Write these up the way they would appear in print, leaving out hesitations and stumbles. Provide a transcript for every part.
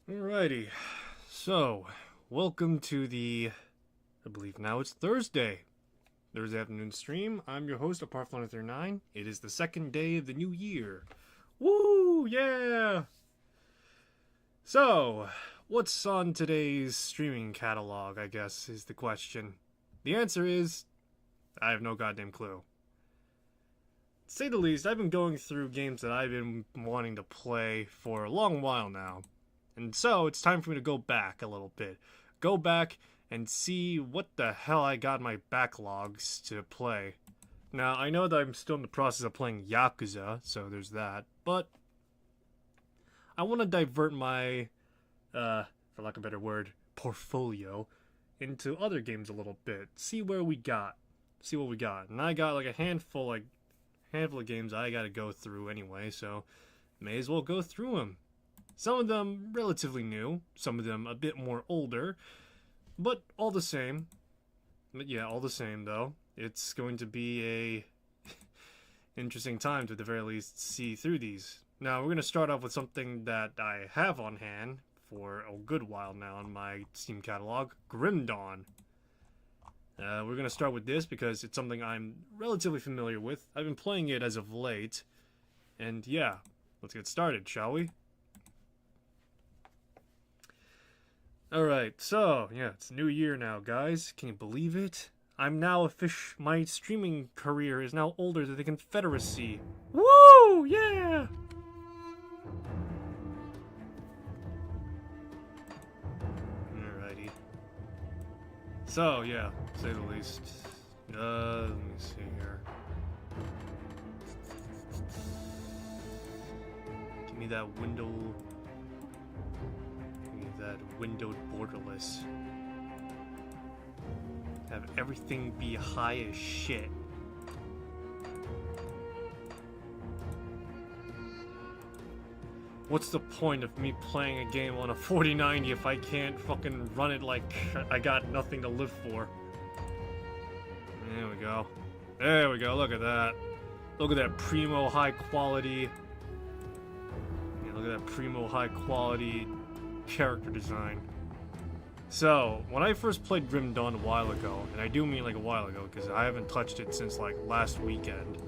Alrighty, so welcome to I believe now it's Thursday afternoon stream. I'm your host, Apart139. It is the second day of the new year. Woo, yeah! So, what's on today's streaming catalog, I guess, is the question. The answer is, I have no goddamn clue. To say the least, I've been going through games that I've been wanting to play for a long while now. And so, it's time for me to go back a little bit. Go back and see what the hell I got in my backlogs to play. Now, I know that I'm still in the process of playing Yakuza, so there's that. But, I want to divert my, for lack of a better word, portfolio into other games a little bit. See where we got. See what we got. And I got like a handful of games I gotta go through anyway, so may as well go through them. Some of them relatively new, some of them a bit more older, but all the same. But yeah, all the same though. It's going to be a interesting time to at the very least see through these. Now we're going to start off with something that I have on hand for a good while now in my Steam catalog, Grim Dawn. We're going to start with this because it's something I'm relatively familiar with. I've been playing it as of late, and yeah, let's get started, shall we? Alright, so, yeah, it's new year now, guys. Can you believe it? I'm now my streaming career is now older than the Confederacy. Woo! Yeah! Alrighty. So, yeah, to say the least. Let me see here. Give me that window... that windowed borderless. Have everything be high as shit. What's the point of me playing a game on a 4090 if I can't fucking run it like I got nothing to live for? There we go. There we go, look at that. Look at that primo high quality. Yeah, look at that primo high quality character design. So, when I first played Grim Dawn a while ago, and I do mean like a while ago because I haven't touched it since like last weekend,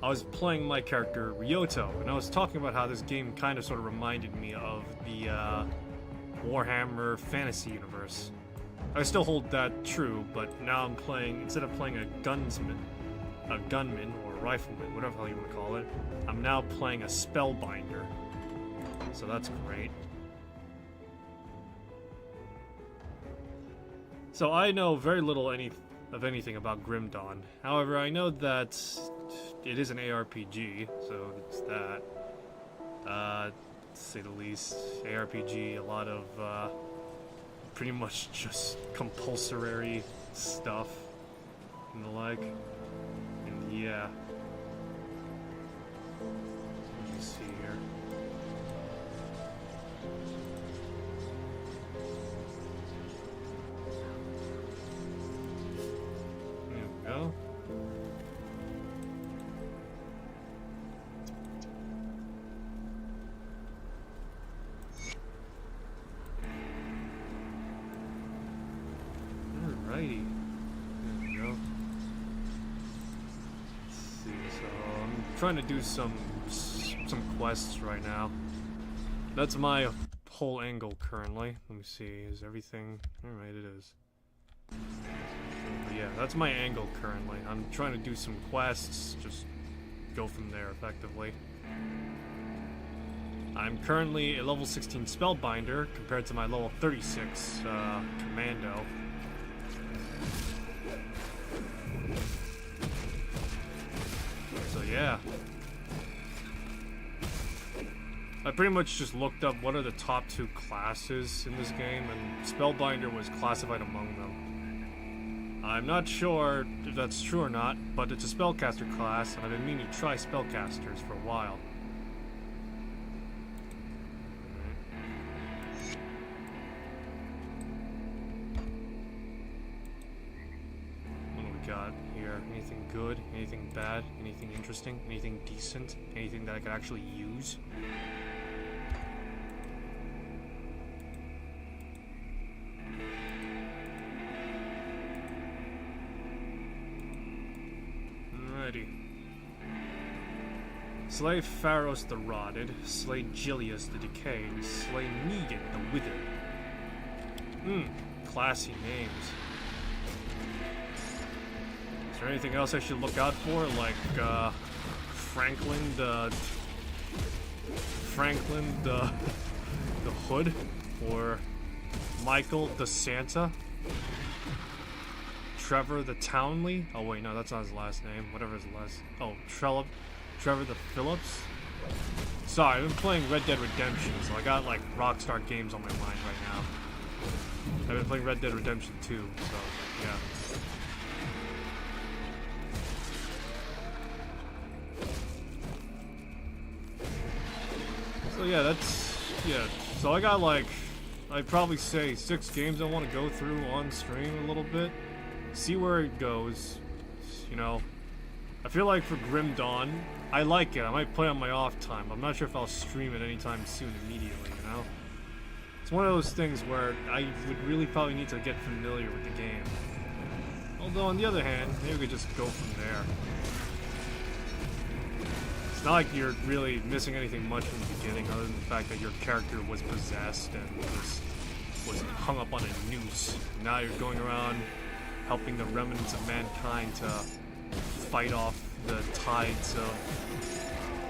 I was playing my character Ryoto, and I was talking about how this game kind of sort of reminded me of the Warhammer fantasy universe. I still hold that true, but now I'm playing, instead of playing a gunman or rifleman, whatever the hell you want to call it, I'm now playing a spellbinder. So that's great. So I know very little of anything about Grim Dawn. However, I know that it is an ARPG, so it's that. To say the least, ARPG, a lot of pretty much just compulsory stuff and the like. And yeah. Let me see here. Go. Alrighty. There we go. Let's see. So I'm trying to do some quests right now. That's my whole angle currently. Let me see. Is everything? Alright, it is. Yeah, that's my angle currently. I'm trying to do some quests, just go from there effectively. I'm currently a level 16 Spellbinder compared to my level 36 Commando. So yeah. I pretty much just looked up what are the top 2 classes in this game, and Spellbinder was classified among them. I'm not sure if that's true or not, but it's a spellcaster class, and I've been meaning to try spellcasters for a while. What do we got here? Anything good? Anything bad? Anything interesting? Anything decent? Anything that I could actually use? Slay Pharos the Rotted, slay Gilius the Decayed, slay Negan the Withered. Classy names. Is there anything else I should look out for? Like, Franklin the Hood? Or Michael the Santa? Trevor the Townley? Oh wait, no, that's not his last name. Whatever his last... Oh, Trevor the Phillips? Sorry, I've been playing Red Dead Redemption, so I got, like, Rockstar Games on my mind right now. I've been playing Red Dead Redemption 2, so, yeah. So, yeah, that's... Yeah, so I got, like... I'd probably say 6 games I want to go through on stream a little bit. See where it goes, you know. I feel like for Grim Dawn, I like it. I might play on my off time. I'm not sure if I'll stream it anytime soon immediately, you know? It's one of those things where I would really probably need to get familiar with the game. Although, on the other hand, maybe we could just go from there. It's not like you're really missing anything much from the beginning, other than the fact that your character was possessed and was hung up on a noose. Now you're going around helping the remnants of mankind to fight off the tides of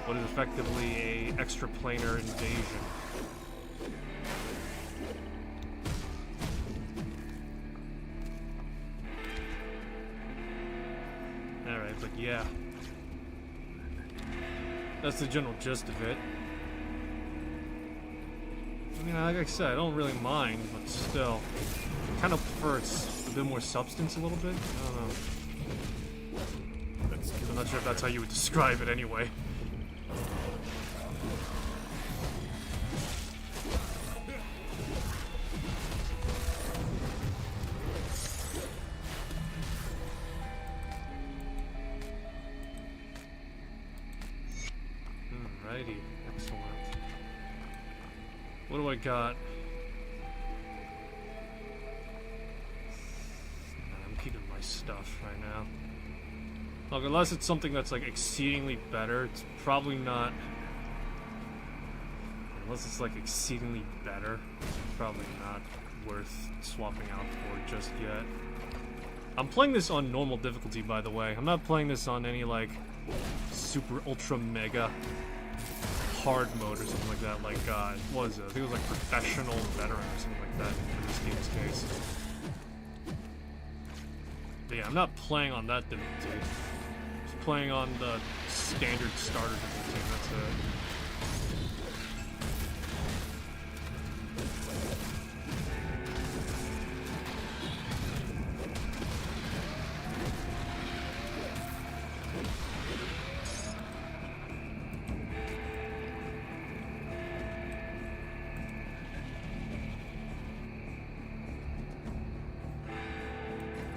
what is effectively a extraplanar invasion. Alright, but yeah. That's the general gist of it. I mean, like I said, I don't really mind, but still. I kind of prefer it's a bit more substance a little bit. I don't know. I'm not sure if that's how you would describe it anyway. Alrighty, excellent. What do I got? I'm keeping my stuff right now. Look, unless it's something that's like exceedingly better, it's probably not. Unless it's like exceedingly better, it's probably not worth swapping out for just yet. I'm playing this on normal difficulty, by the way. I'm not playing this on any like super ultra mega hard mode or something like that. Like what was it? I think it was like professional veteran or something like that for this game's case. But yeah, I'm not playing on that difficulty. Playing on the standard starter difficulty, that's it.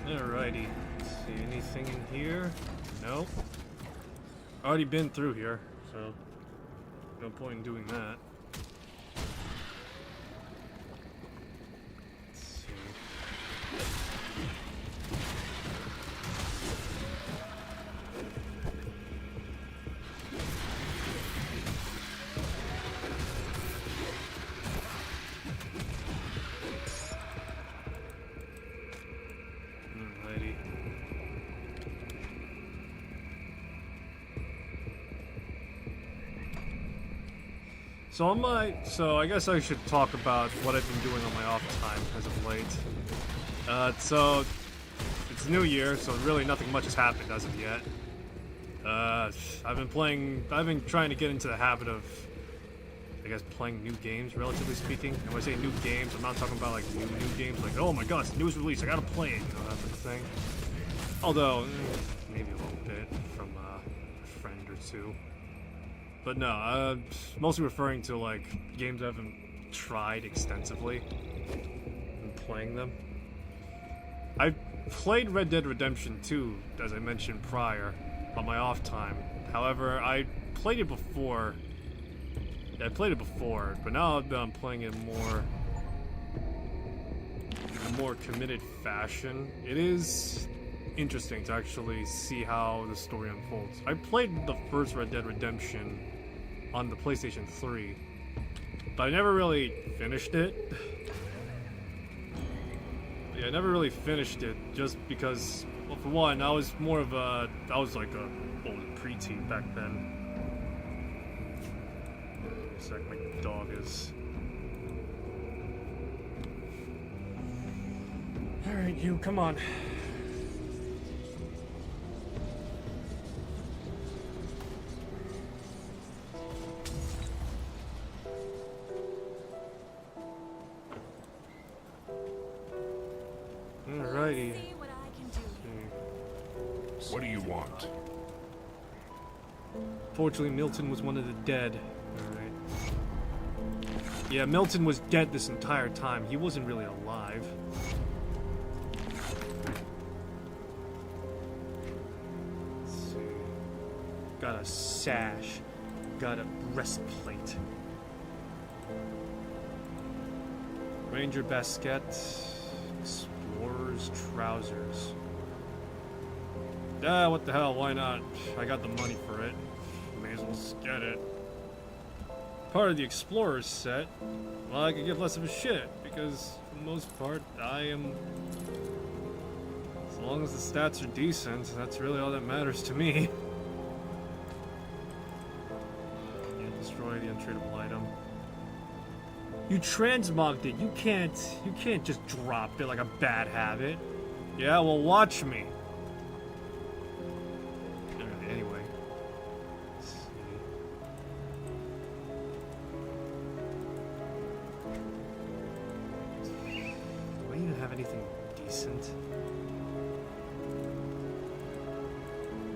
Alrighty, let's see, anything in here? Nope. Already been through here, so no point in doing that. Let's see. Alrighty. So I guess I should talk about what I've been doing on my off time as of late. So it's New Year, so really nothing much has happened as of yet. I've been trying to get into the habit of, I guess, playing new games, relatively speaking. And when I say new games, I'm not talking about like new games, like, oh my god, it's news release, I gotta play it, you know, that sort of thing. Although, maybe a little bit from a friend or two. But no, mostly referring to like games I haven't tried extensively and playing them. I played Red Dead Redemption 2, as I mentioned prior, on my off time. However, I played it before. Yeah, I played it before, but now that I'm playing it in a more committed fashion, it is interesting to actually see how the story unfolds. I played the first Red Dead Redemption on the PlayStation 3, but I never really finished it. Yeah, I never really finished it just because, well, for one, I was like a preteen back then. It's like my dog is. Alright, you, come on. Alrighty. What do you want? Fortunately, Milton was one of the dead. Alright. Yeah, Milton was dead this entire time. He wasn't really alive. Let's see. Got a sash. Got a breastplate. Ranger basket. Explorer's trousers. Ah, what the hell, why not? I got the money for it. May as well just get it. Part of the Explorer's set, well, I could give less of a shit, because for the most part, I am... As long as the stats are decent, that's really all that matters to me. Yeah, destroy the untradeable item. You transmogged it, you can't just drop it like a bad habit. Yeah, well, watch me. Anyway. Let's see. Do I even have anything decent?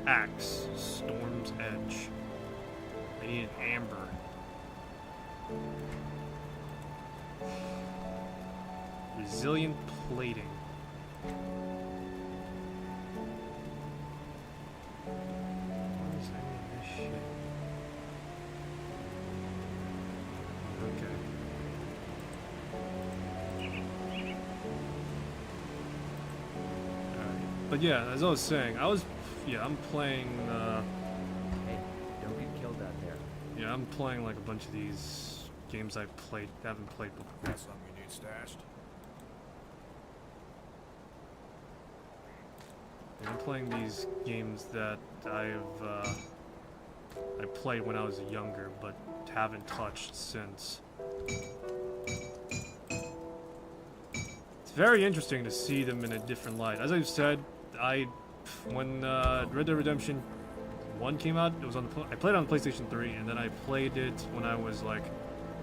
Axe. Storm's Edge. I need an amber. Resilient plating. What is any of this shit? Okay. Alright. But yeah, as I was saying, I'm playing, Hey, don't get killed out there. yeah, I'm playing like a bunch of these games haven't played before. That's something you need stashed. I'm playing these games that I played when I was younger, but haven't touched since. It's very interesting to see them in a different light. As I've said, when Red Dead Redemption 1 came out, it was I played it on PlayStation 3, and then I played it when I was like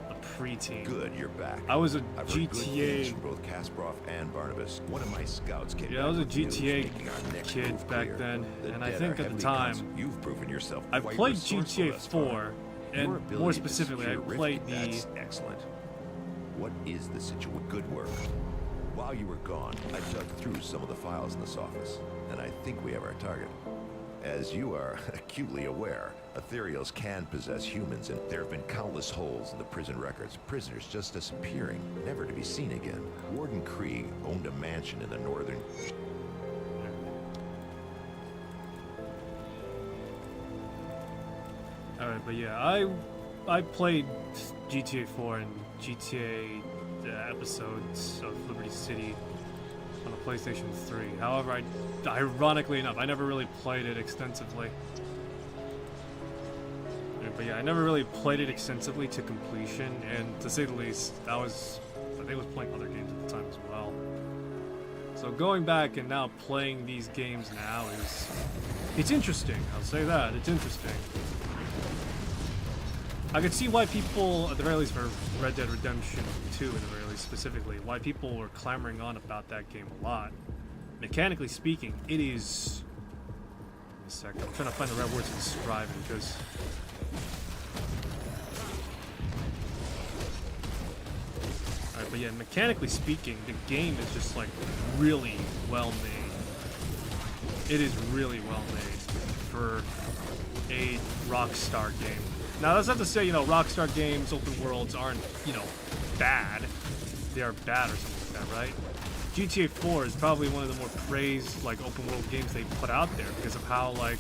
a preteen. Good, you're back. I was a I've heard good things GTA. from both Kasparov and Barnabas. One of my scouts came Yeah, I was a back with news GTA making our next kid move back clear. then, The and I dead think are at the heavily time, constant. You've proven yourself I quite played resourceful GTA thus far. 4, Your and ability more to specifically, I secure played Rift, that's excellent. What is the situation? Good work. While you were gone, I dug through some of the files in this office, and I think we have our target. As you are acutely aware, ethereals can possess humans, and there have been countless holes in the prison records. Prisoners just disappearing, never to be seen again. Warden Krieg owned a mansion in the northern... Alright, but yeah, I played GTA 4 and GTA episodes of Liberty City on the PlayStation 3. However, ironically enough, I never really played it extensively. But yeah, I never really played it extensively to completion, and to say the least, I think I was playing other games at the time as well. So going back and now playing these games now it's interesting, I'll say that, it's interesting. I could see why people, at the very least for Red Dead Redemption 2 at the very least specifically, why people were clamoring on about that game a lot. Mechanically speaking, it is... Wait a second, I'm trying to find the right words to describe it, because... Alright, but yeah, mechanically speaking, the game is just like really well made. It is really well made for a Rockstar game. Now, that's not to say, Rockstar games, open worlds aren't, bad. They are bad or something like that, right? GTA 4 is probably one of the more praised like open world games they put out there because of how like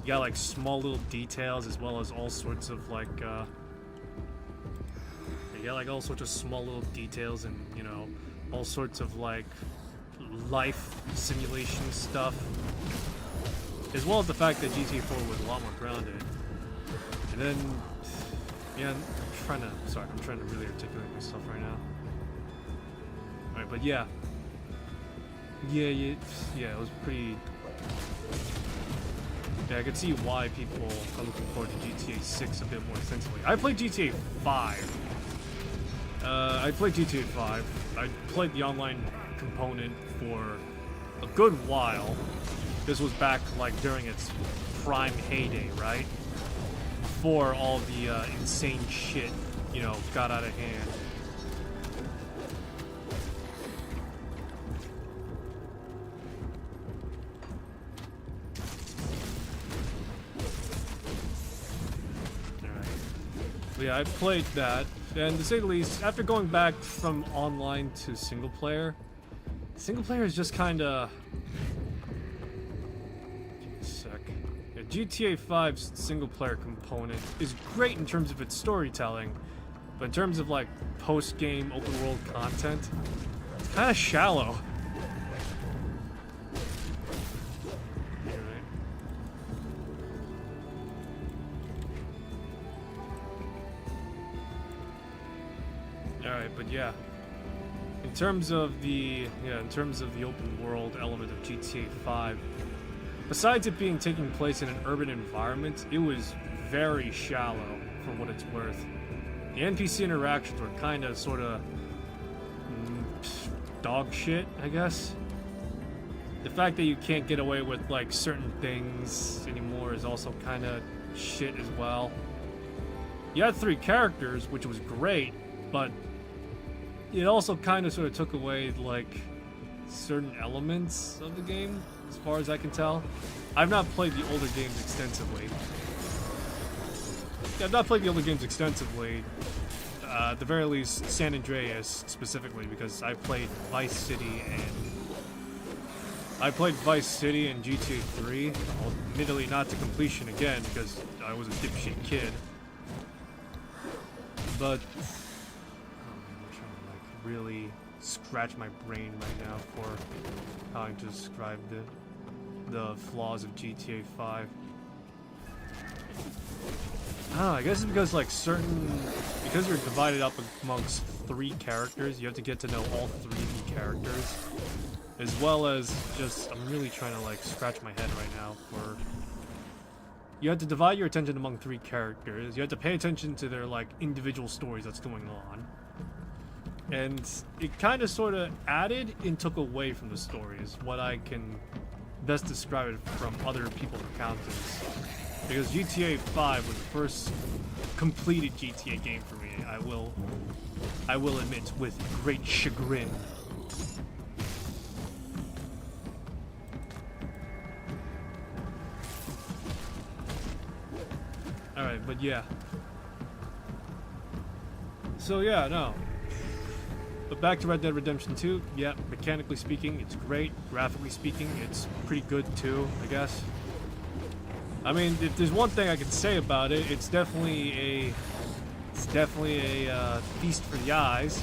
you got like small little details as well as all sorts of like you got like all sorts of small little details and you know all sorts of like life simulation stuff, as well as the fact that GTA 4 was a lot more grounded. And then yeah, I'm trying to really articulate myself right now. Alright, but yeah, it was pretty. Yeah, I could see why people are looking forward to GTA 6 a bit more extensively. I played GTA 5. I played GTA 5. I played the online component for a good while. This was back like during its prime heyday, right? Before all the insane shit, you know, got out of hand. Yeah, I played that, and to say the least, after going back from online to single player is just kind of. Give me a sec. Yeah, GTA 5's single player component is great in terms of its storytelling, but in terms of like post-game open world content, it's kind of shallow. Alright, but yeah. In terms of the open world element of GTA 5, besides it being taking place in an urban environment, it was very shallow for what it's worth. The NPC interactions were kind of sort of dog shit, I guess. The fact that you can't get away with like certain things anymore is also kind of shit as well. You had 3 characters, which was great, but it also kind of sort of took away like certain elements of the game, as far as I can tell. I've not played the older games extensively. Yeah, I've not played the older games extensively. At the very least, San Andreas specifically, because I played Vice City and GTA 3. Admittedly, not to completion again because I was a dipshit kid. But really scratch my brain right now for how to describe the flaws of GTA 5. I guess it's because like because you're divided up amongst 3 characters, you have to get to know all 3 of the characters, as well as just I'm really trying to like scratch my head right now for. You have to divide your attention among 3 characters. You have to pay attention to their like individual stories that's going on. And it kind of sort of added and took away from the story is what I can best describe it from other people's encounters. Because GTA 5 was the first completed GTA game for me, I will admit with great chagrin. Alright, but yeah. So yeah, no. But back to Red Dead Redemption 2, yeah, mechanically speaking, it's great. Graphically speaking, it's pretty good too, I guess. I mean, if there's one thing I can say about it, it's definitely a feast for the eyes.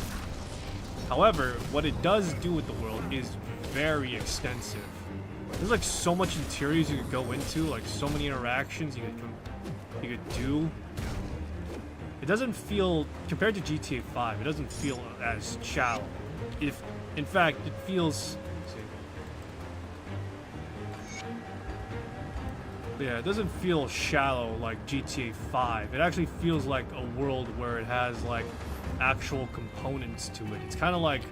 However, what it does do with the world is very extensive. There's like so much interiors you could go into, like so many interactions you could do. It doesn't feel, compared to GTA 5, it doesn't feel as shallow. In fact, it feels. Yeah, it doesn't feel shallow like GTA 5. It actually feels like a world where it has like actual components to it. It's kind of like,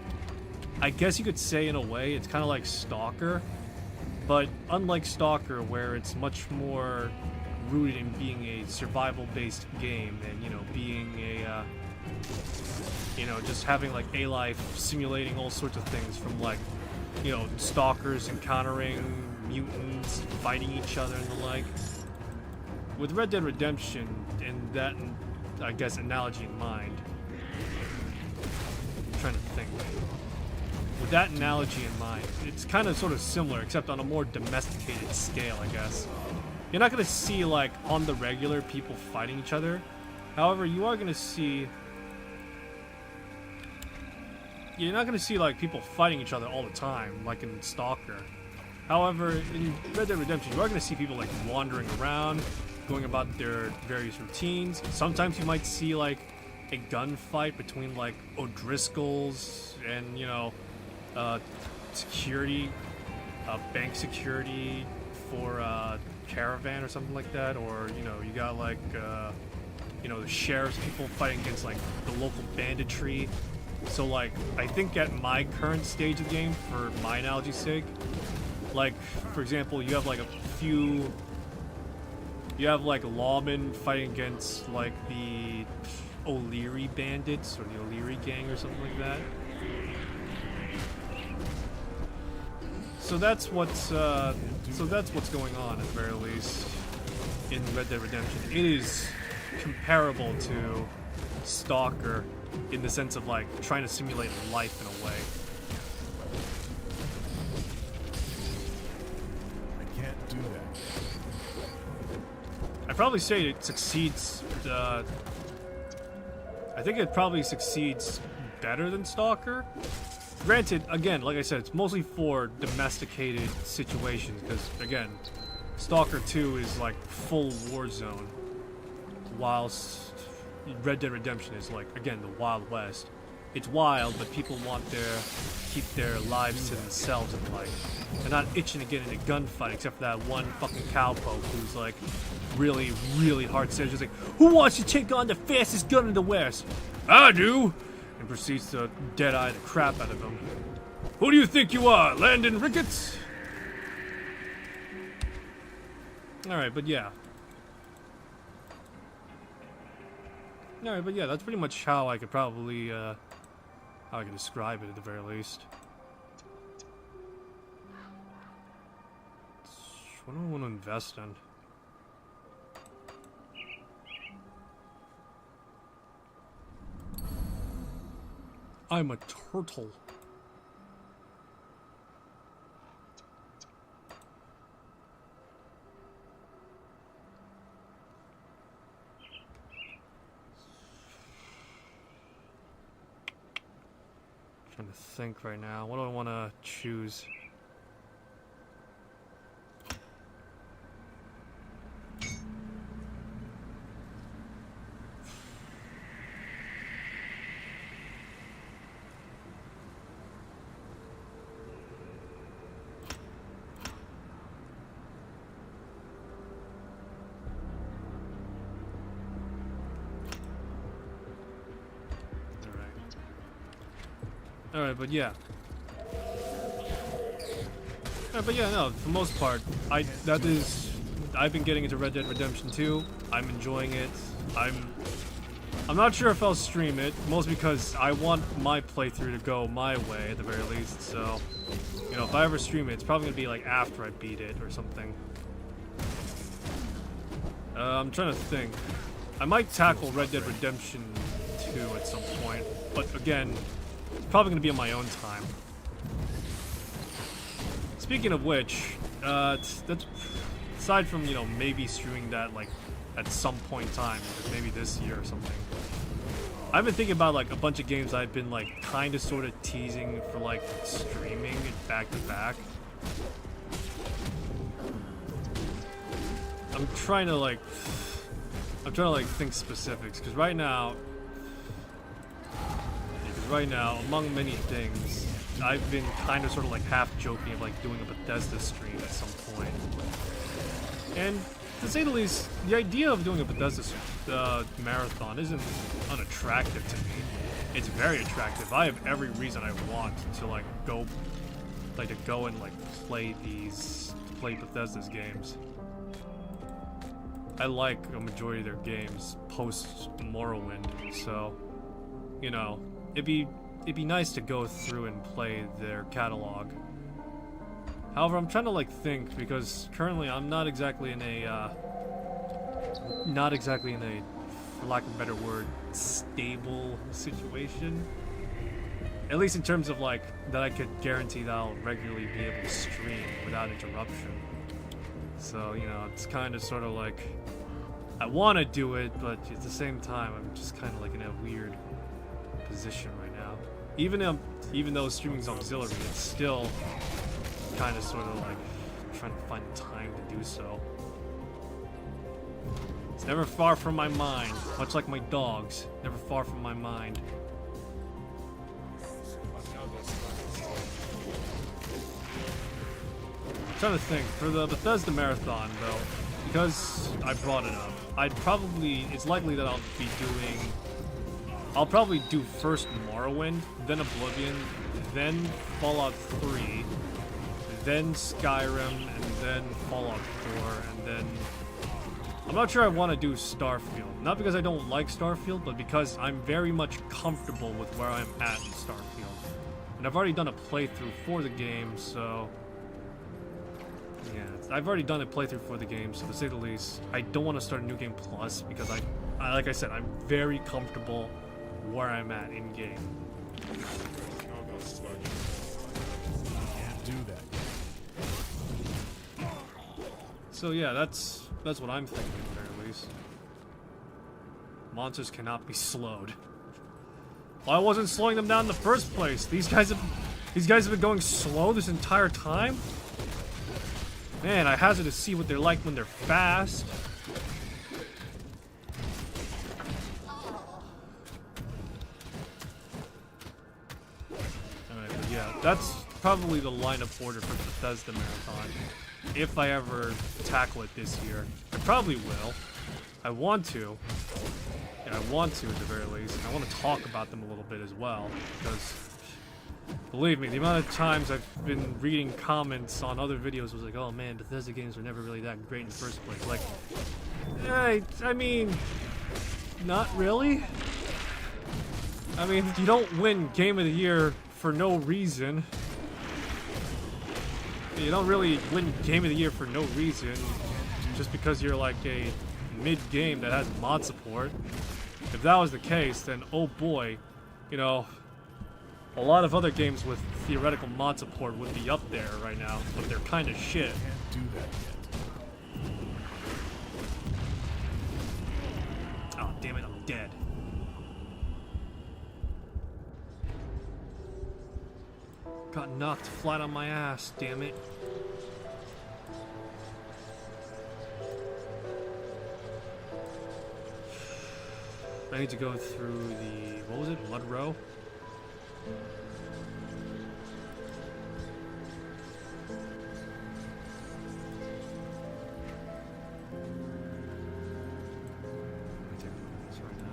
I guess you could say in a way, it's kind of like Stalker, but unlike Stalker, where it's much more rooted in being a survival-based game and, you know, being a, just having like a life, simulating all sorts of things from like, you know, stalkers encountering mutants, fighting each other and the like. With Red Dead Redemption and that, I guess, analogy in mind, I'm trying to think. with that analogy in mind, it's kind of sort of similar, except on a more domesticated scale, I guess. You're not going to see, like, on the regular, people fighting each other. However, you are going to see... You're not going to see, like, people fighting each other all the time, like in Stalker. However, in Red Dead Redemption, you are going to see people, like, wandering around, going about their various routines. Sometimes you might see, like, a gunfight between, like, O'Driscolls and, you know, security, bank security for, caravan or something like that, or, you know, you got, like, you know, the sheriff's people fighting against, like, the local banditry. So, like, I think at my current stage of the game, for my analogy's sake, like, for example, you have, like, you have, like, lawmen fighting against, like, the O'Leary bandits, or the O'Leary gang, or something like that. So that's what's going on, at the very least, in Red Dead Redemption. It is comparable to Stalker in the sense of, like, trying to simulate life in a way. I can't do that. I'd probably say it succeeds, I think it probably succeeds better than Stalker. Granted, again, like I said, it's mostly for domesticated situations, because, again, Stalker 2 is, like, full war zone, whilst Red Dead Redemption is, like, again, the Wild West. It's wild, but people want keep their lives to themselves in life. They're not itching to get in a gunfight, except for that one fucking cowpoke who's, like, really, really hard-set. Just like, who wants to take on the fastest gun in the West? I do! And proceeds to dead-eye the crap out of him. Who do you think you are, Landon Ricketts? Alright, but yeah. Alright, but yeah, that's pretty much how I could probably, how I could describe it at the very least. What do I want to invest in? I'm a turtle. Trying to think right now. What do I want to choose? Alright, but yeah. Alright, but yeah, no, for the most part, I've been getting into Red Dead Redemption 2. I'm enjoying it. I'm not sure if I'll stream it, mostly because I want my playthrough to go my way at the very least, so, you know, if I ever stream it, it's probably gonna be like after I beat it or something. I'm trying to think. I might tackle Red Dead Redemption 2 at some point, but again, it's probably going to be on my own time. Speaking of which, that's aside from, you know, maybe streaming that, like, at some point in time, maybe this year or something. I've been thinking about, like, a bunch of games I've been, like, kind of sort of teasing for, like, streaming back to back. I'm trying to think specifics, because right now, among many things, I've been kind of sort of like half joking of like doing a Bethesda stream at some point. And to say the least, the idea of doing a Bethesda marathon isn't unattractive to me. It's very attractive. I have every reason I want to go and play Bethesda's games. I like a majority of their games post Morrowind, so, you know, it'd be nice to go through and play their catalog. However, I'm trying to like think, because currently I'm not exactly in a, for lack of a better word, stable situation. At least in terms of like that I could guarantee that I'll regularly be able to stream without interruption. So, you know, it's kind of sort of like I want to do it, but at the same time I'm just kind of like in a weird position right now. Even though streaming's auxiliary, it's still kind of sort of like trying to find time to do so. It's never far from my mind, much like my dogs, never far from my mind. I'm trying to think, for the Bethesda Marathon though, because I brought it up, it's likely that I'll probably do first Morrowind, then Oblivion, then Fallout 3, then Skyrim, and then Fallout 4, and then I'm not sure I want to do Starfield. Not because I don't like Starfield, but because I'm very much comfortable with where I'm at in Starfield. And I've already done a playthrough for the game, so yeah, I've already done a playthrough for the game, so to say the least, I don't want to start a new game plus because I like I said, I'm very comfortable where I'm at in game. Can't do that. So yeah, that's what I'm thinking at the very least. Monsters cannot be slowed. Well, I wasn't slowing them down in the first place. These guys have been going slow this entire time. Man, I hazard to see what they're like when they're fast. Alright, but yeah, that's probably the lineup order for the Bethesda Marathon. If I ever tackle it this year. I probably will. I want to. Yeah, I want to at the very least. And I want to talk about them a little bit as well. Because, believe me, the amount of times I've been reading comments on other videos was like, oh man, Bethesda games were never really that great in the first place. Like, I mean, not really. I mean, you don't win Game of the Year for no reason. You don't really win Game of the Year for no reason, just because you're like a mid-game that has mod support. If that was the case, then oh boy, you know, a lot of other games with theoretical mod support would be up there right now, but they're kind of shit. Can't do that yet. Oh damn it, I'm dead. Got knocked flat on my ass, damn it. I need to go through the, what was it, Mud Row? Let me take a look at this right now.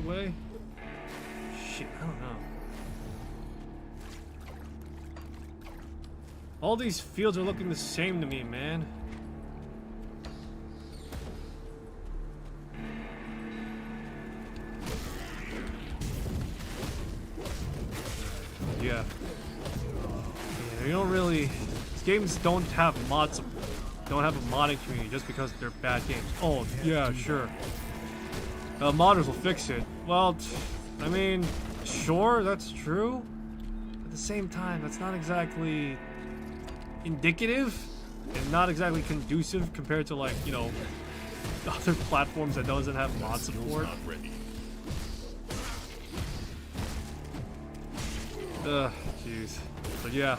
Way? Shit, I don't know. All these fields are looking the same to me, man. Yeah. You don't really... These games don't have mods. Don't have a modding community just because they're bad games. Oh, yeah, sure. Modders will fix it. Well, I mean, sure, that's true. At the same time, that's not exactly indicative and not exactly conducive compared to, like, you know, other platforms that doesn't have mod support. Ugh, jeez. But yeah.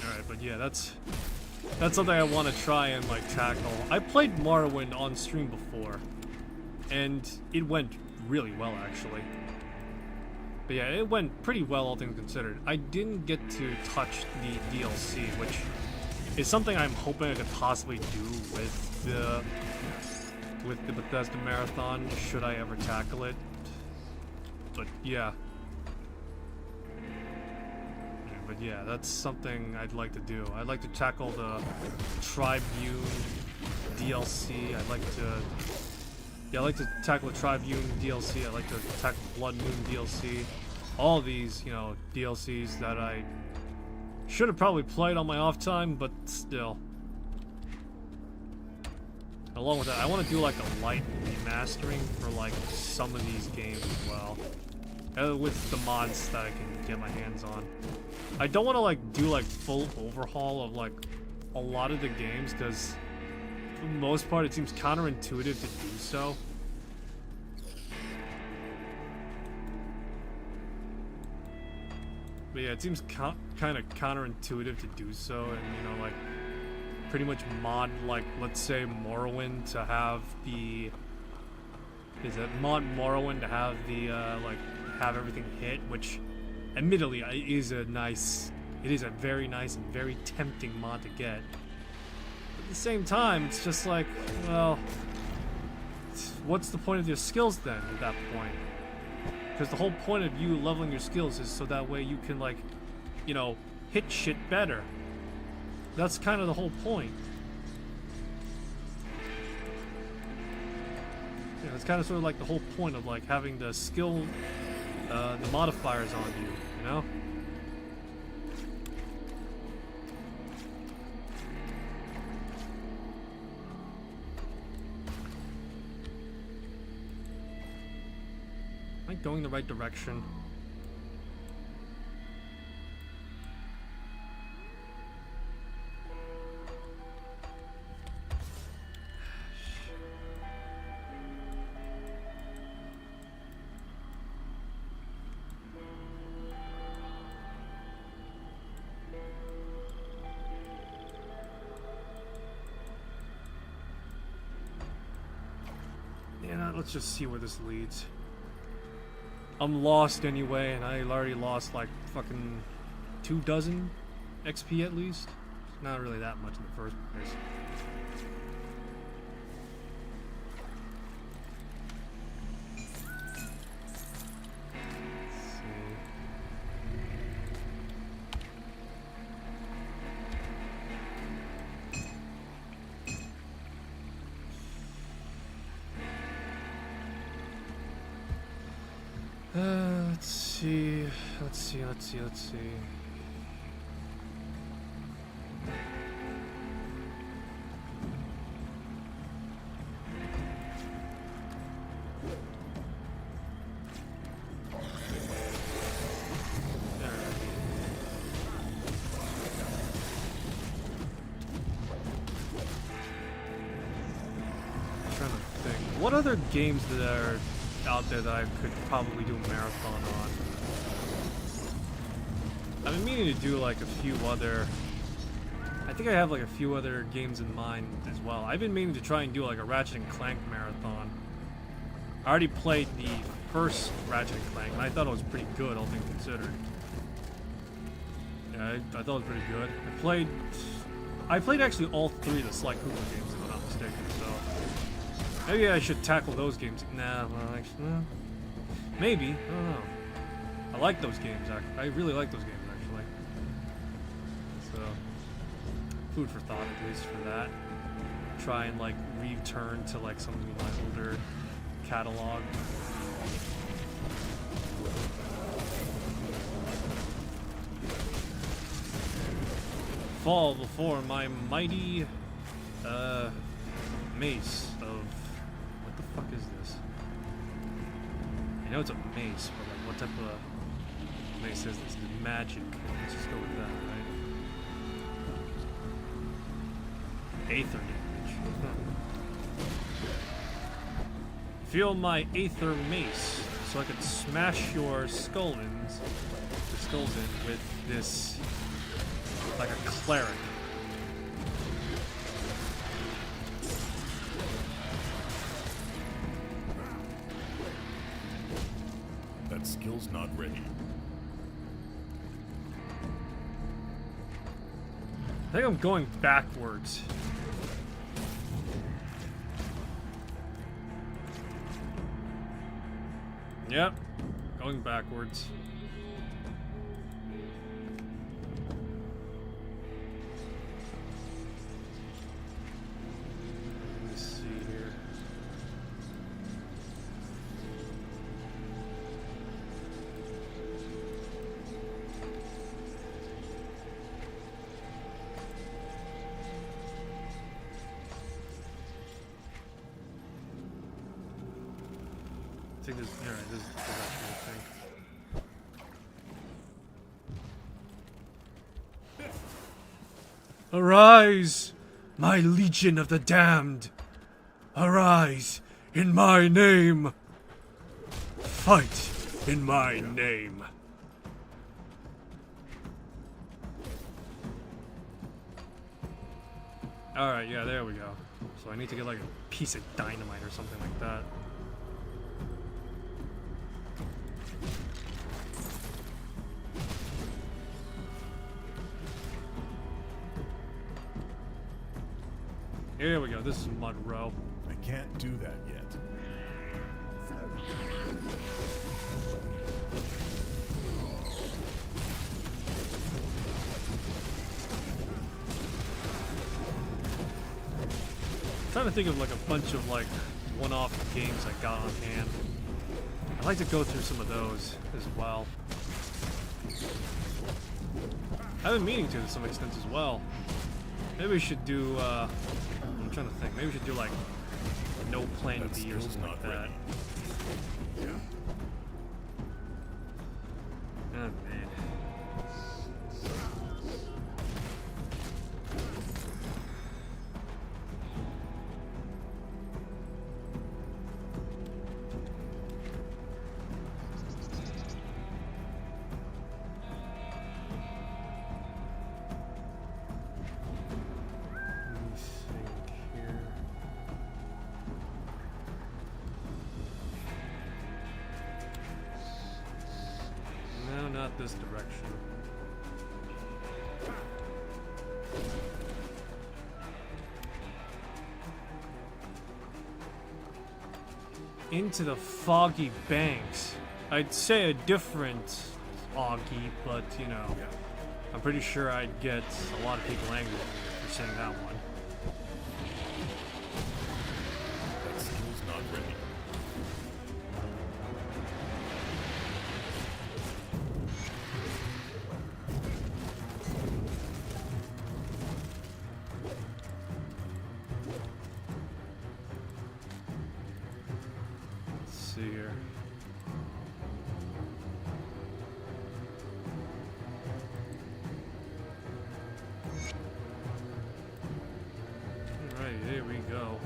Alright, but yeah, that's something I want to try and like tackle. I played Morrowind on stream before, and it went really well actually. But yeah, it went pretty well all things considered. I didn't get to touch the DLC, which is something I'm hoping I could possibly do with the Bethesda Marathon, should I ever tackle it. But yeah. But yeah, that's something I'd like to do. I'd like to tackle the Tribune DLC. I like to tackle the Tribune DLC. I like to tackle Blood Moon DLC. All these, you know, DLCs that I should have probably played on my off time, but still. Along with that, I want to do like a light remastering for like some of these games as well, with the mods that I can get my hands on. I don't want to like do like full overhaul of like a lot of the games, because for the most part it seems counterintuitive to do so. But yeah, it seems kind of counterintuitive to do so, and you know, like pretty much mod, like, let's say Morrowind to have the, mod Morrowind to have the like have everything hit, which admittedly is a very nice and very tempting mod to get. But at the same time, it's just like, well, what's the point of your skills then at that point? Because the whole point of you leveling your skills is so that way you can, like, you know, hit shit better. That's kind of the whole point. Yeah, it's kind of sort of like the whole point of, like, having the skill, the modifiers on you, you know? Am I going the right direction? Yeah, let's just see where this leads. I'm lost anyway, and I already lost like fucking 24 XP at least. Not really that much in the first place. Let's see. I'm trying to think. What other games that are out there that I could probably do a marathon on? I've been meaning to do like a few other... I think I have like a few other games in mind as well. I've been meaning to try and do like a Ratchet and Clank marathon. I already played the first Ratchet and Clank, and I thought it was pretty good, all things considered. Yeah, I thought it was pretty good. I played actually all three of the Sly Cooper games, if I'm not mistaken, so... Maybe I should tackle those games. Nah, well, actually... maybe. I don't know. I like those games, actually. I really like those games, actually. So, food for thought, at least, for that. Try and, like, return to, like, some of my older catalog. Fall before my mighty, mace of... What the fuck is this? I know it's a mace, but, like, what type of mace is this? The magic. Let's just go with that, right? Aether damage. Feel my Aether mace, so I can smash your skulls in with this, like a cleric. That skill's not ready. I think I'm going backwards. Yep, going backwards. think this. Alright, this is the direction, I think. Arise, my legion of the damned! Arise in my name! Fight in my name! Alright, yeah, there we go. So I need to get like a piece of dynamite or something like that. Here we go, this is Mud Row. I can't do that yet. I'm trying to think of like a bunch of like one-off games I got on hand. I'd like to go through some of those as well. I've been meaning to some extent as well. Maybe we should do, I'm trying to think, maybe we should do like No Plan That B or skill's something not like that. ready. Oh man. Let me think here. No, not this direction. Into the foggy banks. I'd say a different Augie, but you know, I'm pretty sure I'd get a lot of people angry with me for saying that one. That skill's not ready. Let's see here. Alright, here we go.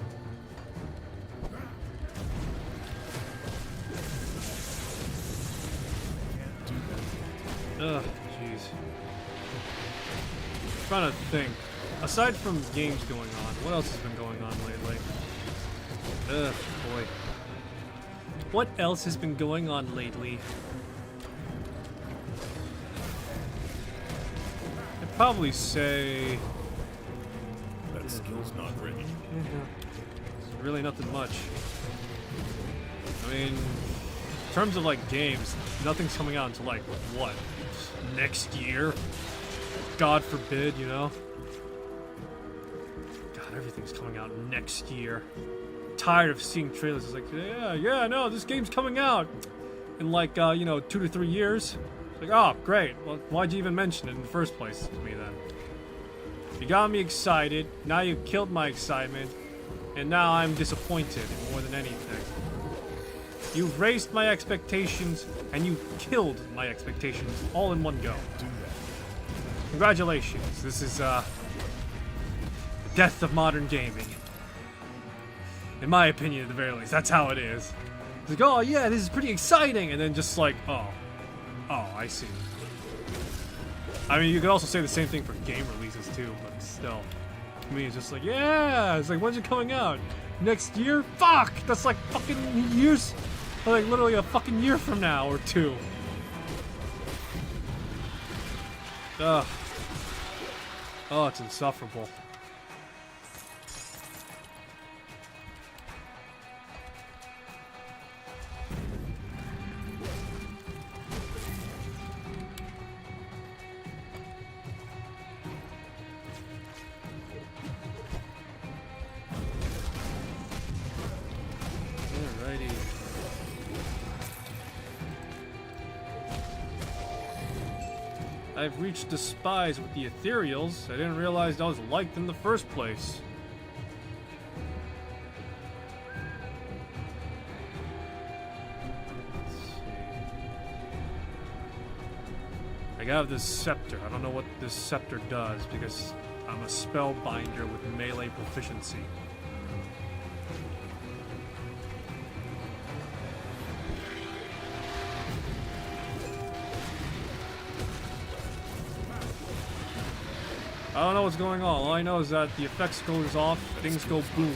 Can't do that yet. Ugh, jeez. Trying to think. Aside from games going on, what else has been going on lately? Ugh, boy. What else has been going on lately? I'd probably say That skill's not ready. it's really nothing much. I mean, in terms of like games, nothing's coming out until like what? Next year? God forbid, you know? God, everything's coming out next year. Tired of seeing trailers. It's like, yeah, no, this game's coming out in like, 2 to 3 years. It's like, oh, great. Well, why'd you even mention it in the first place to me then? You got me excited. Now you killed my excitement. And now I'm disappointed more than anything. You've raised my expectations, and you killed my expectations all in one go. Do that. Congratulations. This is, the death of modern gaming. In my opinion, at the very least. That's how it is. It's like, oh yeah, this is pretty exciting. And then just like, oh, I see. I mean, you could also say the same thing for game releases too, but still. To me, it's just like, yeah, it's like, when's it coming out? Next year? Fuck! That's like fucking years, like literally a fucking year from now or two. Ugh. Oh, it's insufferable. Alrighty. I've reached the spies with the ethereals. I didn't realize I was liked in the first place. I got this scepter. I don't know what this scepter does because I'm a spellbinder with melee proficiency. I don't know what's going on. All I know is that the effects goes off, things go booming.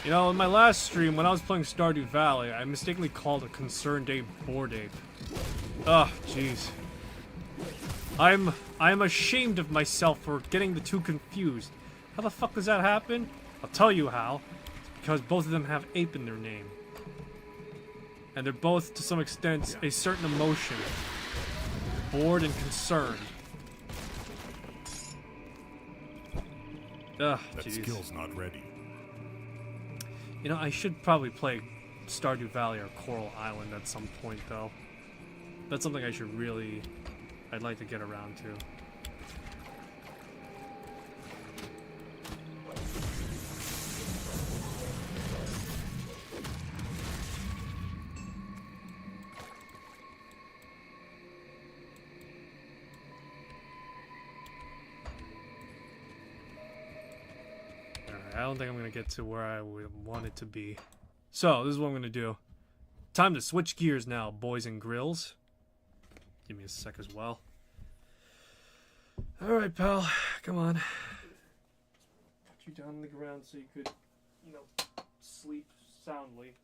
You know, in my last stream, when I was playing Stardew Valley, I mistakenly called a concerned ape bored ape. Ugh, jeez. I am ashamed of myself for getting the two confused. How the fuck does that happen? I'll tell you how. It's because both of them have ape in their name. And they're both, to some extent, a certain emotion. Bored and concerned. Ugh, That jeez. skill's not ready. You know, I should probably play Stardew Valley or Coral Island at some point, though. That's something I should really... I'd like to get around to. I don't think I'm going to get to where I would want it to be. So, this is what I'm going to do. Time to switch gears now, boys and grills. Give me a sec as well. Alright, pal. Come on. Put you down on the ground so you could, you know, sleep soundly.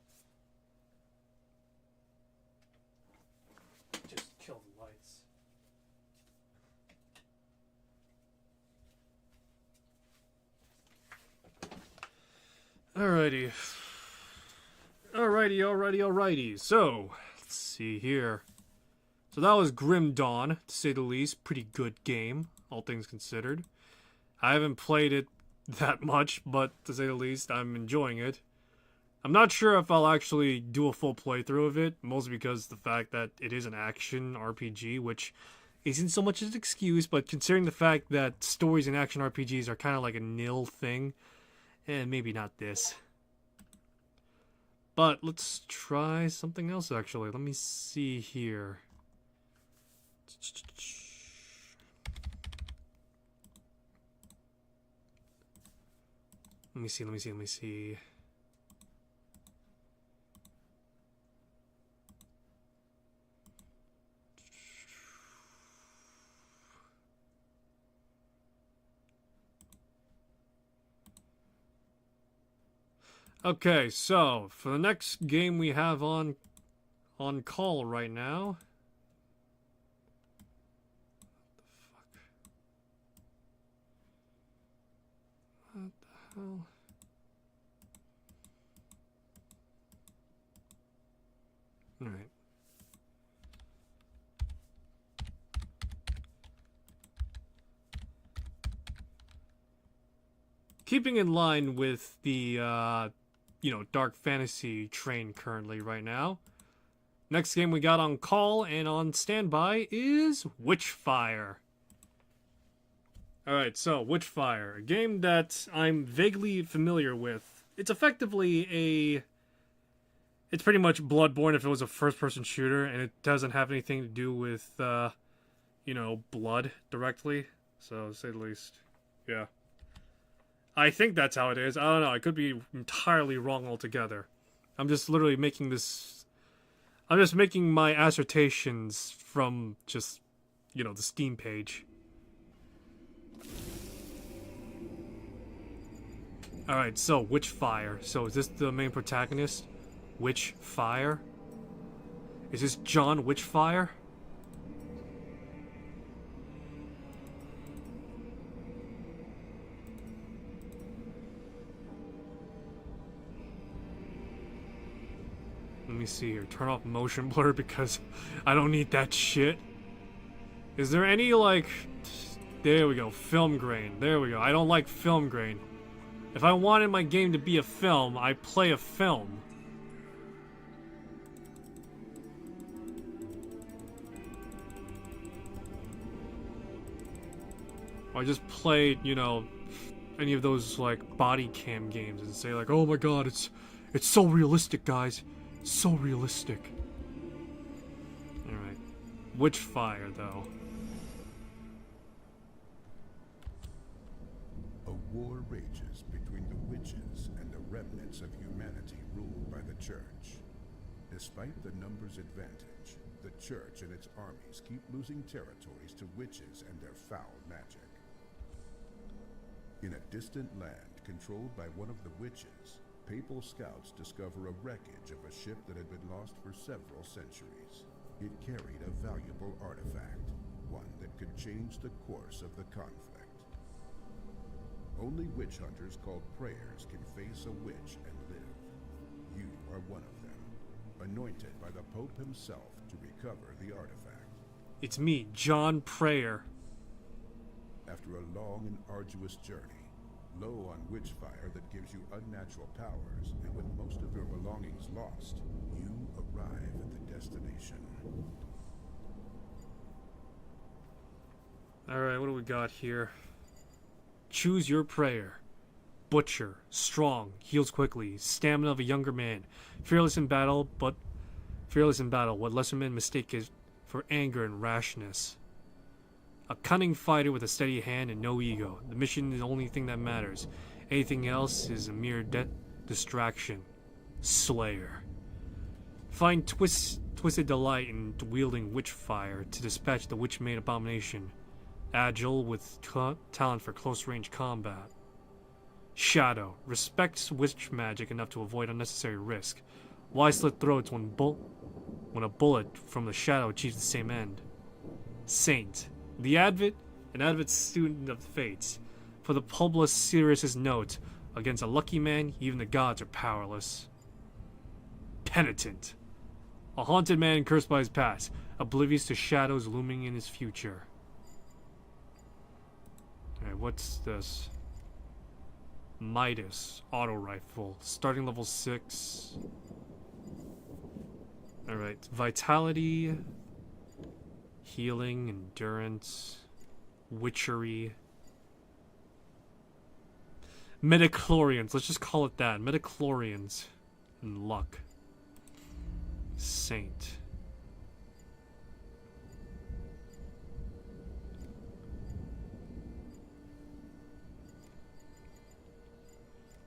Just kill the lights. Alrighty. Alrighty. So, let's see here. So that was Grim Dawn, to say the least. Pretty good game, all things considered. I haven't played it that much, but to say the least, I'm enjoying it. I'm not sure if I'll actually do a full playthrough of it, mostly because the fact that it is an action RPG, which isn't so much an excuse, but considering the fact that stories in action RPGs are kind of like a nil thing, maybe not this. But let's try something else, actually. Let me see here. Let me see. Okay, so for the next game we have on call right now. What the hell? All right. Keeping in line with the dark fantasy train currently right now. Next game we got on call and on standby is Witchfire. Alright, so Witchfire, a game that I'm vaguely familiar with. It's effectively it's pretty much Bloodborne if it was a first-person shooter, and it doesn't have anything to do with, blood directly. So, to say the least, yeah. I think that's how it is. I don't know. I could be entirely wrong altogether. I'm just literally making this... I'm just making my assertions from just, the Steam page. Alright, so, Witchfire. So, is this the main protagonist? Witchfire? Is this John Witchfire? Let me see here. Turn off motion blur because I don't need that shit. Is there any, there we go. Film grain. There we go. I don't like film grain. If I wanted my game to be a film, I play a film. Or I just play, you know, any of those like body cam games and say like, oh my god, it's so realistic, guys. It's so realistic. Alright. Witchfire though. A war rages between the witches and the remnants of humanity ruled by the church. Despite the numbers advantage, the church and its armies keep losing territories to witches and their foul magic. In a distant land controlled by one of the witches, papal scouts discover a wreckage of a ship that had been lost for several centuries. It carried a valuable artifact, one that could change the course of the conflict. Only witch hunters called prayers can face a witch and live. You are one of them, anointed by the Pope himself to recover the artifact. It's me, John Prayer. After a long and arduous journey, low on witchfire that gives you unnatural powers, and with most of your belongings lost, you arrive at the destination. Alright, what do we got here? Choose your prayer. Butcher, strong, heals quickly, stamina of a younger man, fearless in battle, what lesser men mistake it for anger and rashness. A cunning fighter with a steady hand and no ego. The mission is the only thing that matters. Anything else is a mere distraction. Slayer. Find twisted delight in wielding witchfire to dispatch the witch-made abomination. Agile with talent for close-range combat. Shadow. Respects witch magic enough to avoid unnecessary risk. Wise slit throats when a bullet from the shadow achieves the same end. Saint. The an avid student of the fates. For the Publius Sirius's note, against a lucky man, even the gods are powerless. Penitent. A haunted man cursed by his past, oblivious to shadows looming in his future. Alright, what's this? Midas, auto rifle, starting level 6. Alright, vitality, healing, endurance, witchery. Midichlorians, let's just call it that. Midichlorians and luck. Saint.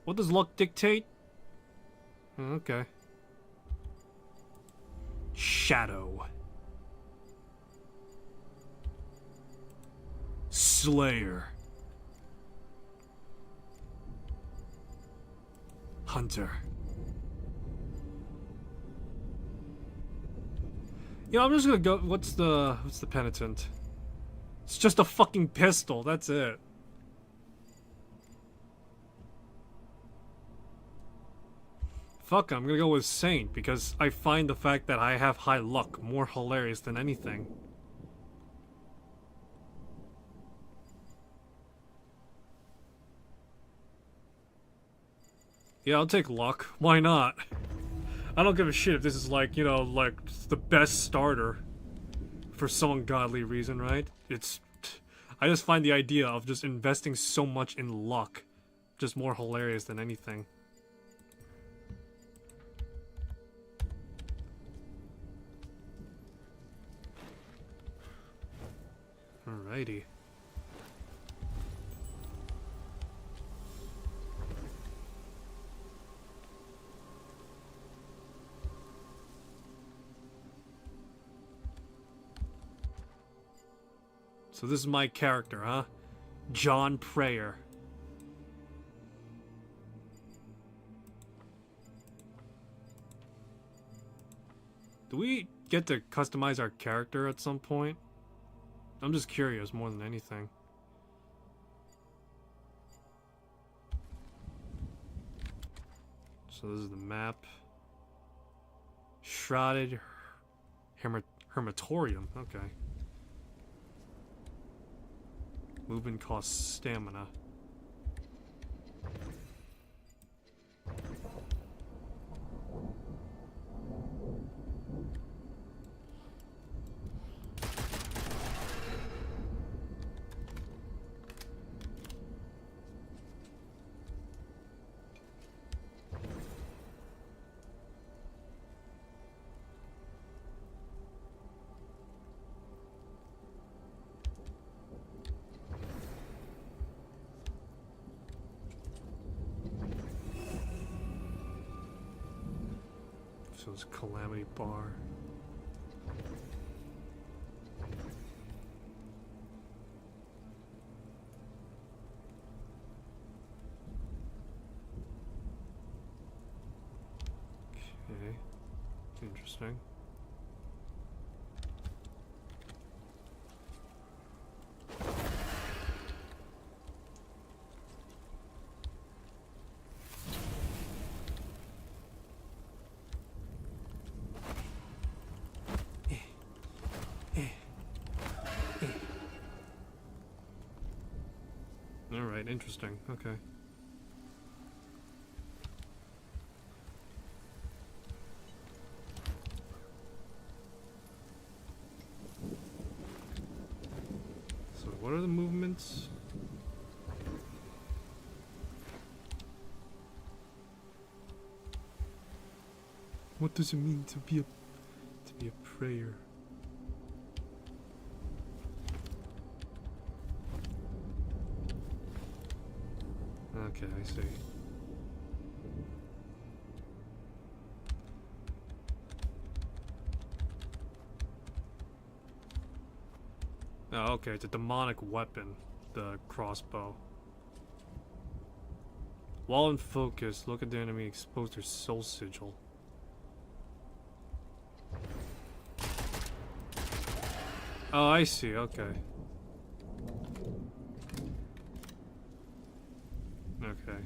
What does luck dictate? Okay. Shadow. Slayer. Hunter. You know, I'm just gonna go. What's the penitent? It's just a fucking pistol. That's it. Fuck, I'm gonna go with Saint because I find the fact that I have high luck more hilarious than anything. Yeah, I'll take luck. Why not? I don't give a shit if this is like, you know, like the best starter for some ungodly reason, right? I just find the idea of just investing so much in luck just more hilarious than anything. Alrighty. So this is my character, huh? John Prayer. Do we get to customize our character at some point? I'm just curious more than anything. So this is the map. Shrouded Hermatorium. Okay. Movement costs stamina. So it's Calamity Bar. Okay. Interesting. Alright, interesting. Okay. So, what are the movements? What does it mean to be a prayer? Okay, I see. Oh, okay, it's a demonic weapon, the crossbow. While in focus, look at the enemy, expose their soul sigil. Oh, I see, okay. Okay.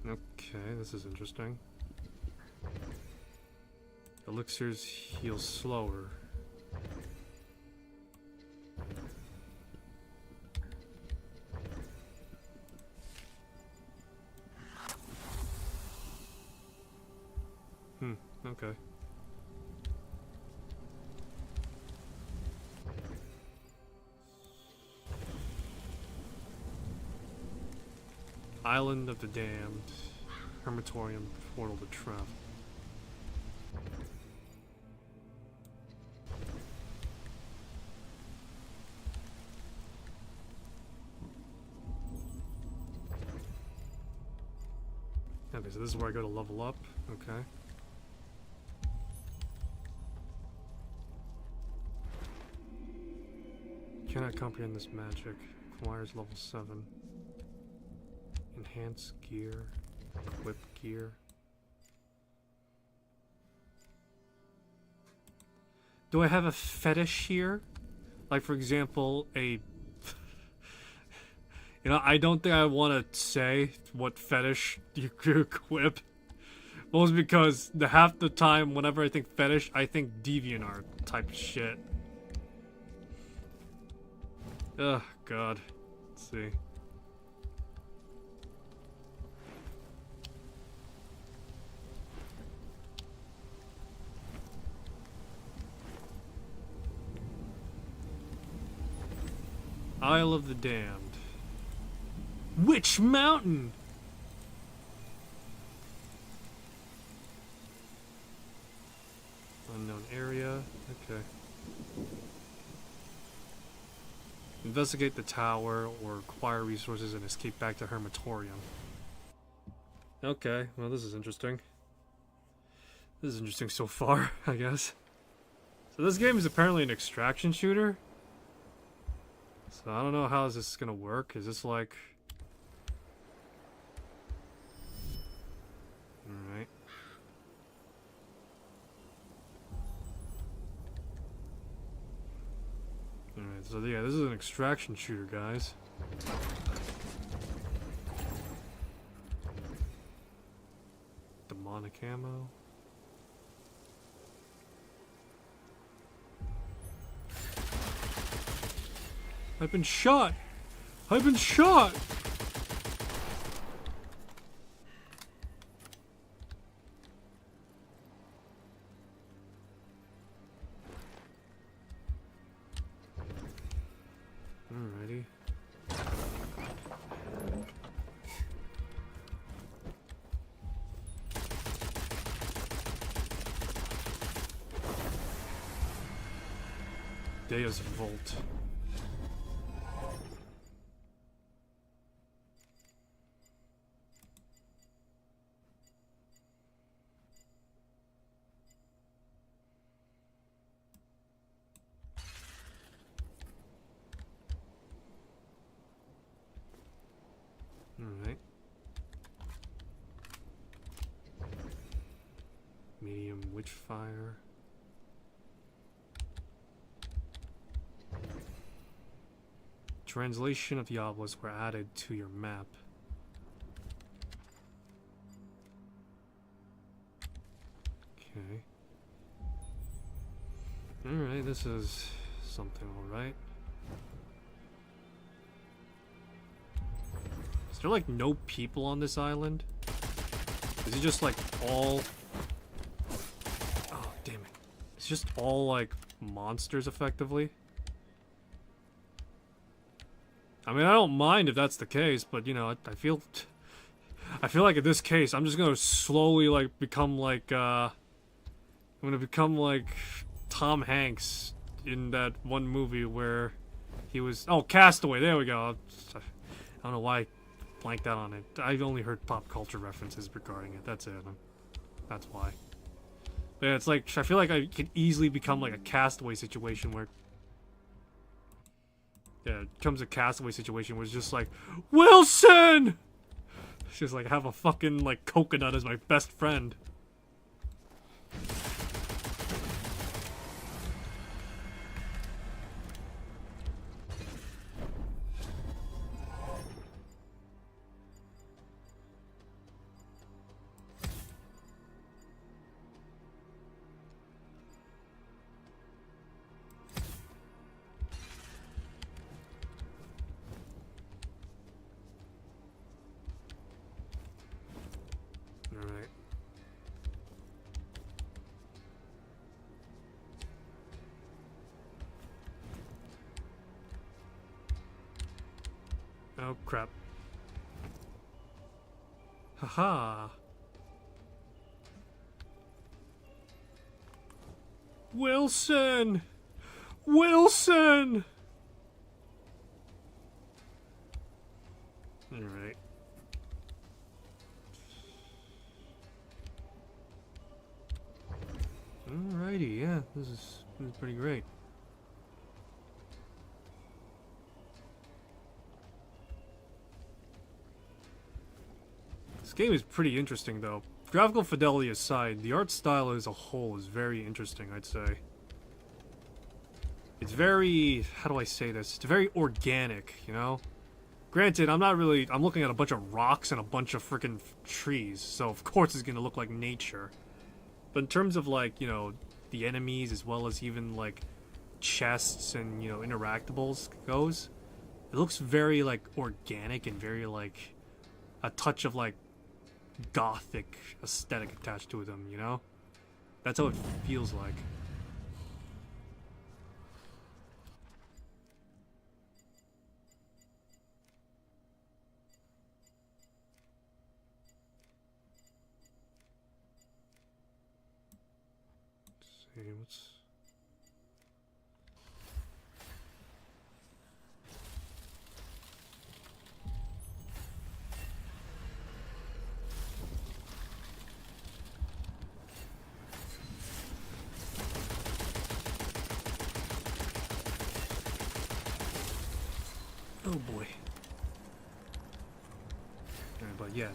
Okay, this is interesting. Elixirs heal slower. Okay. Island of the Damned. Hermitorium, portal to travel. Okay, so this is where I go to level up. Okay. Cannot comprehend this magic. Requires level 7. Enhance gear. Equip gear. Do I have a fetish here? Like, for example, a... You know, I don't think I want to say what fetish you could equip. Mostly because half the time, whenever I think fetish, I think DeviantArt type shit. Ugh, God. Let's see. Isle of the Damned. Witch Mountain! Unknown area. Okay. Investigate the tower or acquire resources and escape back to Hermitorium. Okay, well this is interesting. This is interesting so far, I guess. So this game is apparently an extraction shooter. So I don't know how is this gonna work. Is this like... Alright. Alright, so yeah, this is an extraction shooter, guys. Demonic ammo. I've been shot! I've been shot! Alrighty. Deus Volt. fire. Translation of the obelisk were added to your map. Okay. Alright, this is something alright. Is there like no people on this island? Is it just like all... Oh, damn it. It's just all like monsters effectively? I mean, I don't mind if that's the case, but you know, I feel like in this case, I'm just gonna slowly like become like, I'm gonna become like Tom Hanks in that one movie where he was, oh, Castaway, there we go. I don't know why I blanked out on it. I've only heard pop culture references regarding it, that's it. That's why. But yeah, it's like, I feel like I could easily become like a Castaway situation where, yeah, it becomes a Castaway situation where it's just like, Wilson! It's just like, have a fucking, like, coconut as my best friend. Alright. Oh, crap. Haha. Wilson! Wilson! Alright. Alrighty, yeah, this is pretty great. This game is pretty interesting, though. Graphical fidelity aside, the art style as a whole is very interesting, I'd say. It's very... how do I say this? It's very organic, you know? Granted, I'm looking at a bunch of rocks and a bunch of freaking trees, so of course it's gonna look like nature. But in terms of, like, you know, the enemies as well as even, like, chests and, you know, interactables goes, it looks very, like, organic and very, like, a touch of, like, gothic aesthetic attached to them, you know? That's how it feels like. Let's see, what's... Oh boy. But yeah,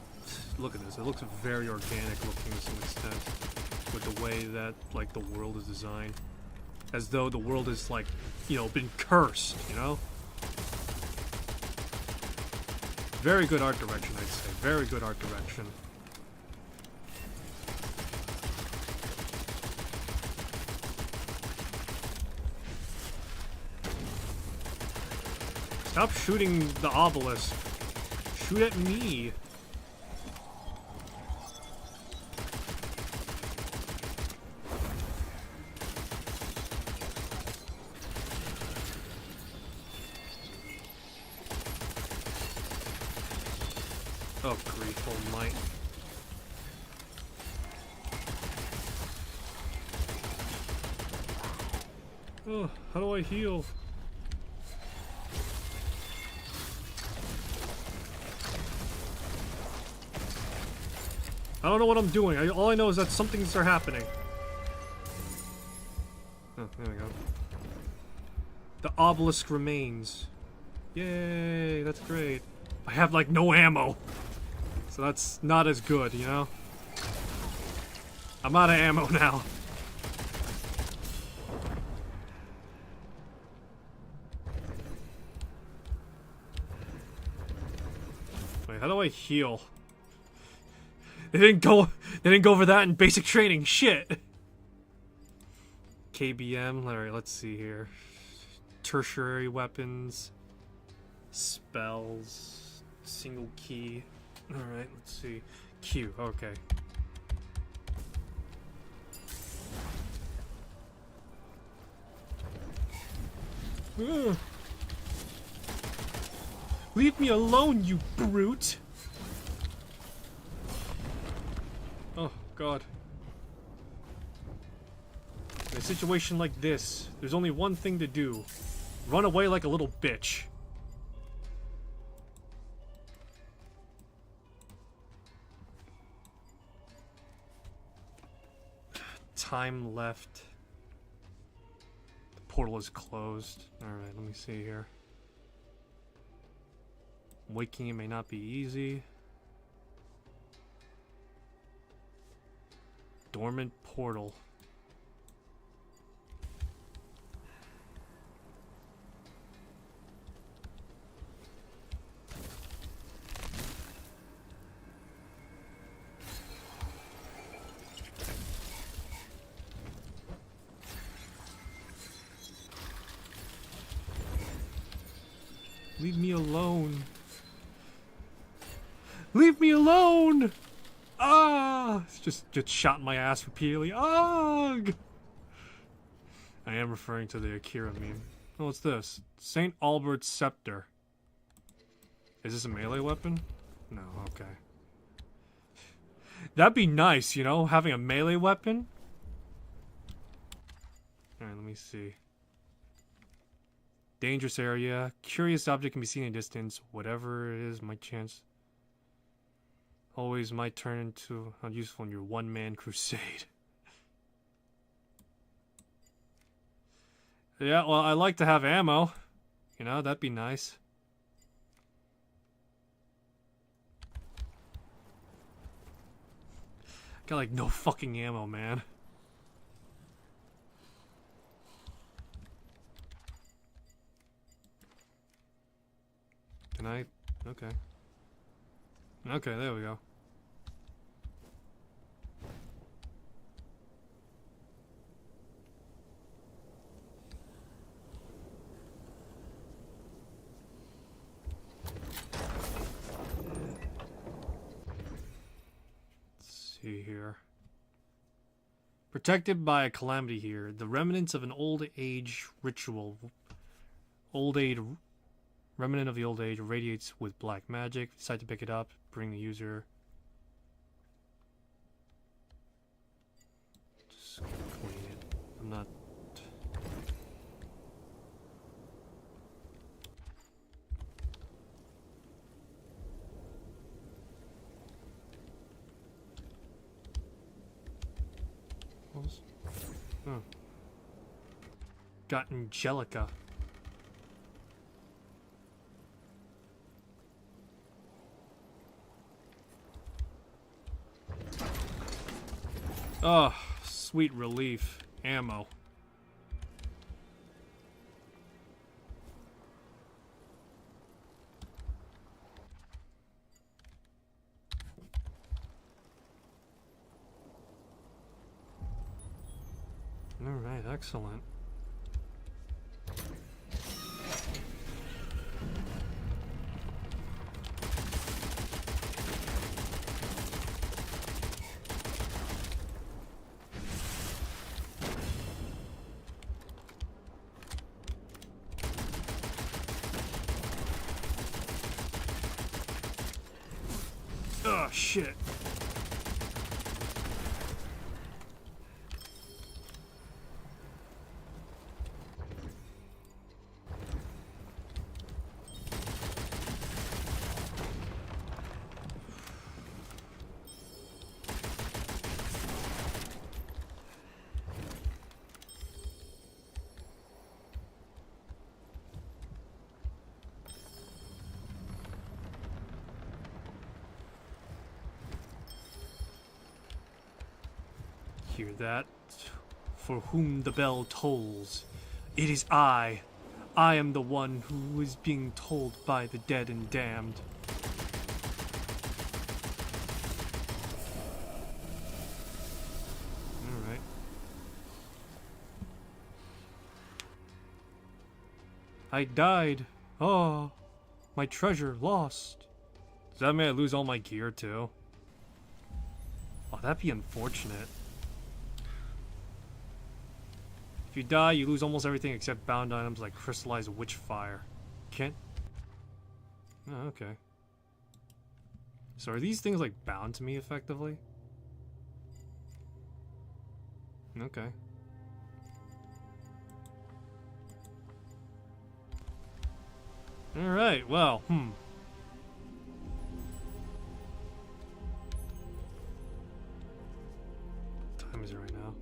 look at this. It looks very organic looking to some extent. With the way that, like, the world is designed. As though the world is, like, you know, been cursed, you know? Very good art direction, I'd say. Very good art direction. Stop shooting the obelisk. Shoot at me. Oh, grief almighty. Oh, how do I heal? I don't know what I'm doing. All I know is that some things are happening. Oh, there we go. The obelisk remains. Yay, that's great. I have, like, no ammo. So that's not as good, you know? I'm out of ammo now. how do I heal? They didn't go over that in basic training. Shit. KBM. Alright, let's see here. Tertiary weapons. Spells. Single key. Alright, let's see. Q, okay. Ugh. Leave me alone, you brute! Oh, God. In a situation like this, there's only one thing to do. Run away like a little bitch. Time left. The portal is closed. Alright, let me see here. Waking it may not be easy. Dormant portal. Leave me alone. Leave me alone! Ah! It's just shot in my ass repeatedly. Ugh! I am referring to the Akira meme. Oh, what's this? St. Albert's Scepter. Is this a melee weapon? No, okay. That'd be nice, you know, having a melee weapon. Alright, let me see. Dangerous area. Curious object can be seen in distance. Whatever it is, my chance. Always might turn into unuseful in your one-man crusade. Yeah, well, I like to have ammo. You know, that'd be nice. Got like no fucking ammo, man. Can I? Okay. Okay, there we go. Let's see here. Protected by a calamity here. The remnants of an old age ritual. Remnant of the old age radiates with black magic. Decide to pick it up. Bring the user. Just clean it. I'm not. What was? Oh. Got Angelica. Oh, sweet relief. Ammo. Alright, excellent. Oh, shit. Hear that? For whom the bell tolls. It is I. I am the one who is being told by the dead and damned. I died. Oh, my treasure lost. Does that mean I lose all my gear too? Oh, that'd be unfortunate. If you die, you lose almost everything except bound items like crystallized witch fire. Can't... Oh, okay. So are these things like bound to me effectively? Okay. Alright, well, What time is it right now?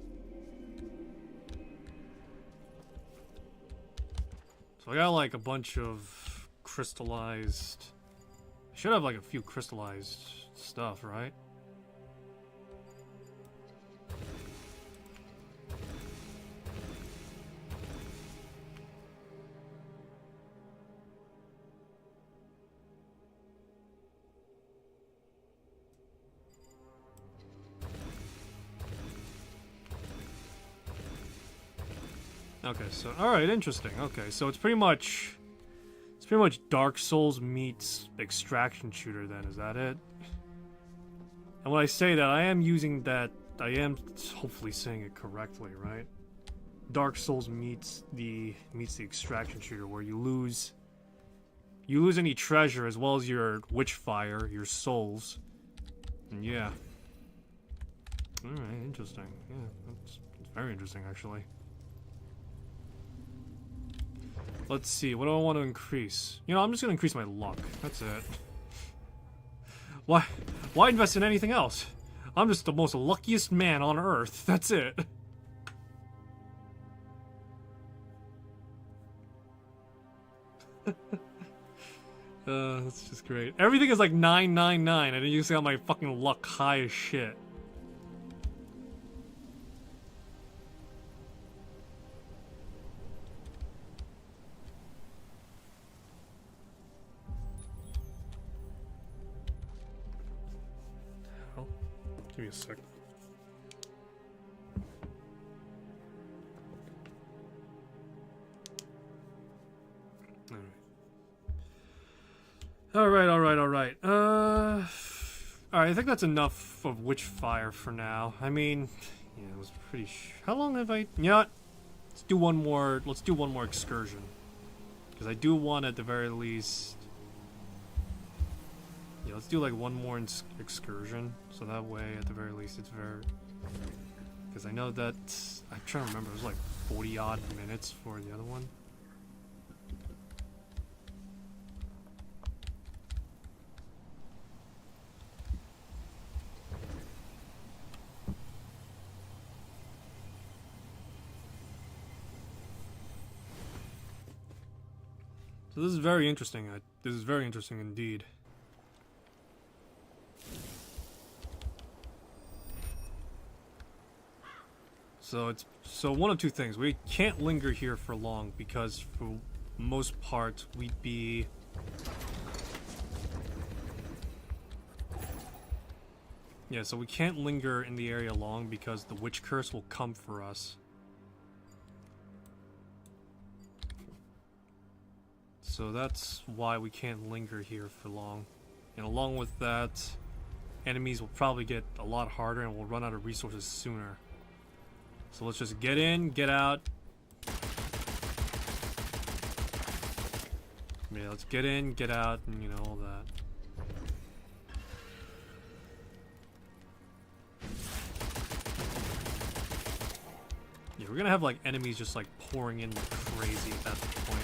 So I got like a bunch of crystallized... I should have like a few crystallized stuff, right? Okay, so alright, interesting. Okay, so it's pretty much Dark Souls meets extraction shooter then, is that it? And when I say that, I am using that, I am hopefully saying it correctly, right? Dark Souls meets the extraction shooter where you lose any treasure as well as your witch fire, your souls. And yeah. Alright, interesting. Yeah, it's very interesting actually. Let's see, what do I want to increase? You know, I'm just gonna increase my luck. That's it. Why invest in anything else? I'm just the most luckiest man on earth. That's it. That's just great. Everything is like 999, and then you just got my fucking luck high as shit. Give me a sec. Alright, alright. Alright, I think that's enough of Witchfire for now. I mean, yeah, it was pretty how long have I... You know what? Let's do one more excursion. Because I do want at the very least... Yeah, let's do like one more excursion, so that way at the very least it's very... Because I know that... I'm trying to remember, it was like 40 odd minutes for the other one. So this is very interesting. This is very interesting indeed. So one of two things. We can't linger here for long because for most part we'd be... Yeah, so we can't linger in the area long because the witch curse will come for us. So that's why we can't linger here for long. And along with that, enemies will probably get a lot harder and we'll run out of resources sooner. So let's just get in, get out. Yeah, let's get in, get out, and you know, all that. Yeah, we're gonna have like enemies just like pouring in like crazy at that point.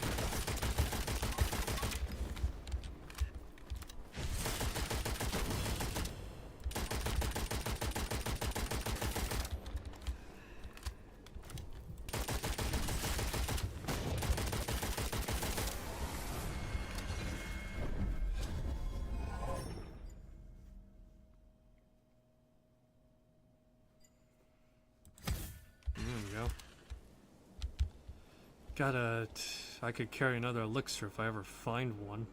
I could carry another elixir if I ever find one.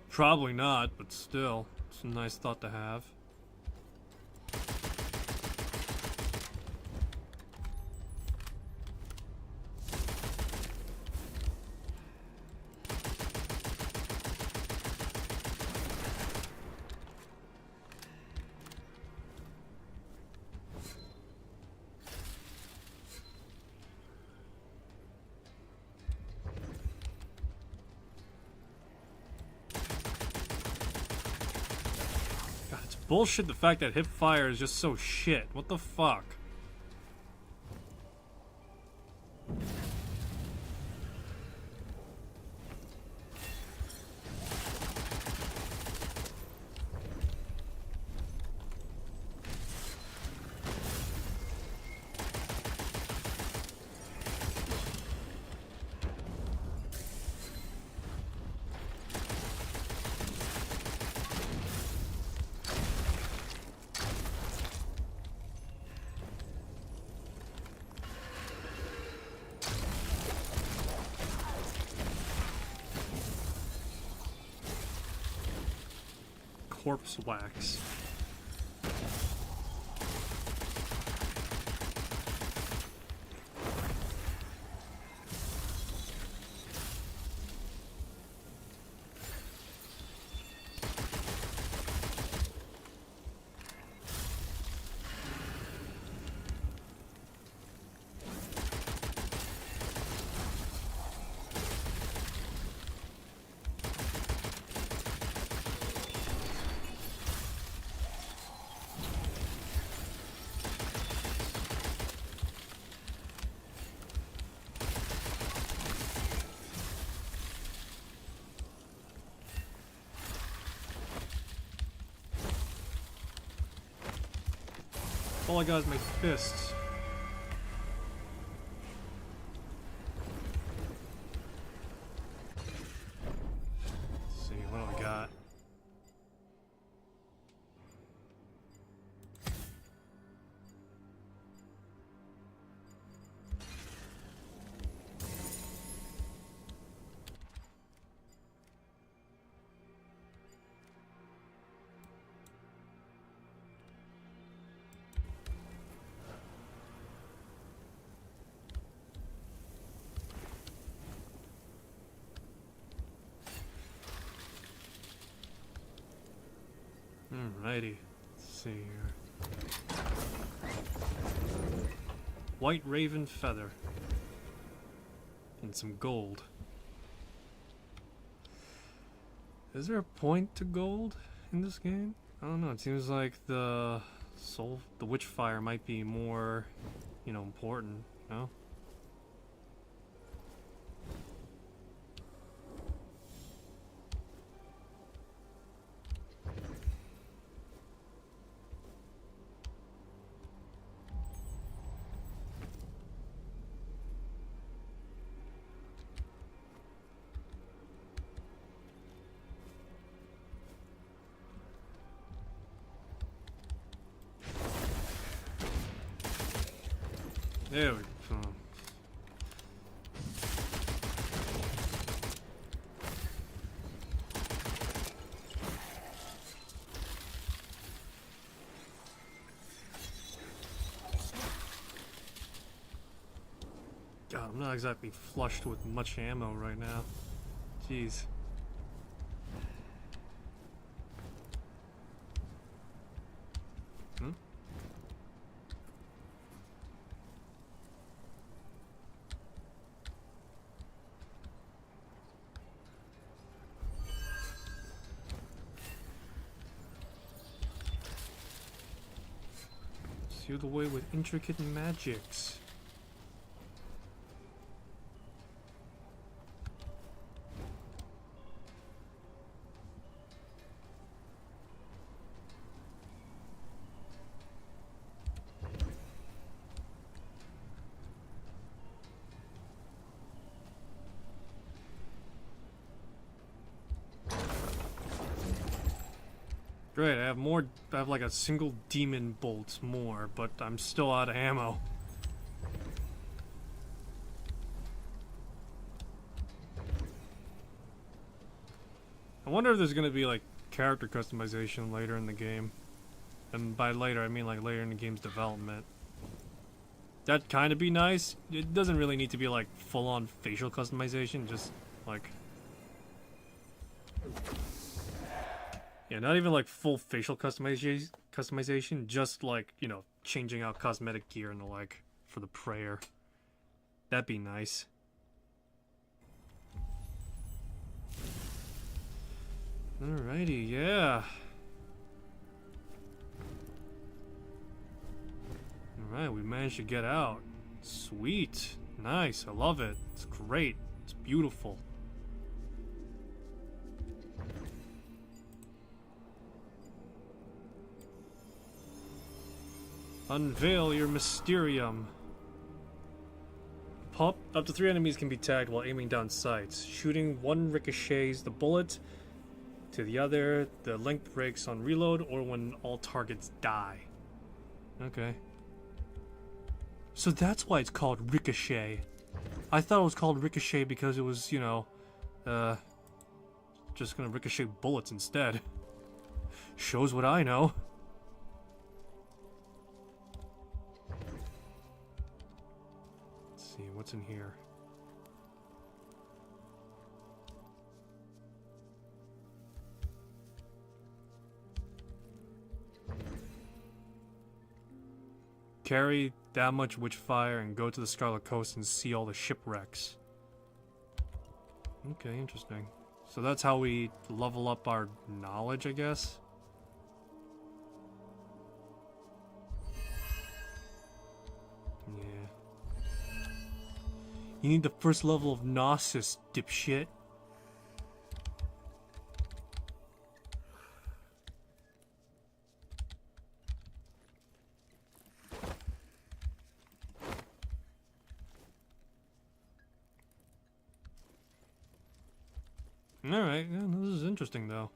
Probably not, but still, it's a nice thought to have. bullshit the fact that hip fire is just so shit. What the fuck? Corpse wax. All I got is my fists. Let's see, what do I got? Alrighty, let's see here. White raven feather. And some gold. Is there a point to gold in this game? I don't know, it seems like the witch fire might be more, you know, important, no? There we go. God, I'm not exactly flushed with much ammo right now. Jeez. Hmm? Sealed away with intricate magics. Great, I have like a single demon bolt more, but I'm still out of ammo. I wonder if there's gonna be like character customization later in the game. And by later, I mean like later in the game's development. That'd kind of be nice. It doesn't really need to be like full-on facial customization, just like... Yeah, not even like full facial customization, just like, you know, changing out cosmetic gear and the like for the prayer. That'd be nice. Alrighty, yeah. Alright, we managed to get out. Sweet. Nice, I love it. It's great. It's beautiful. Unveil your Mysterium. Pop. Up to 3 enemies can be tagged while aiming down sights. Shooting one ricochets the bullet to the other. The length breaks on reload or when all targets die. Okay. So that's why it's called Ricochet. I thought it was called Ricochet because it was, you know, just gonna ricochet bullets instead. Shows what I know. Let's see, what's in here? Carry that much witchfire and go to the Scarlet Coast and see all the shipwrecks. Okay, interesting. So that's how we level up our knowledge, I guess? Yeah. You need the first level of Gnosis, dipshit. Alright, yeah, this is interesting though.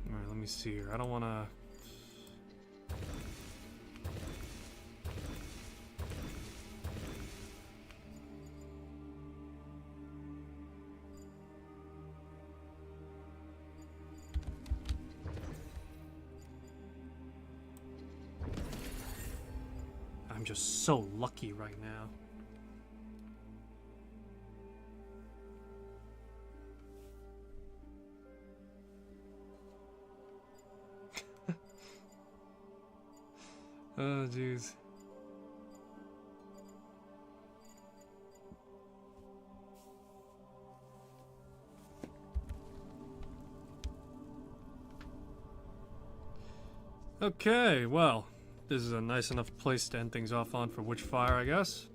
Alright, let me see here. I don't wanna... I'm just so lucky right now. Oh, jeez. Okay, well. This is a nice enough place to end things off on for Witchfire, I guess.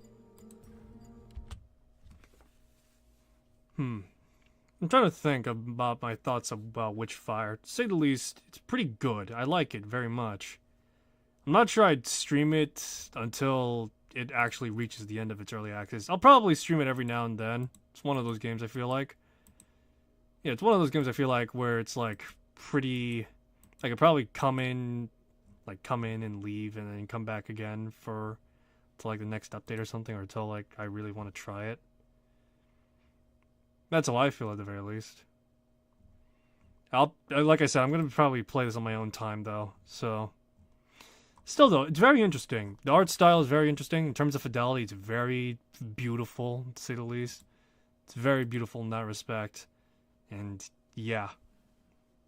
I'm trying to think about my thoughts about Witchfire. To say the least, it's pretty good. I like it very much. I'm not sure I'd stream it until it actually reaches the end of its early access. I'll probably stream it every now and then. It's one of those games I feel like. Yeah, it's one of those games I feel like where it's like pretty... I could probably come in and leave and then come back again to like the next update or something, or until like I really want to try it. That's how I feel at the very least. Like I said, I'm gonna probably play this on my own time though, so still though, it's very interesting. The art style is very interesting. In terms of fidelity, it's very beautiful, to say the least. It's very beautiful in that respect. And yeah.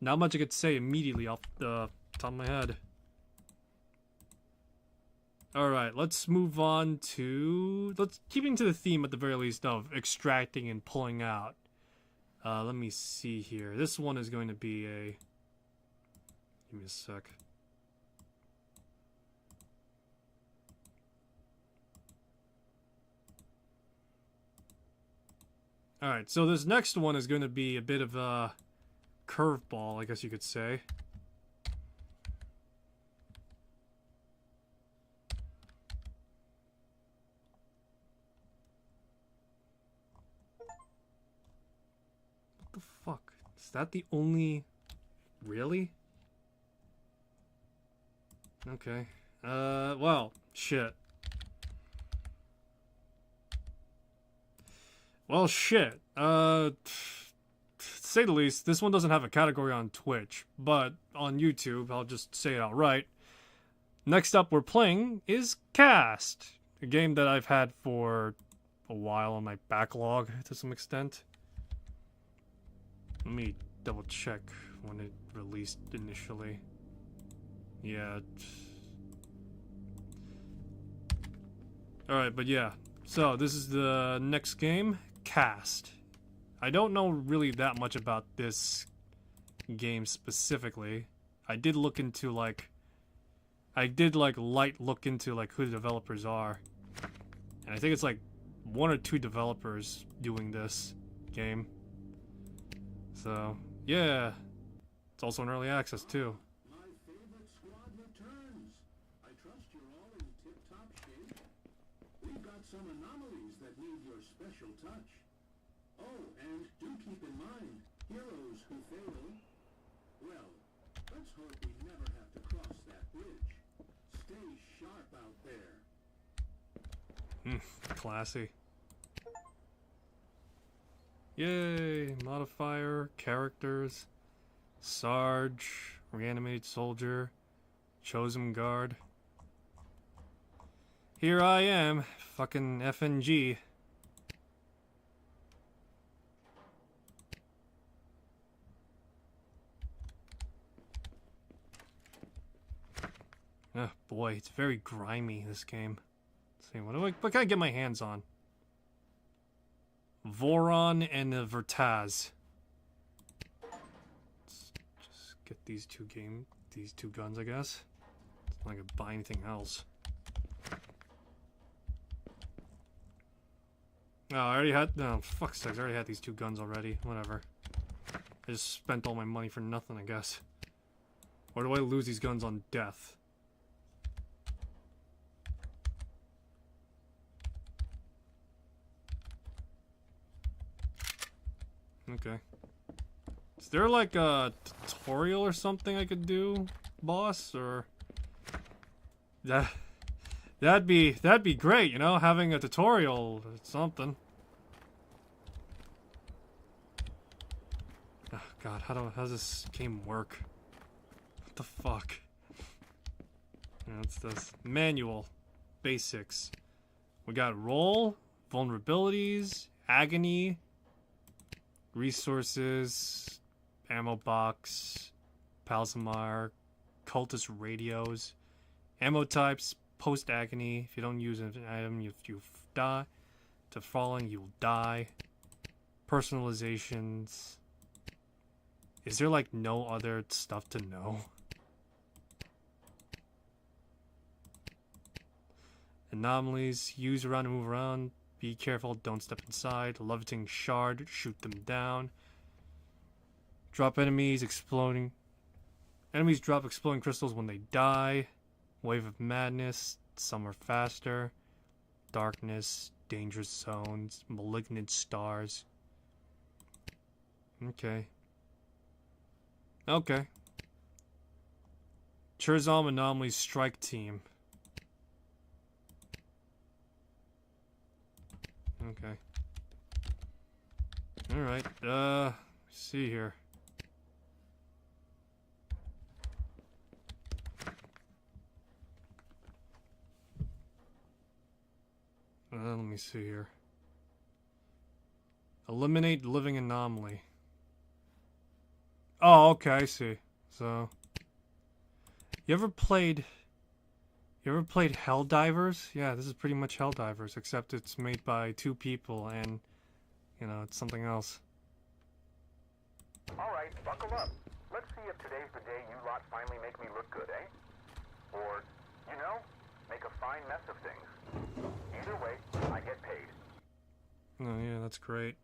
Not much I could say immediately off the top of my head. Alright, let's move on to... keeping to the theme at the very least of extracting and pulling out. Let me see here. This one is going to be a... Give me a sec. Alright, so this next one is going to be a bit of a curveball, I guess you could say. What the fuck? Is that the only... Really? Okay. Well, shit. Well, shit. To say the least, this one doesn't have a category on Twitch, but on YouTube, I'll just say it outright. Next up we're playing is Cast, a game that I've had for a while on my backlog to some extent. Let me double check when it released initially. Yeah. Alright, but yeah. So, this is the next game, Cast. I don't know really that much about this game specifically. I did look into light look into like who the developers are. And I think it's like 1 or 2 developers doing this game. So, yeah. It's also in early access too. My favorite squad returns. I trust you're all in tip-top shape. We've got some anomalies that need your special touch. Oh, and do keep in mind, heroes who fail, well, let's hope we never have to cross that bridge. Stay sharp out there. Classy. Yay! Modifier, characters, Sarge, Reanimated Soldier, Chosen Guard. Here I am, fucking FNG. Oh boy, it's very grimy, this game. Let's see, what can I get my hands on? Voron and the Vertaz. Let's just get these two guns, I guess. It's not gonna buy anything else. Oh, I already had, no, fuck sakes, I already had these 2 guns already. Whatever. I just spent all my money for nothing, I guess. Or do I lose these guns on death? Okay. Is there like a tutorial or something I could do, boss? Or that'd be great, you know, having a tutorial or something. Oh god, how does this game work? What the fuck? Yeah, what's this? Manual. Basics. We got roll, vulnerabilities, agony, resources, ammo box, Palsamar, cultist radios, ammo types, post agony. If you don't use an item, you die. To falling, you'll die. Personalizations. Is there like no other stuff to know? Anomalies. Use around and move around. Be careful, don't step inside. Leviting shard, shoot them down. Drop enemies, exploding. Enemies drop exploding crystals when they die. Wave of madness, some are faster. Darkness, dangerous zones, malignant stars. Okay. Okay. Churzom Anomalies Strike Team. Okay. Alright, let's see here. Let me see here. Eliminate living anomaly. Oh, okay, I see. So, you ever played Helldivers? Yeah, this is pretty much Helldivers, except it's made by 2 people and, you know, it's something else. Alright, buckle up. Let's see if today's the day you lot finally make me look good, eh? Or, you know, make a fine mess of things. Either way, I get paid. Oh yeah, that's great.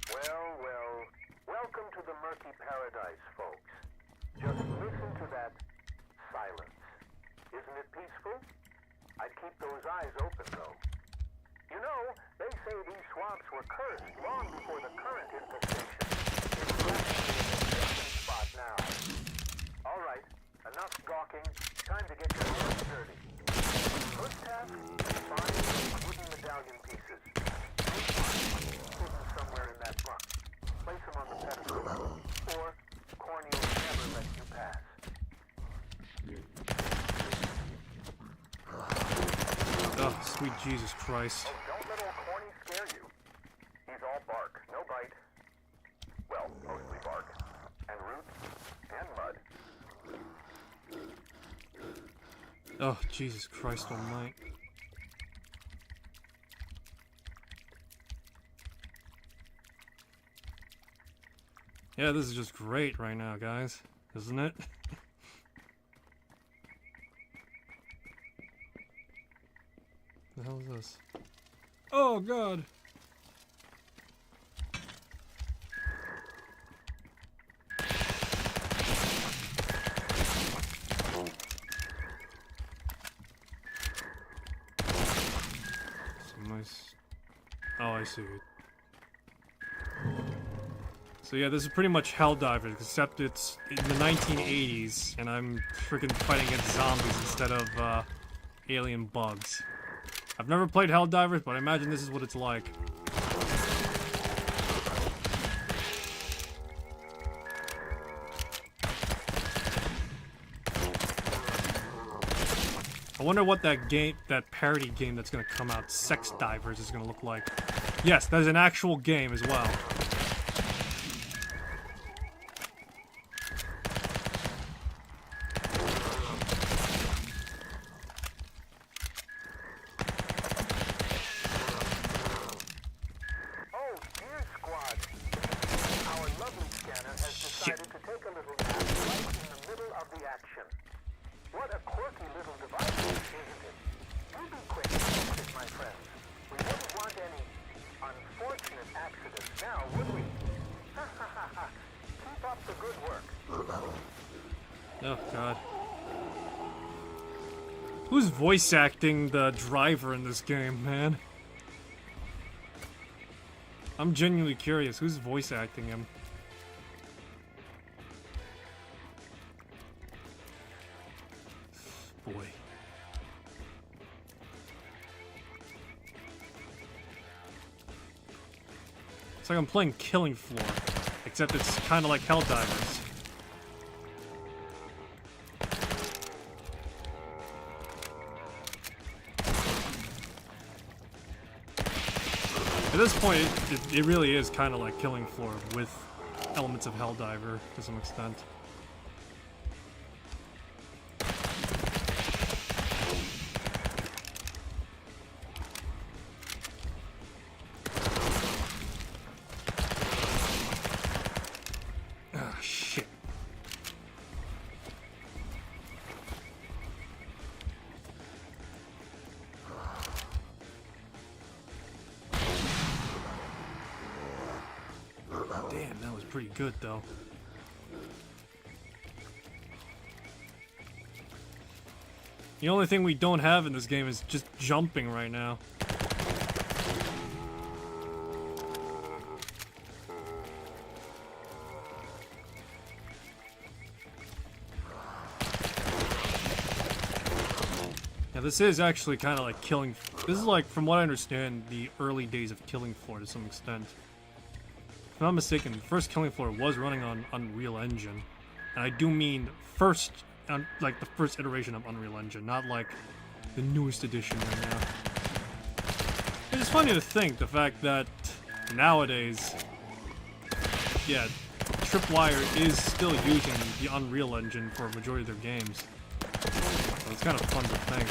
Well, welcome to the murky paradise, folks. Just listen to that silence. Isn't it peaceful? I'd keep those eyes open, though. You know, they say these swamps were cursed long before the current infestation. It's a spot now. All right, enough gawking. Time to get your hands dirty. First task, find wooden medallion pieces. Hidden somewhere in that box. Place them on the pedestal. Or Corny will never let you pass. Oh, sweet Jesus Christ. Oh, don't let old Corny scare you. He's all bark, no bite. Well, mostly bark. And roots. And mud. Oh, Jesus Christ almighty. Yeah, this is just great right now, guys. Isn't it? The hell is this? Oh, God! Some nice... Oh, I see. So yeah, this is pretty much Helldivers, except it's in the 1980s, and I'm freaking fighting against zombies instead of, alien bugs. I've never played Helldivers, but I imagine this is what it's like. I wonder what that game, that parody game that's gonna come out, Sex Divers, is gonna look like. Yes, that is an actual game as well. Oh, dear squad. Our lovely scanner has decided to take a little nap right in the middle of the action. What a quirky little device, isn't it? You be quick and fix it, my friends. We wouldn't want any unfortunate accidents now, would we? Ha ha ha ha. Keep up the good work. Oh, God. Who's voice acting the driver in this game, man? I'm genuinely curious. Who's voice acting him? Boy. It's like I'm playing Killing Floor, except it's kind of like Helldivers. At this point, it really is kind of like Killing Floor with elements of Helldiver to some extent. Ah, shit. Damn, that was pretty good, though. The only thing we don't have in this game is just jumping right now. Yeah, this is actually kind of like Killing... This is like, from what I understand, the early days of Killing Floor to some extent. If I'm not mistaken, the first Killing Floor was running on Unreal Engine. And I do mean first, like the first iteration of Unreal Engine, not like the newest edition right now. It's funny to think, the fact that nowadays, yeah, Tripwire is still using the Unreal Engine for a majority of their games. So it's kind of fun to think.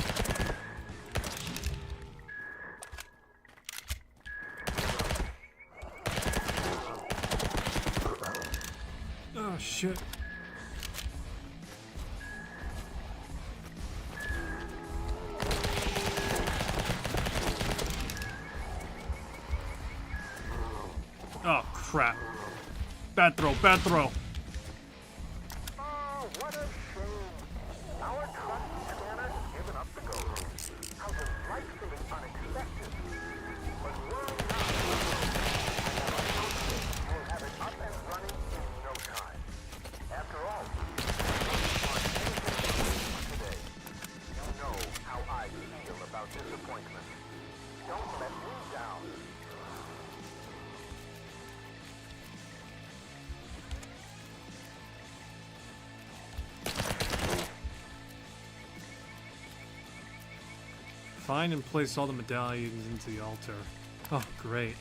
Oh, shit. Oh, crap. Bad throw, bad throw. Oh, what a shame. Our trusty scanner has given up the ghost. How delightfully unexpected. But worry not. You'll have it up and running in no time. After all, today, you know how I feel about disappointment. Don't let me down. Find and place all the medallions into the altar. Oh, great.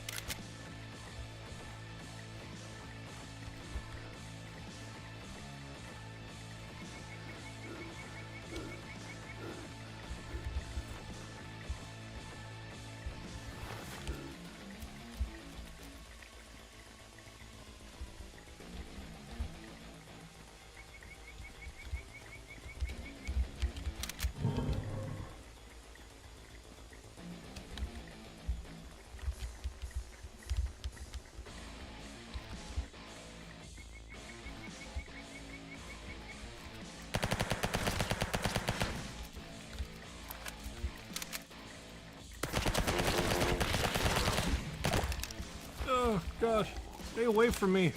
Stay away from me.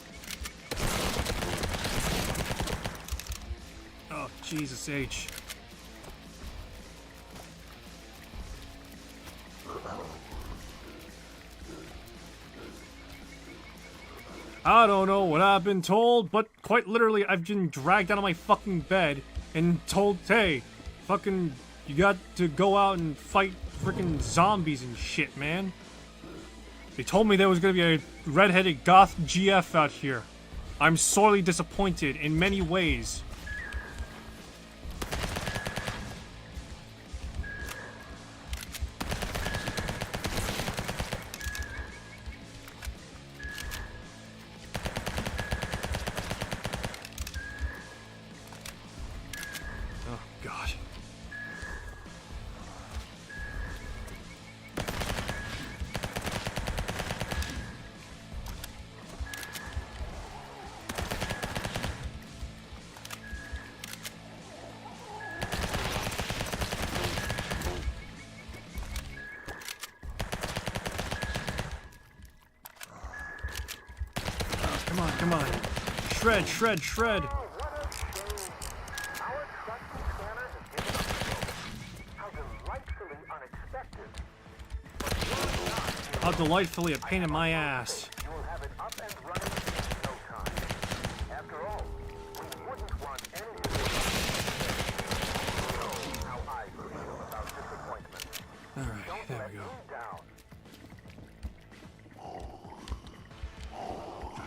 Oh, Jesus H. I don't know what I've been told, but quite literally I've been dragged out of my fucking bed and told, hey, fucking, you got to go out and fight freaking zombies and shit, man. They told me there was gonna be a redheaded goth GF out here. I'm sorely disappointed in many ways. Oh, God. Come on, come on. Shred, shred, shred. Oh, what a shame. Our trusty scanner has given up. How delightfully unexpected. But you're not. How delightfully a pain in my ass. You will have it up and running in no time. After all, we wouldn't want any of this. You know how I feel about disappointment. Alright, Don't there let we me go. down.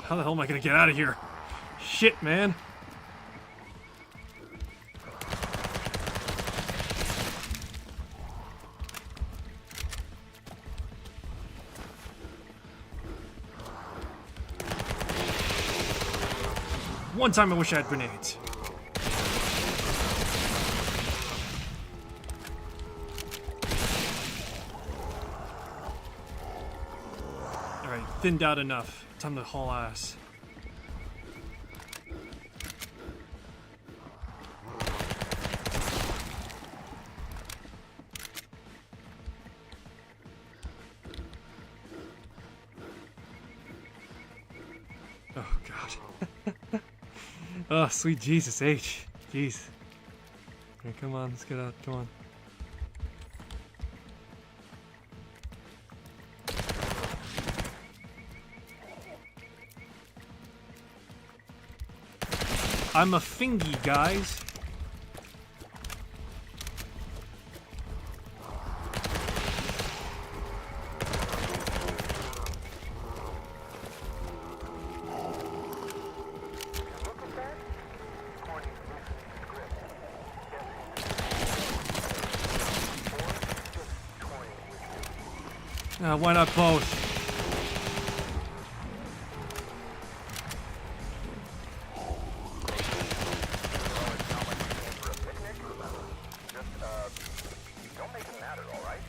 How the hell am I gonna get out of here? Shit, man. One time I wish I had grenades. Alright, thinned out enough. Time to haul ass. Oh, God. Oh, sweet Jesus H. Jeez. Okay, come on, let's get out. Come on. I'm a fingy, guys. Look at that. Corny's loosening script. Or just toying with you. Why not both? Don't make it matter, all right?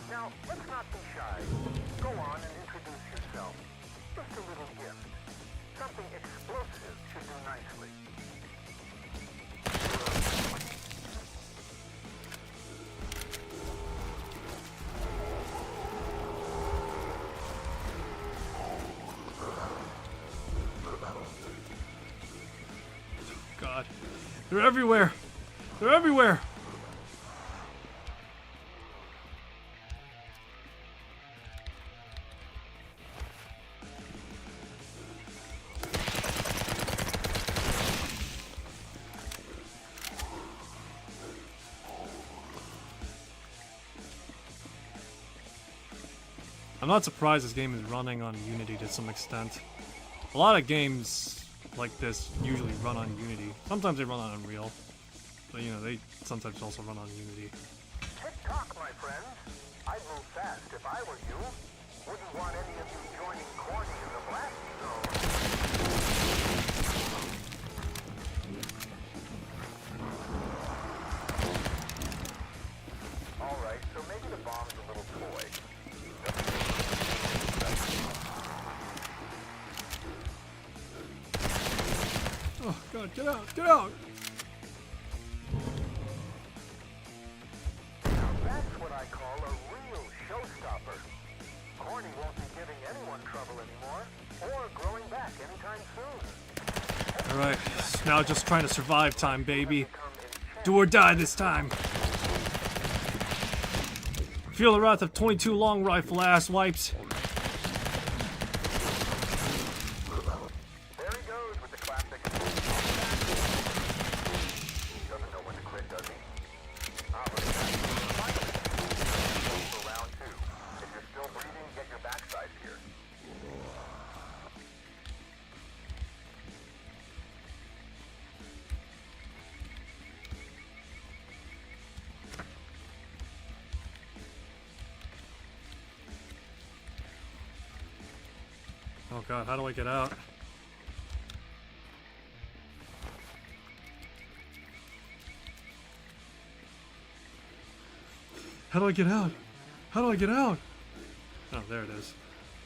Now, let's not be shy. Go on and introduce yourself. Just a little gift. Something explosive should do nicely. God. They're everywhere. They're everywhere. I'm not surprised this game is running on Unity to some extent. A lot of games like this usually run on Unity. Sometimes they run on Unreal, but you know, they sometimes also run on Unity. Tick-tock, my friends. I'd move fast if I were you. Wouldn't want any of you joining Corny in the blast zone. All right, so maybe the bomb's a little toy. Oh God, get out, get out! Now that's what I call a real showstopper. trouble anymore, or growing back anytime soon. Alright, now just trying to survive time, baby. Do or die this time. Feel the wrath of 22 long rifle ass wipes. There he goes with the classic. Doesn't know when to quit, does he? Look at that. For round two. If you're still breathing, get your backside here. Oh god, how do I get out? How do I get out? How do I get out? Oh, there it is.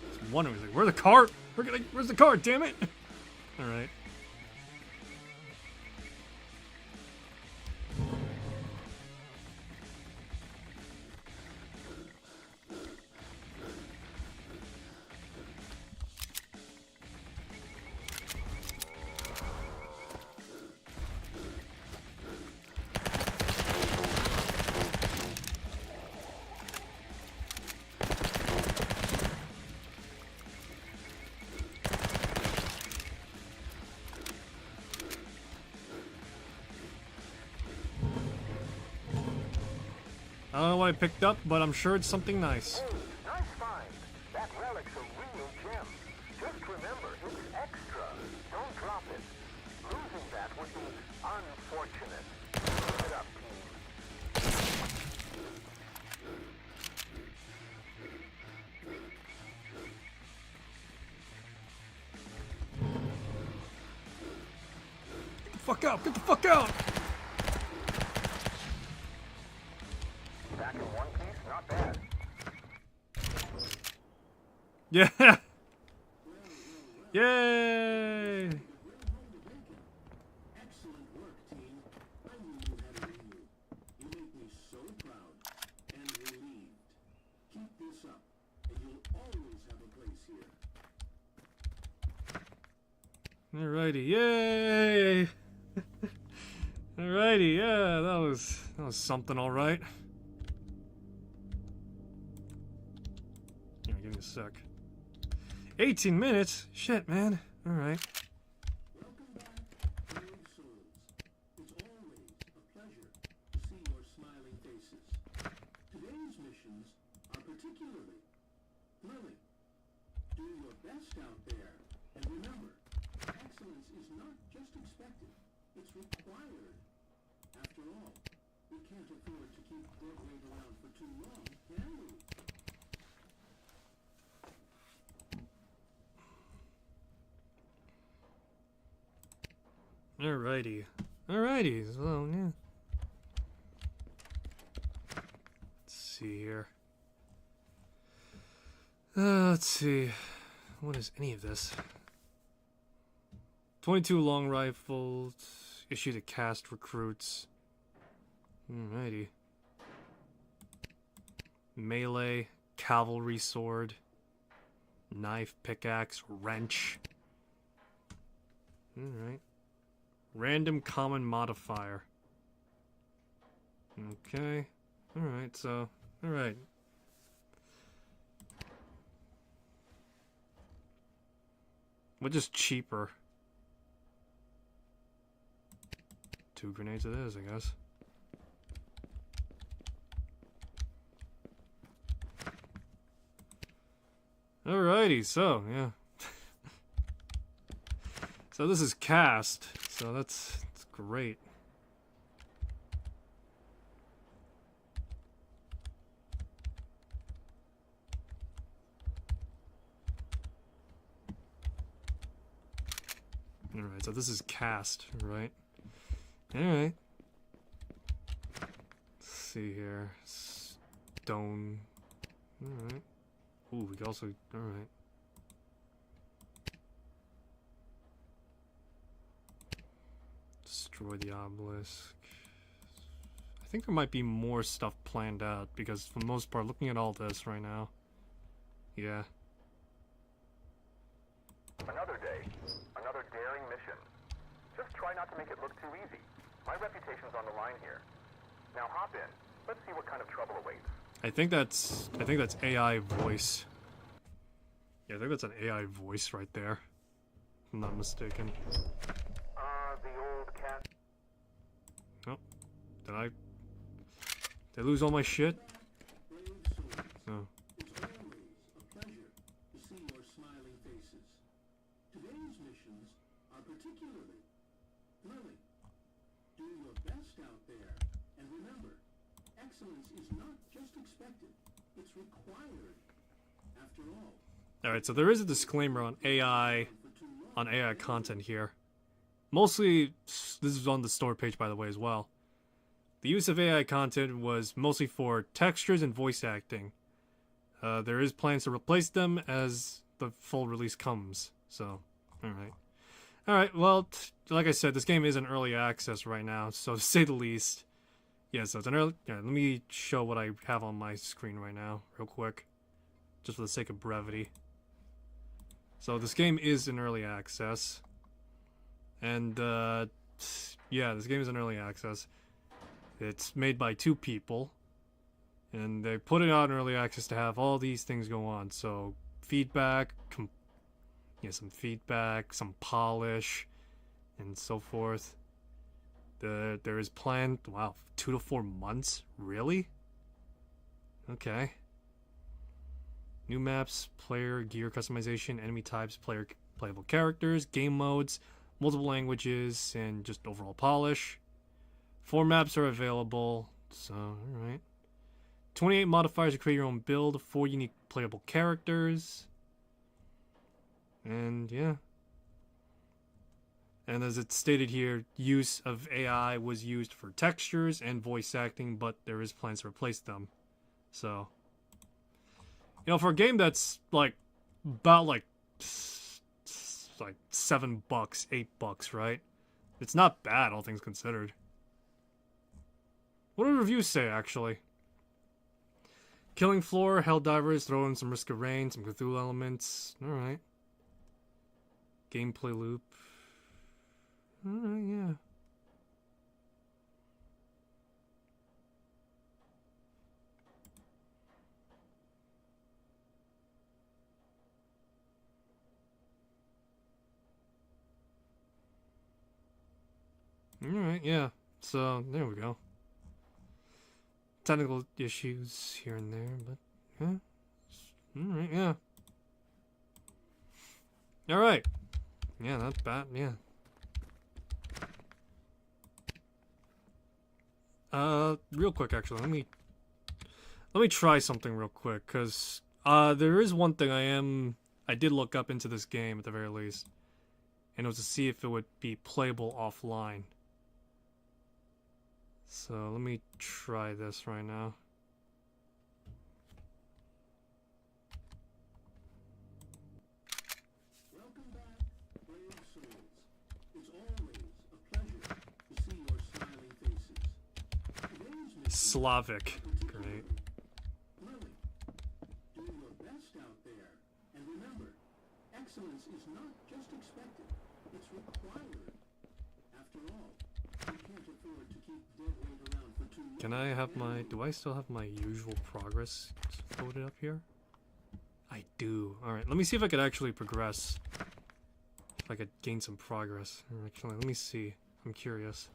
I was wondering, like, where's the cart? Where's the cart, damn it? Alright. I don't know what I picked up, but I'm sure it's something nice. Hey, nice find. That relic's a real gem. Just remember, it's extra. Don't drop it. Losing that would be unfortunate. Keep it up, team. Get the fuck out! Get the fuck out! Back in one piece, not bad. Yeah! Yay! Excellent work, team. I knew you had it in you. You make me so proud and relieved. Keep this up, and you'll always have a place here. Alrighty, yay! Alrighty, yeah, that was something, alright. Yeah, give me a sec. 18 minutes? Shit, man. Alright. Welcome back, brave souls. It's always a pleasure to see your smiling faces. Today's missions are particularly thrilling. Do your best out there, and remember, excellence is not just expected, it's required. After all, we can't afford to keep Broadway around for too long, can we? Alrighty. Alrighty, so, yeah. Let's see here. Let's see. What is any of this? 22 long rifles. Issue to cast recruits. Alrighty. Melee. Cavalry sword. Knife, pickaxe, wrench. Alright. Random common modifier. Okay. Alright, so. Alright. Which is cheaper? 2 grenades it is, I guess. Alrighty, so, yeah. So this is cast, so that's great. Alright, so this is cast, right? Alright. Let's see here. Stone. Alright. Ooh, we can also. Alright. Destroy the obelisk. I think there might be more stuff planned out because, for the most part, looking at all this right now. Yeah. today. Another daring mission. Just try not to make it look too easy. My reputation's on the line here. Now hop in. Let's see what kind of trouble awaits. I think that's AI voice. Yeah, I think that's an AI voice right there. If I'm not mistaken. The old cat. Oh, did I lose all my shit? No. It's always a pleasure to see your smiling faces. Today's missions are particularly thrilling. Do your best out there, and remember, excellence is not just expected, it's required. After all, Alright, so there is a disclaimer on AI content here. Mostly, this is on the store page by the way as well. The use of AI content was mostly for textures and voice acting. There is plans to replace them as the full release comes. So, alright. Alright, well, like I said, this game is in early access right now, so to say the least. Yeah, so it's an early... Yeah, let me show what I have on my screen right now, real quick. Just for the sake of brevity. So this game is in early access. And, yeah, this game is in early access. It's made by 2 people. And they put it out in early access to have all these things go on. So, feedback, some feedback, some polish, and so forth. There is planned, wow, 2 to 4 months? Really? Okay. New maps, player gear customization, enemy types, playable characters, game modes, multiple languages, and just overall polish. 4 maps are available, so alright. 28 modifiers to create your own build, 4 unique playable characters. And yeah. And as it's stated here, use of AI was used for textures and voice acting, but there is plans to replace them. So, you know, for a game that's like about like $7, $8, right? It's not bad, all things considered. What do reviews say, actually? Killing floor, Helldivers, throw in some Risk of Rain, some Cthulhu elements. Alright. Gameplay loop. Alright, yeah. Alright, yeah. So, there we go. Technical issues here and there, but yeah. Alright, yeah. Alright. Yeah, not bad, yeah. Real quick actually, let me try something real quick, cause there is one thing I did look up into this game at the very least. And it was to see if it would be playable offline. So let me try this right now. welcome back, brave souls. It's always a pleasure to see your smiling faces. Today's mission Slavic. Great. Lily, do your best out there. And remember, excellence is not just expected, it's required. After all, we can't afford to keep dead weight around for too long. Can I have my... Do I still have my usual progress loaded up here? I do. Alright, let me see if I could actually progress. If I could gain some progress. Actually, let me see. I'm curious.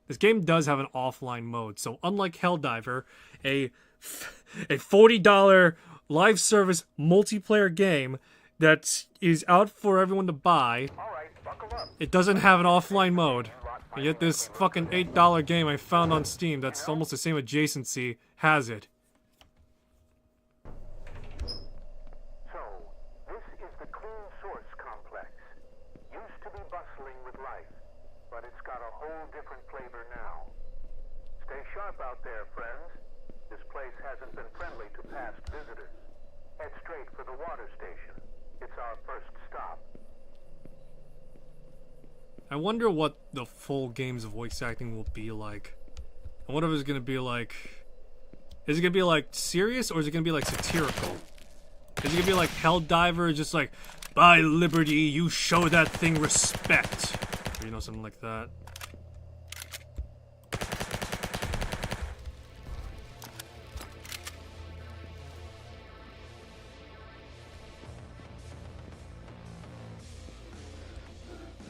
This game does have an offline mode, so unlike Helldiver, a $40 live service multiplayer game that is out for everyone to buy, Alright, buckle up. it doesn't have an offline mode. And yet this fucking $8 game I found on Steam that's almost the same adjacency has it. So, this is the Clean Source Complex. Used to be bustling with life, but it's got a whole different flavor now. Stay sharp out there, friends. This place hasn't been friendly to past visitors. Head straight for the water station. It's our first stop. I wonder what the full game's voice acting will be like. I wonder if it's gonna be like... Is it gonna be like serious or is it gonna be like satirical? Is it gonna be like Helldiver, just like, By liberty, you show that thing respect. Or, you know, something like that.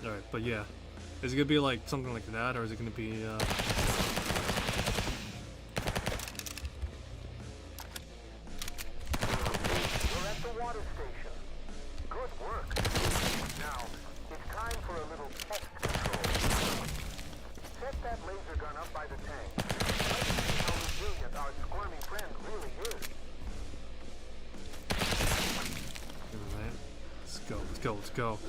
Alright, but yeah. Is it gonna be like something like that, or is it gonna be, You're at the water station. Good work. Now, it's time for a little pest control. Set that laser gun up by the tank. Let's see how resilient our squirmy friend really is. Alright. Let's go, let's go, let's go.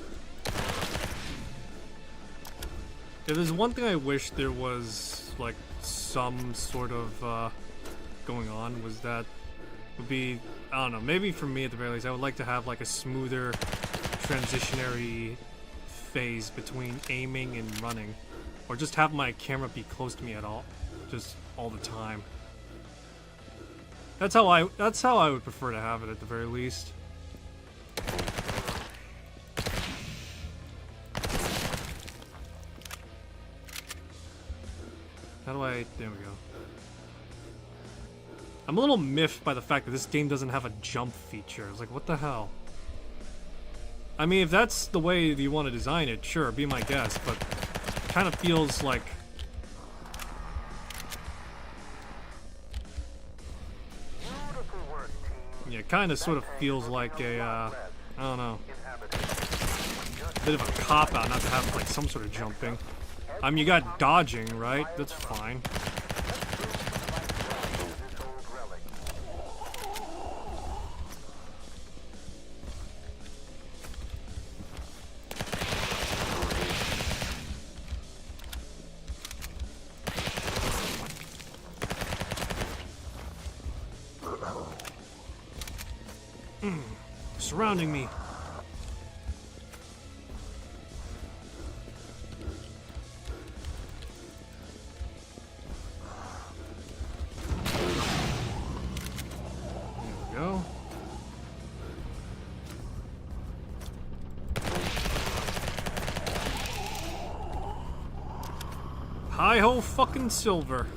If there's one thing I wish there was, like, some sort of, going on, was that would be, I don't know, maybe for me at the very least, I would like to have, like, a smoother transitionary phase between aiming and running. Or just have my camera be close to me at all, just all the time. That's how I would prefer to have it at the very least. How do I... There we go. I'm a little miffed by the fact that this game doesn't have a jump feature. It's like, what the hell? I mean, if that's the way you want to design it, sure, be my guest, but it kind of feels like... Beautiful work, team. Yeah, it kind of sort of feels like a, I don't know, a bit of a cop-out not to have, like, some sort of jumping. I mean, you got dodging, right? That's fine. Surrounding me. Hi-ho fucking silver.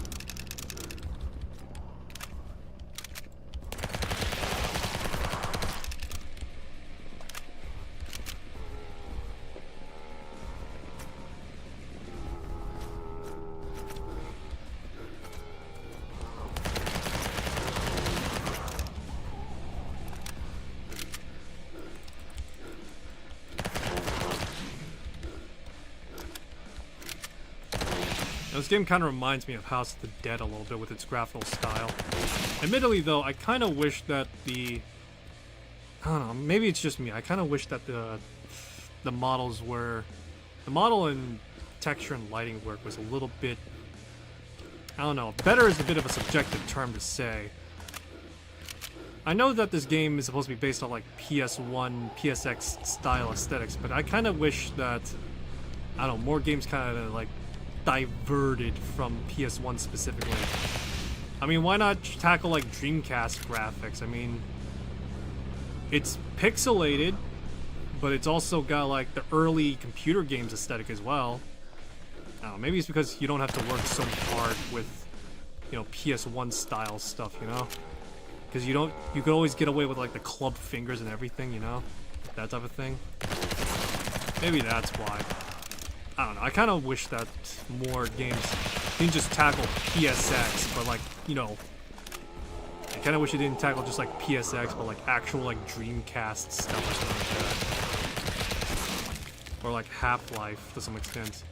This game kind of reminds me of House of the Dead a little bit with its graphical style. Admittedly, though, I kind of wish that I don't know, maybe it's just me. I kind of wish that the models were... The model and texture and lighting work was a little bit... I don't know. Better is a bit of a subjective term to say. I know that this game is supposed to be based on, like, PS1, PSX style aesthetics, but I kind of wish that... I don't know, more games kind of, like, diverted from PS1 specifically. I mean, why not tackle like Dreamcast graphics? I mean, it's pixelated, but it's also got like the early computer games aesthetic as well. I don't know, maybe it's because you don't have to work so hard with, you know, PS1 style stuff, you know? Because you could always get away with like the club fingers and everything, you know? That type of thing. Maybe that's why. I don't know, I kind of wish that more games didn't just tackle PSX, but like, you know, I kind of wish it didn't tackle just like PSX, but like actual like Dreamcast stuff or something like that. Or like Half-Life to some extent.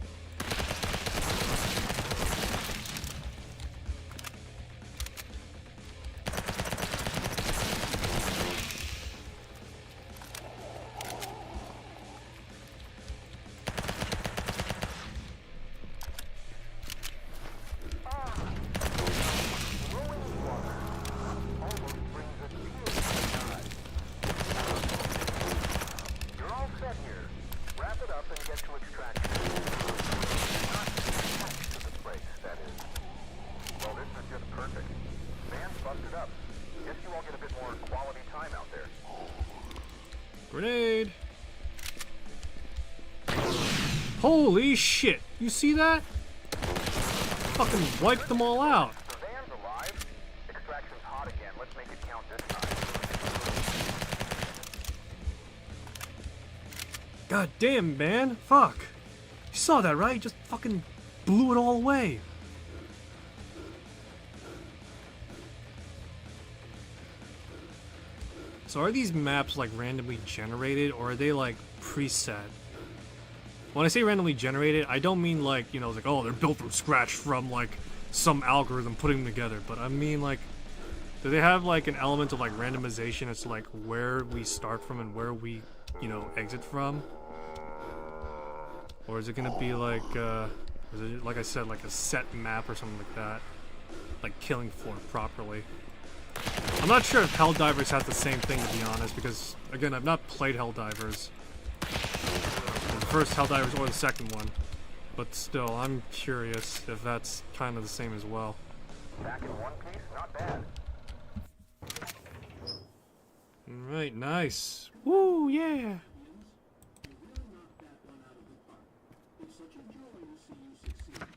Grenade! Holy shit! You see that? Fucking wiped them all out. The van's alive. Extraction's hot again. Let's make it count this time. God damn, man. Fuck. You saw that, right? Just fucking blew it all away. So are these maps like randomly generated, or are they like preset? When I say randomly generated, I don't mean like, you know, like, oh, they're built from scratch from like some algorithm putting them together, but I mean like, do they have like an element of like randomization as to like where we start from and where we, you know, exit from? Or is it gonna be like, is it, like I said, like a set map or something like that? Like Killing Floor properly. I'm not sure if Helldivers has the same thing, to be honest, because, again, I've not played Helldivers. The first Helldivers or the second one. But still, I'm curious if that's kind of the same as well. Back in one piece, not bad. Alright, nice. Woo, yeah! You really knocked that one out of the park. It's such a joy to see you succeed.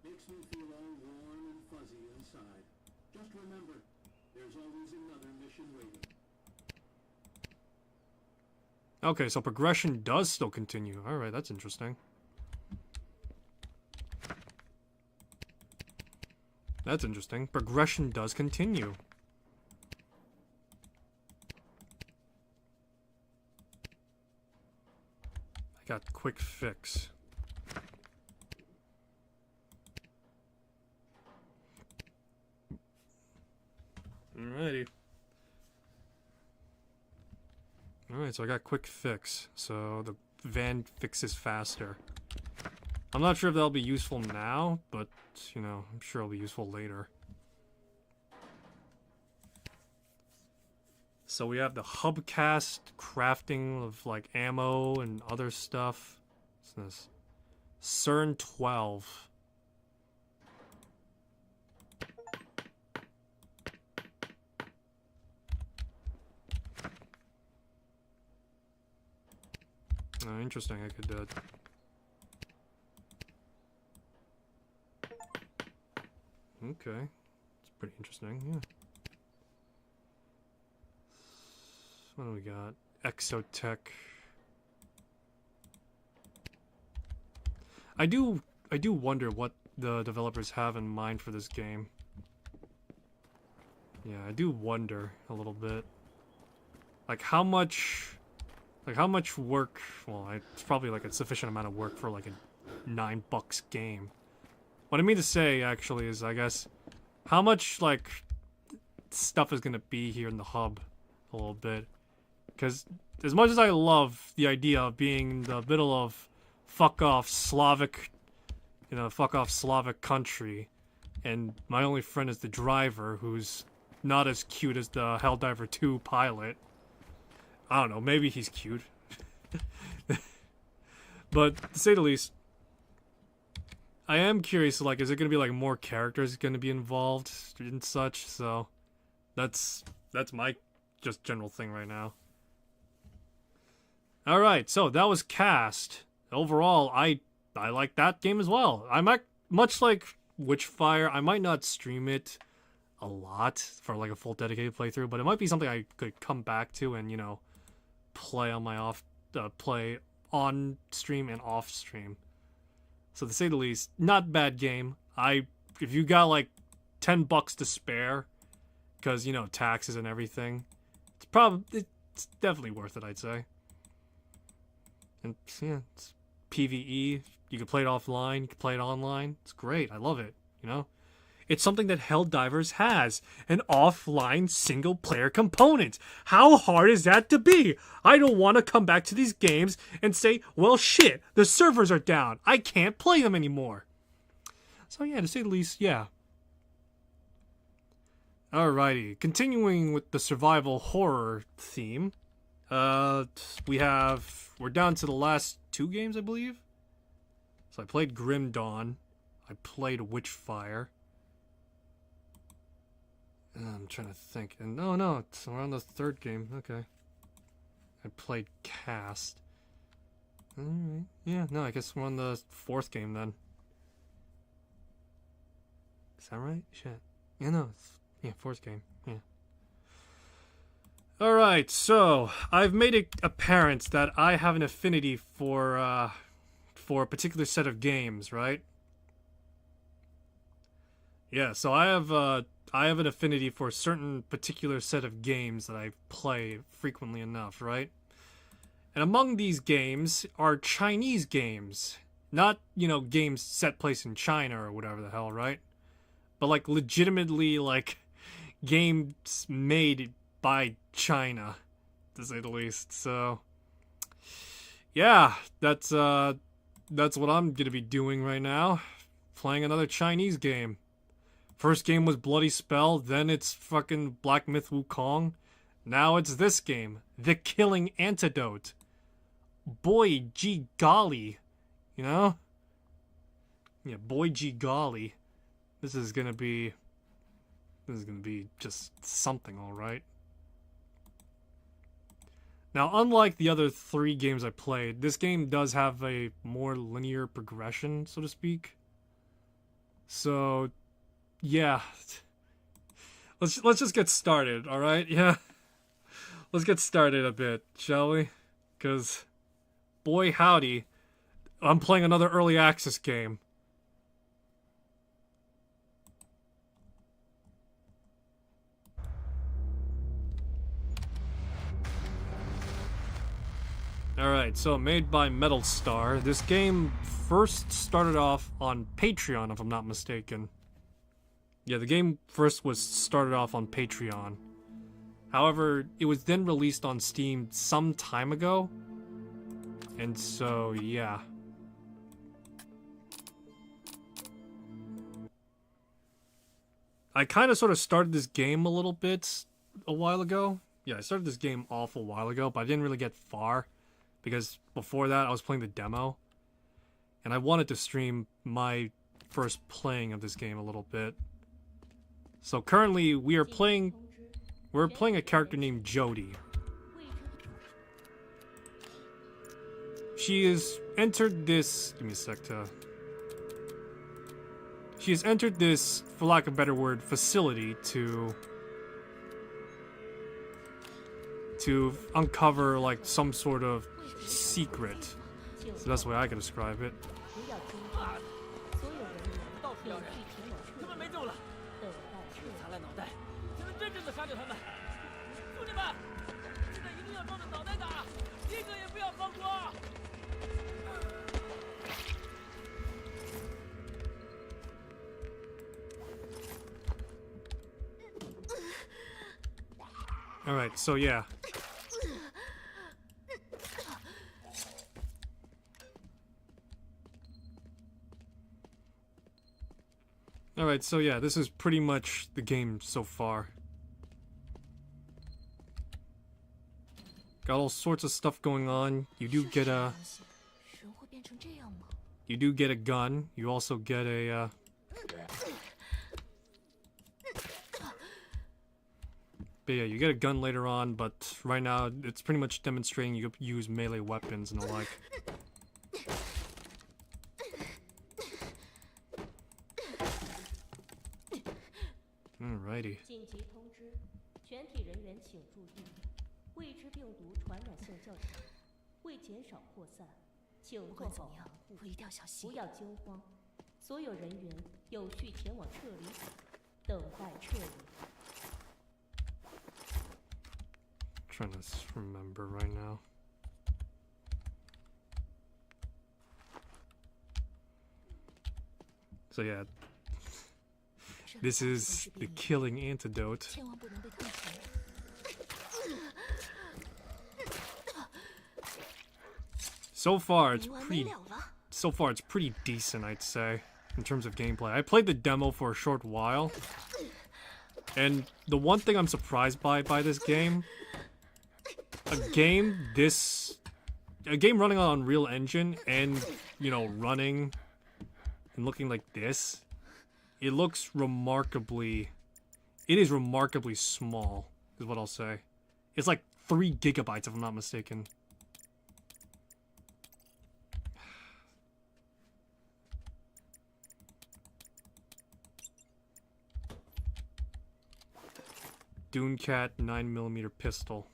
Makes me feel all warm and fuzzy inside. Just remember, there's always another mission waiting. Okay, so progression does still continue. Alright, that's interesting. That's interesting. Progression does continue. I got quick fix. Alrighty. Alright, so I got quick fix. So the van fixes faster. I'm not sure if that'll be useful now, but, you know, I'm sure it'll be useful later. So we have the hubcast crafting of, like, ammo and other stuff. What's this? CERN 12. Oh, interesting, I could, okay. It's pretty interesting, yeah. What do we got? Exotech. I do wonder what the developers have in mind for this game. Yeah, I do wonder a little bit. Like how much work, well, it's probably like a sufficient amount of work for like a $9 game. What I mean to say, actually, is I guess, how much, like, stuff is gonna be here in the hub a little bit. Because as much as I love the idea of being in the middle of fuck off Slavic country, and my only friend is the driver, who's not as cute as the Helldiver 2 pilot. I don't know, maybe he's cute. But, to say the least, I am curious, like, is there gonna be, like, more characters gonna be involved and such, so that's my just general thing right now. Alright, so that was Cast. Overall, I like that game as well. I might, much like Witchfire, I might not stream it a lot for, like, a full dedicated playthrough, but it might be something I could come back to and, you know, play on my play on stream and off stream. So to say the least, not bad game. If you got like $10 to spare, because you know taxes and everything, it's definitely worth it, I'd say. And yeah, it's PvE. You can play it offline. You can play it online. It's great. I love it. You know. It's something that Helldivers has, an offline single-player component. How hard is that to be? I don't want to come back to these games and say, well, shit, the servers are down. I can't play them anymore. So yeah, to say the least, yeah. Alrighty, continuing with the survival horror theme. We're down to the last 2 games, I believe. So I played Grim Dawn. I played Witchfire. I'm trying to think. And no, we're on the 3rd game. Okay. I played Cast. Alright. Yeah, no, I guess we're on the 4th game then. Is that right? Shit. Yeah, no, it's, yeah, 4th game. Yeah. Alright, so I've made it apparent that I have an affinity for a particular set of games, right? Yeah, so I have an affinity for a certain particular set of games that I play frequently enough, right? And among these games are Chinese games. Not, you know, games set place in China or whatever the hell, right? But like legitimately like games made by China, to say the least. So yeah, that's what I'm gonna be doing right now. Playing another Chinese game. First game was Bloody Spell, then it's fucking Black Myth Wukong. Now it's this game, The Killing Antidote. Boy, gee golly, you know? Yeah, boy, gee golly. This is gonna be just something, alright? Now, unlike the other 3 games I played, this game does have a more linear progression, so to speak. So, yeah. Let's just get started, alright? Yeah. Let's get started a bit, shall we? Because, boy howdy, I'm playing another early access game. Alright, so made by Metal Star. This game first started off on Patreon, if I'm not mistaken. Yeah, the game first was started off on Patreon. However, it was then released on Steam some time ago. And so, yeah. I kind of sort of started this game a little bit a while ago. Yeah, I started this game off a while ago, but I didn't really get far. Because before that, I was playing the demo. And I wanted to stream my first playing of this game a little bit. So currently, we're playing a character named Jody. She has entered this... Give me a sec to... She has entered this, for lack of a better word, facility to uncover, like, some sort of secret. That's the best way I can describe it. Alright, so yeah. Alright, so yeah, this is pretty much the game so far. Got all sorts of stuff going on. You do get a gun. You also get a But yeah, you get a gun later on, but right now it's pretty much demonstrating you use melee weapons and the like. Alrighty. 紧急通知，全体人员请注意，未知病毒传染性较强，为减少扩散，请做好防护，不要惊慌，所有人员有序前往撤离场，等待撤离。 Trying to remember right now. So yeah, this is the killing antidote. So far it's pretty decent, I'd say, in terms of gameplay. I played the demo for a short while, and the one thing I'm surprised by this game, a game running on Unreal Engine and, you know, running and looking like this, it is remarkably small, is what I'll say. It's like 3 gigabytes if I'm not mistaken. Dooncat 9mm pistol.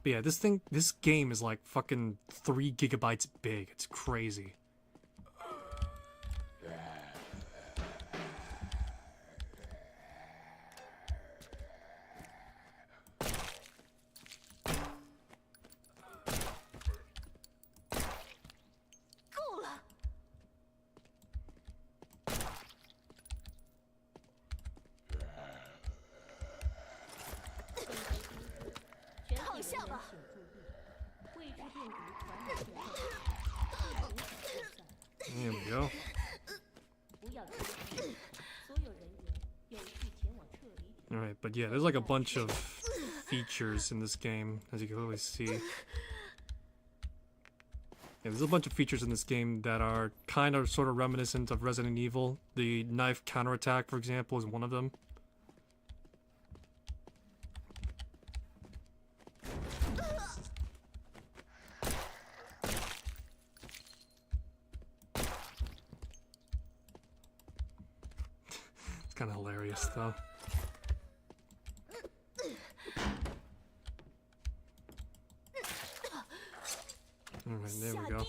But yeah, this game is like fucking 3 gigabytes big. It's crazy. There we go. Alright, but yeah, there's like a bunch of features in this game, as you can clearly see. Yeah, there's a bunch of features in this game that are kind of sort of reminiscent of Resident Evil. The knife counterattack, for example, is one of them. It's kind of hilarious, though. Alright, there we go.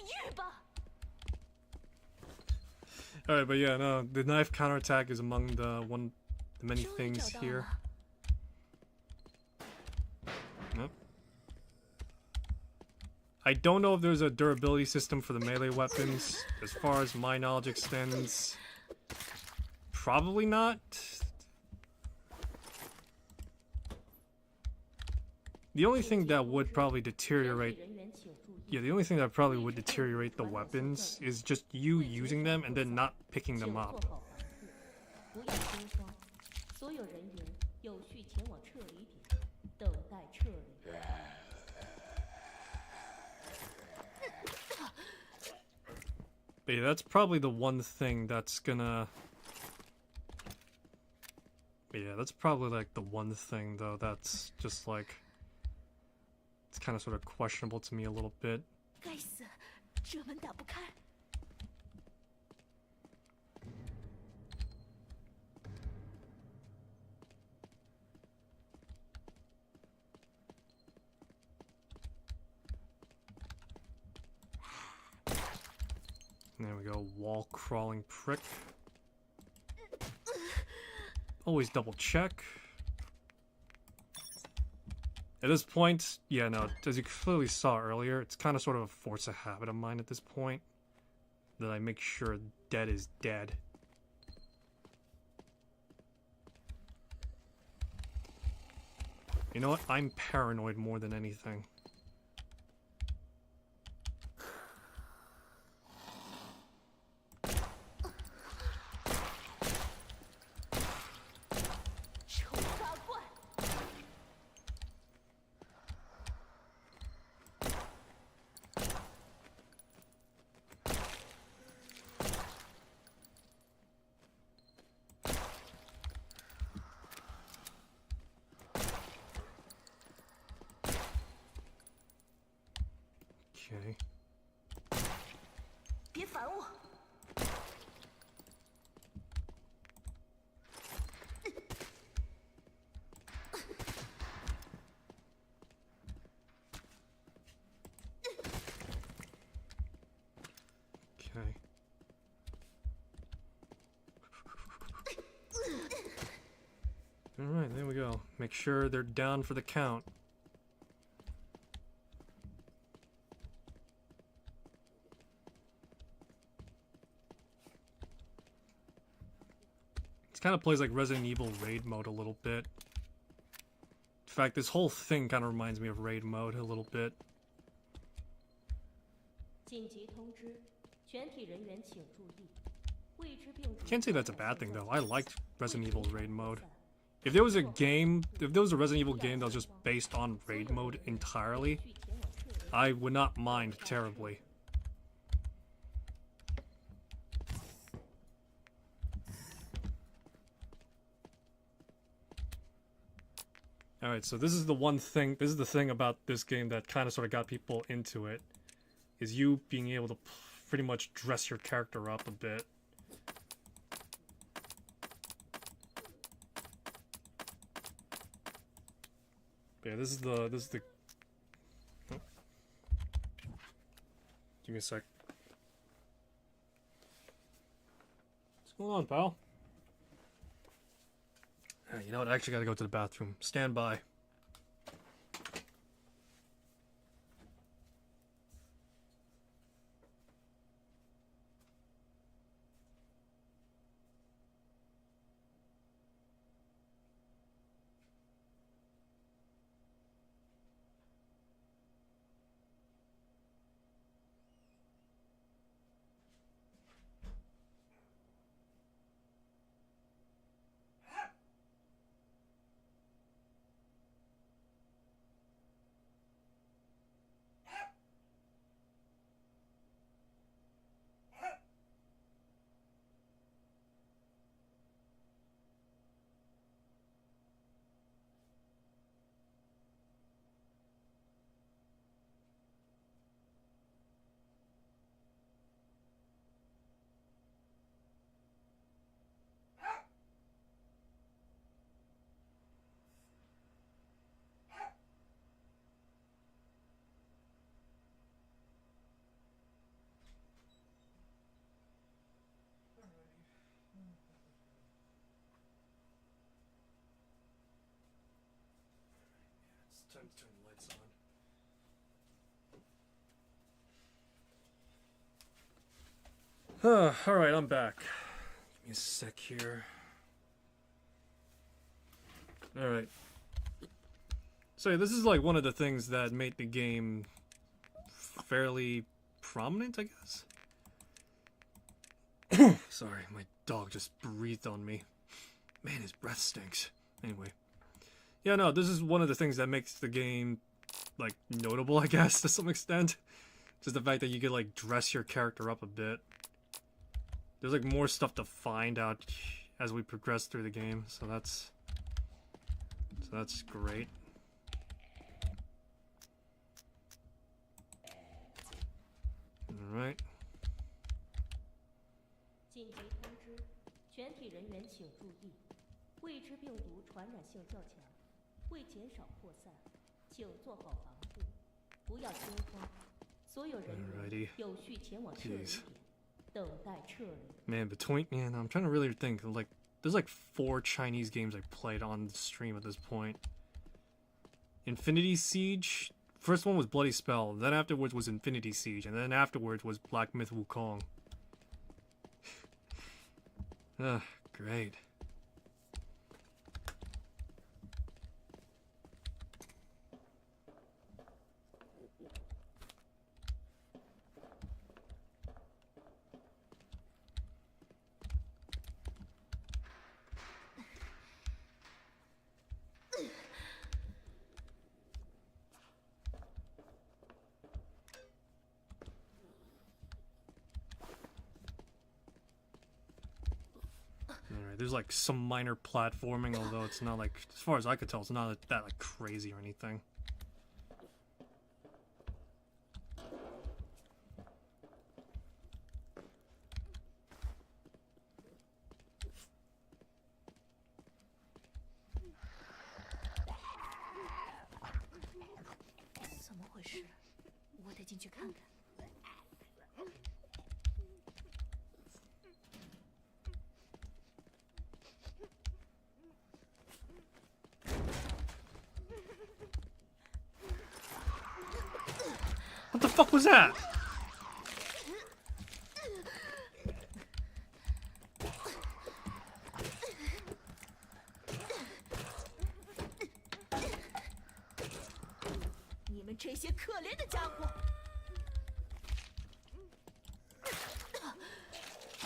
Alright, but yeah, no, the knife counterattack is among the many things here. Yep. I don't know if there's a durability system for the melee weapons. As far as my knowledge extends, probably not. The only thing that would probably deteriorate... Yeah, the only thing that probably would deteriorate the weapons is just you using them and then not picking them up. But yeah, that's probably the one thing that's gonna... But yeah, that's probably like the one thing though that's just like... It's kind of sort of questionable to me a little bit. There we go, wall crawling prick. Always double check. At this point, yeah, no, as you clearly saw earlier, it's kind of sort of a force of habit of mine at this point, that I make sure dead is dead. You know what? I'm paranoid more than anything. Okay. Okay. Alright, there we go. Make sure they're down for the count. Kind of plays like Resident Evil raid mode a little bit. In fact, this whole thing kind of reminds me of raid mode a little bit. Can't say that's a bad thing though. I liked Resident Evil's raid mode. If there was a game, if there was a Resident Evil game that was just based on raid mode entirely, I would not mind terribly. Alright, so this is the one thing, this is the thing about this game that kind of sort of got people into it, is you being able to pretty much dress your character up a bit. Yeah, this is the oh. Give me a sec. What's going on, pal? You know what? I actually gotta go to the bathroom. Stand by. It's time to turn the lights on. Alright, I'm back. Give me a sec here. Alright. So yeah, this is like one of the things that made the game fairly prominent, I guess. Sorry, my dog just breathed on me. Man, his breath stinks. Anyway. Yeah, no, this is one of the things that makes the game, like, notable, I guess, to some extent. Just the fact that you could, like, dress your character up a bit. There's, like, more stuff to find out as we progress through the game, so that's great. Alright. 紧急通知，全体人员请注意，未知病毒传染性较强，为减少扩散，请做好防护，不要惊慌。所有人员有序前往撤离点，等待撤离。Man, I'm trying to really think. Like, there's like 4 Chinese games I played on the stream at this point. Infinity Siege. First one was Bloody Spell. Then afterwards was Infinity Siege, and then afterwards was Black Myth Wukong. Great. There's like some minor platforming, although it's not like, as far as I could tell, it's not that like crazy or anything. What the fuck was that?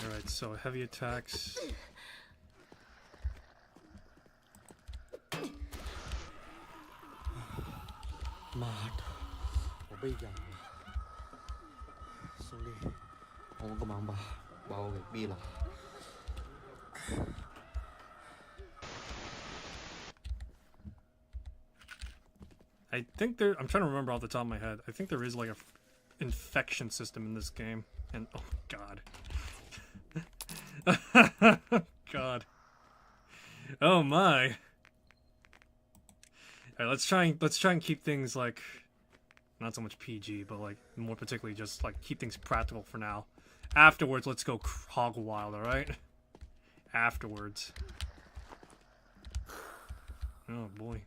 Alright, so heavy attacks. I think there, I'm trying to remember off the top of my head, I think there is like a infection system in this game, and oh god. God. Oh my. Alright, let's try and keep things like not so much PG, but like more particularly just like keep things practical for now. Afterwards, let's go hog wild, alright? Afterwards. Oh boy.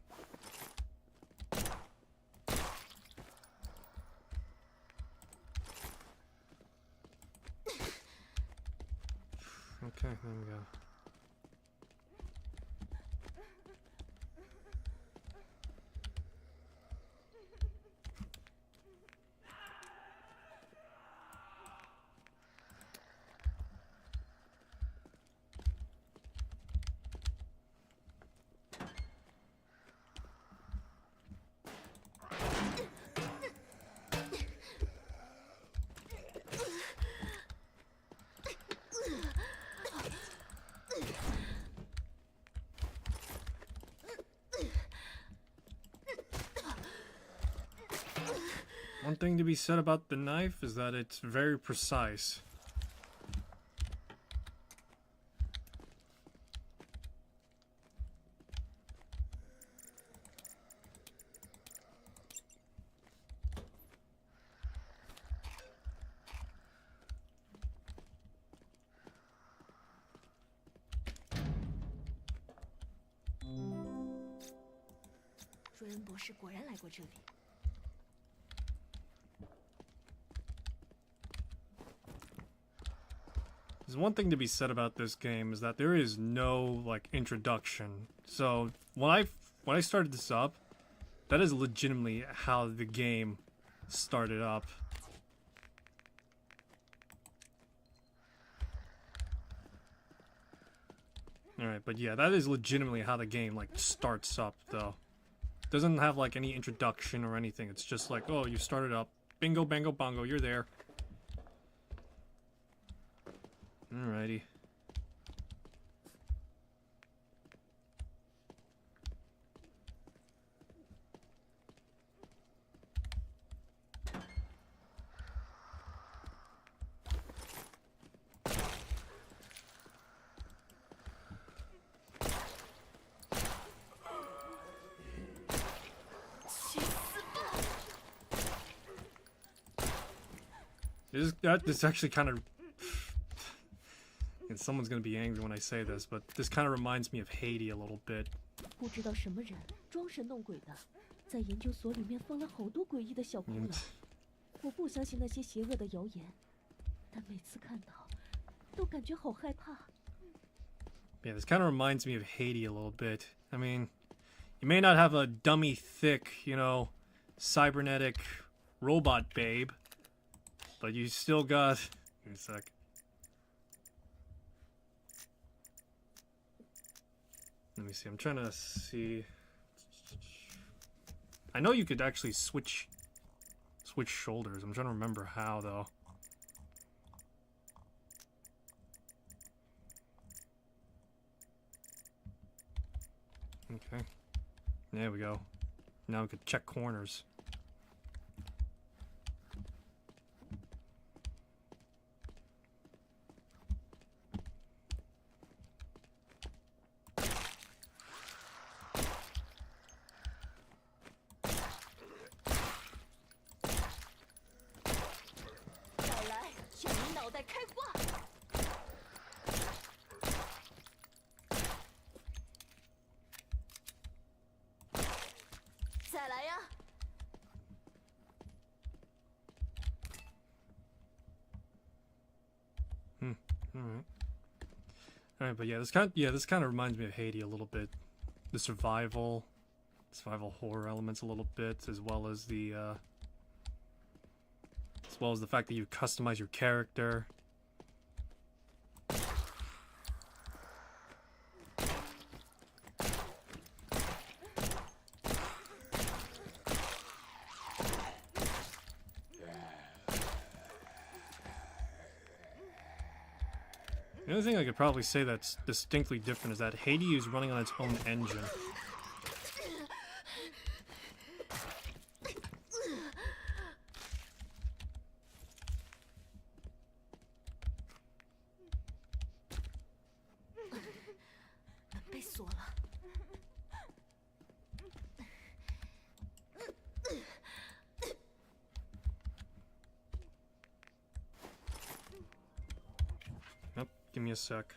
Okay, there we go. One thing to be said about the knife is that it's very precise. There's one thing to be said about this game is that there is no like introduction. So when I started this up, that is legitimately how the game started up. Alright, but yeah, that is legitimately how the game like starts up though. Doesn't have like any introduction or anything. It's just like, oh, you started up. Bingo, bango, bongo, you're there. Alrighty. This actually kind of... And someone's gonna be angry when I say this, but this kind of reminds me of Haiti a little bit. 不知道什么人装神弄鬼的，在研究所里面放了好多诡异的小窟窿。我不相信那些邪恶的谣言，但每次看到，都感觉好害怕。Yeah, this kind of reminds me of Haiti a little bit. I mean, you may not have a dummy thick, you know, cybernetic robot babe, but you still got... Give me a sec. Let me see, I'm trying to see... I know you could actually switch shoulders. I'm trying to remember how, though. Okay. There we go. Now we could check corners. Alright, but yeah, this kind of reminds me of Haiti a little bit. The survival horror elements a little bit, as well as the fact that you customize your character. The only thing I could probably say that's distinctly different is that Haiti is running on its own engine. Give me a sec.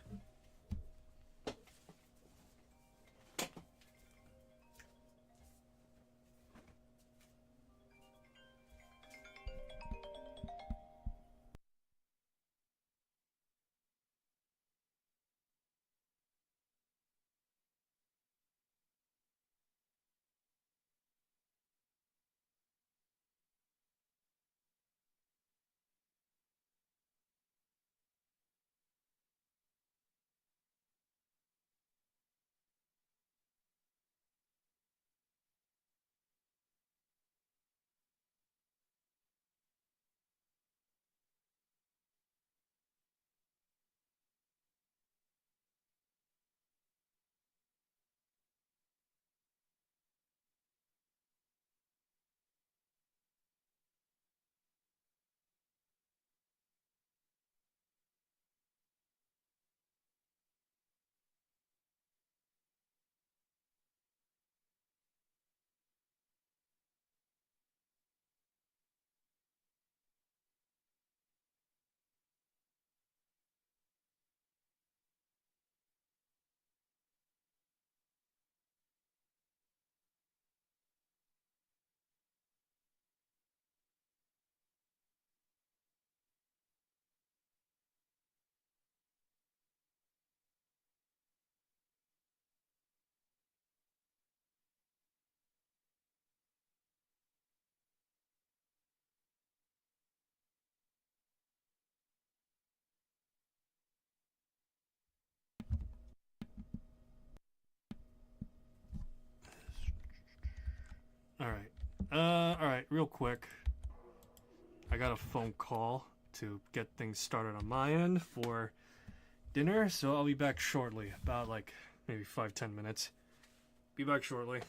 Alright. Alright, real quick. I got a phone call to get things started on my end for dinner, so I'll be back shortly. About like maybe 5-10 minutes. Be back shortly.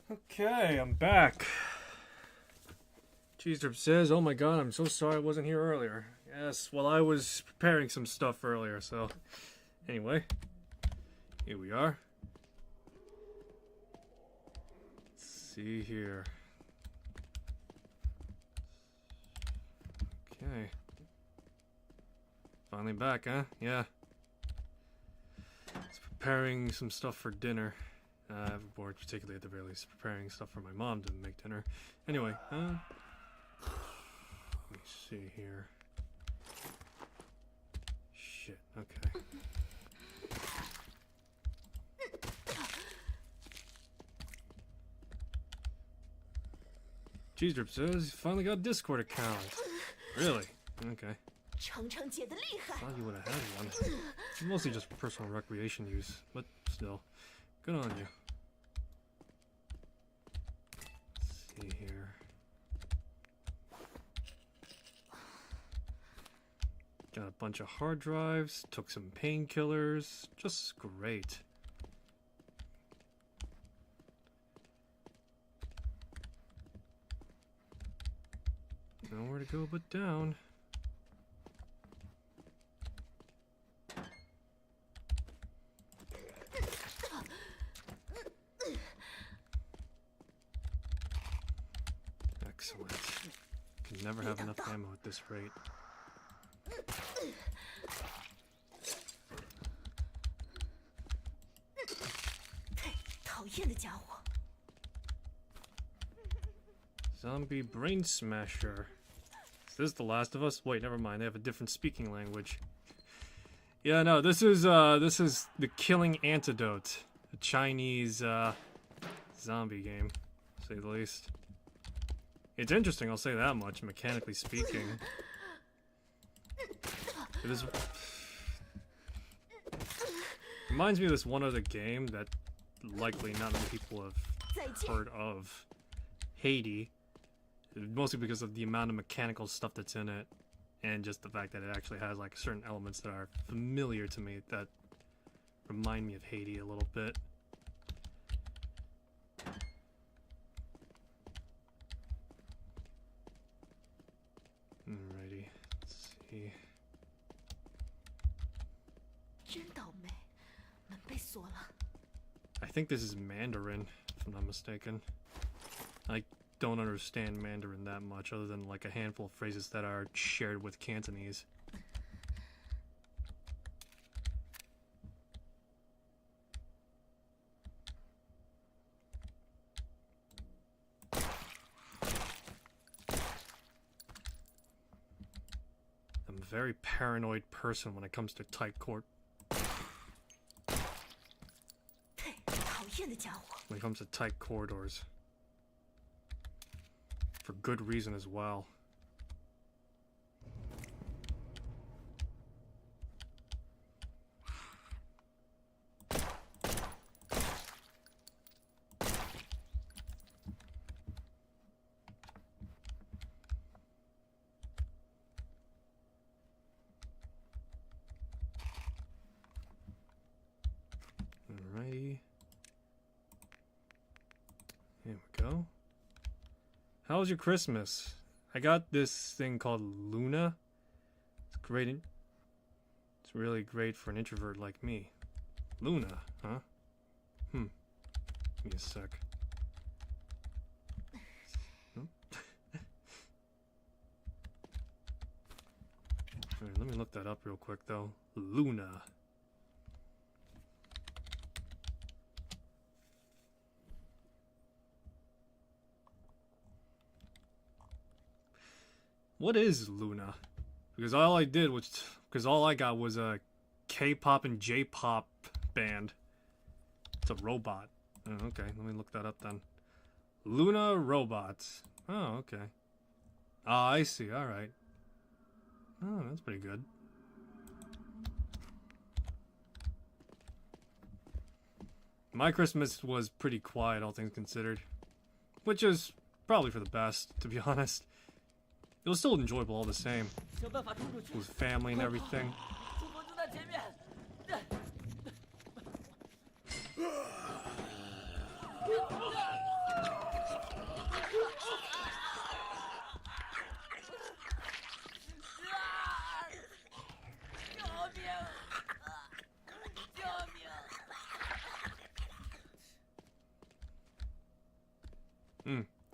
Okay, I'm back. Cheese Drip says, "Oh my god, I'm so sorry I wasn't here earlier." Yes, well, I was preparing some stuff earlier, so... Anyway, here we are. Let's see here. Okay. Finally back, huh? Yeah. It's preparing some stuff for dinner. Or particularly at the very least, preparing stuff for my mom to make dinner. Anyway, let me see here. Shit, okay. Cheese Drip says he finally got a Discord account. Really? Okay. Thought you would have had one. Mostly just for personal recreation use, but still. Good on you. Let's see here. Got a bunch of hard drives, took some painkillers, just great. Nowhere to go but down. Excellent. Can never have enough ammo at this rate. Zombie brain smasher. Is this The Last of Us? Wait, never mind. They have a different speaking language. Yeah, no, this is The Killing Antidote, a Chinese zombie game, to say the least. It's interesting, I'll say that much, mechanically speaking. It is... reminds me of this one other game that likely not many people have heard of. Haiti. Mostly because of the amount of mechanical stuff that's in it. And just the fact that it actually has like certain elements that are familiar to me that remind me of Haiti a little bit. Alrighty, let's see. I think this is Mandarin, if I'm not mistaken. I don't understand Mandarin that much, other than like a handful of phrases that are shared with Cantonese. I'm a very paranoid person when it comes to tight court. When it comes to tight corridors. For good reason as well. Alrighty. There we go. How was your Christmas? I got this thing called Luna. It's great. It's really great for an introvert like me. Luna, huh? Give me a sec. Alright, let me look that up real quick though. Luna. What is Luna? Because all I got was a K-pop and J-pop band. It's a robot. Oh, okay, let me look that up then. Luna robots. Oh, okay. Ah, I see. All right. Oh, that's pretty good. My Christmas was pretty quiet, all things considered. Which is probably for the best, to be honest. It was still enjoyable all the same. With family and everything.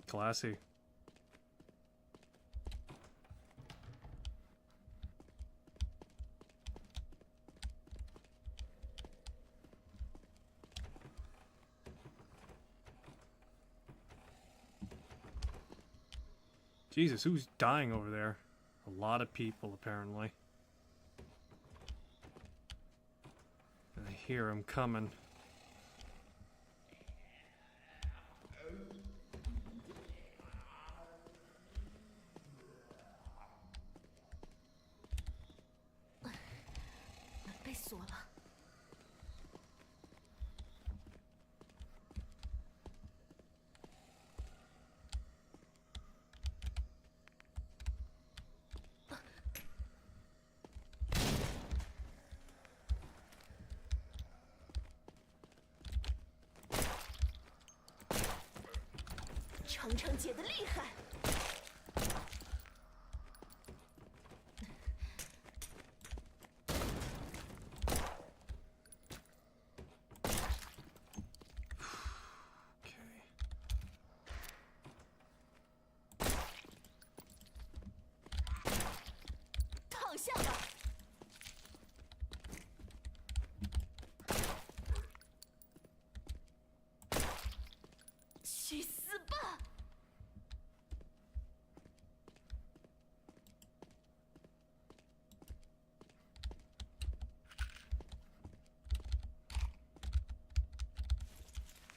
Classy. Jesus, who's dying over there? A lot of people, apparently. I hear him coming.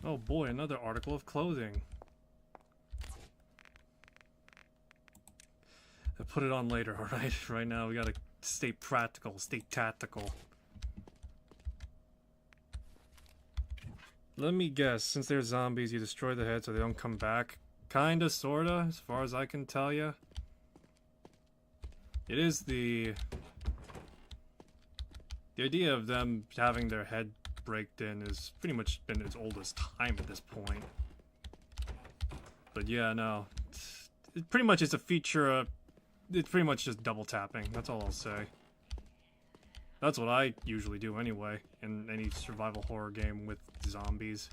Oh boy, another article of clothing. I'll put it on later, alright? Right now we gotta stay practical, stay tactical. Let me guess, since they're zombies, you destroy the head so they don't come back? Kinda, sorta, as far as I can tell ya. It is the idea of them having their head breaked in is pretty much been as old as time at this point. But yeah, no. It pretty much is a feature of... It's pretty much just double tapping, that's all I'll say. That's what I usually do anyway, in any survival horror game with zombies.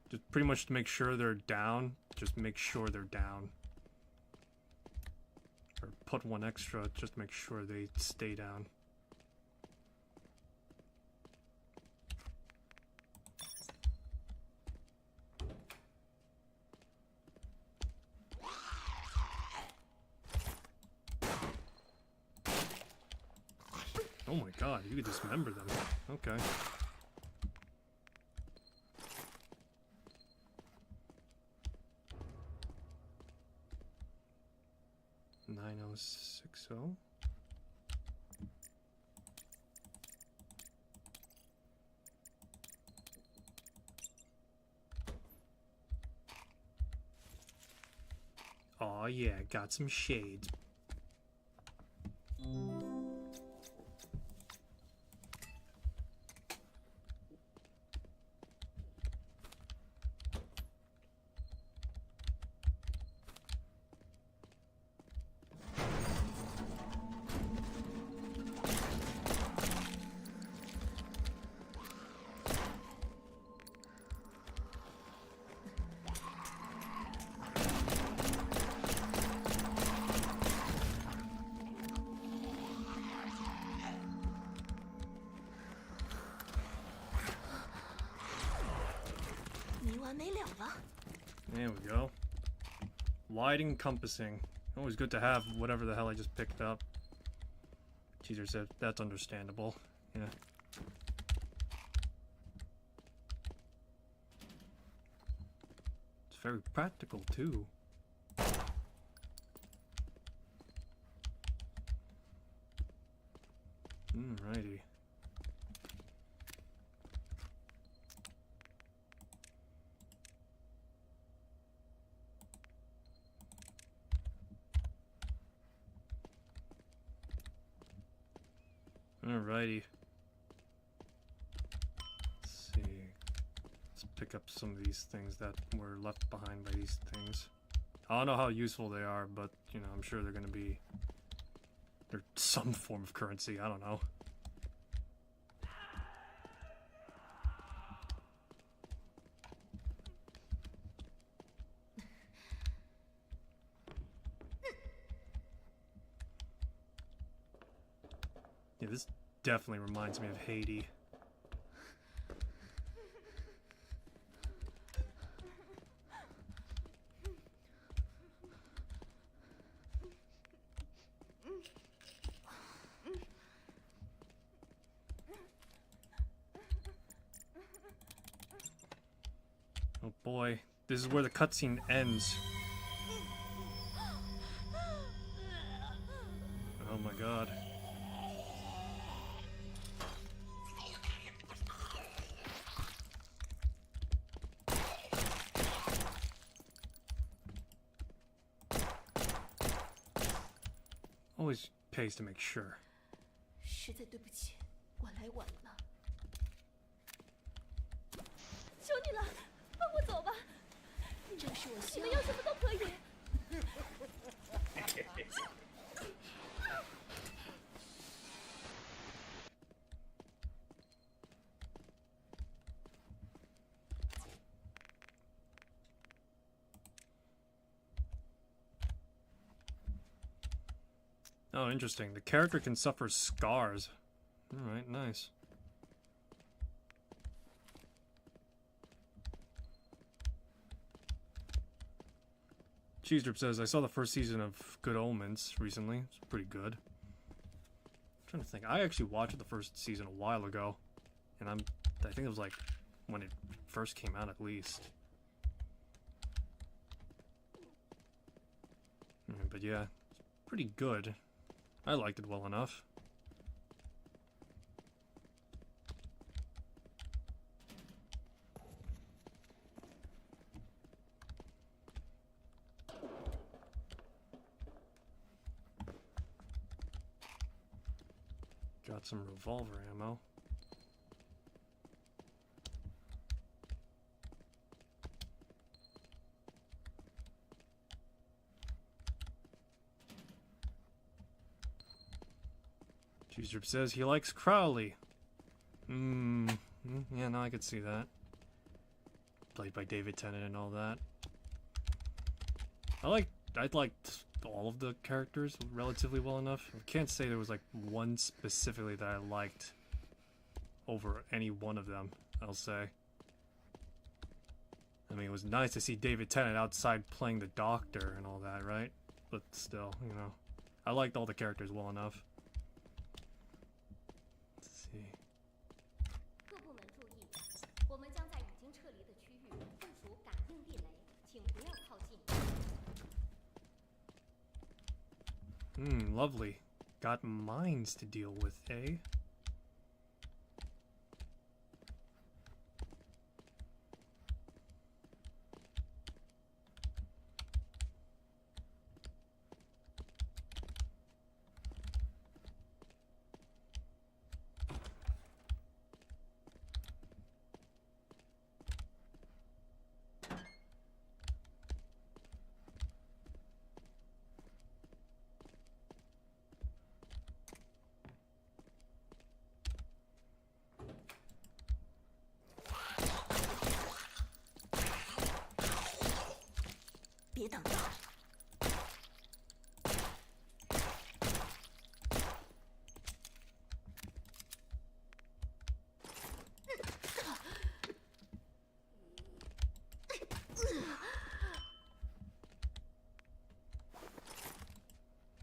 Just pretty much to make sure they're down, just make sure they're down. Or put one extra, just to make sure they stay down. Oh my god, you could dismember them. Okay. $9060. Aw yeah, got some shades. There we go. Light encompassing. Always good to have whatever the hell I just picked up. Teaser said that's understandable. Yeah. It's very practical too. Alrighty. Alrighty. Let's see. Let's pick up some of these things that were left behind by these things. I don't know how useful they are, but, you know, I'm sure they're gonna be... They're some form of currency, I don't know. Yeah, this definitely reminds me of Haiti. Oh boy, this is where the cutscene ends. Oh my god. Always pays to make sure. 实在对不起，我来晚了。求你了，放我走吧！这是我需要，你们要什么都可以。Oh, interesting. The character can suffer scars. Alright, nice. Cheese Drip says, I saw the first season of Good Omens recently. It's pretty good. I'm trying to think. I actually watched the first season a while ago. And I think it was like when it first came out at least. But yeah, it's pretty good. I liked it well enough. Got some revolver ammo. Cheese says he likes Crowley. Yeah, no, I could see that. Played by David Tennant and all that. I liked all of the characters relatively well enough. I can't say there was like one specifically that I liked over any one of them, I'll say. I mean, it was nice to see David Tennant outside playing the doctor and all that, right? But still, you know, I liked all the characters well enough. Let's see. 各部门注意，我们将在已经撤离的区域部署感应地雷，请不要靠近。Lovely. Got mines to deal with, eh?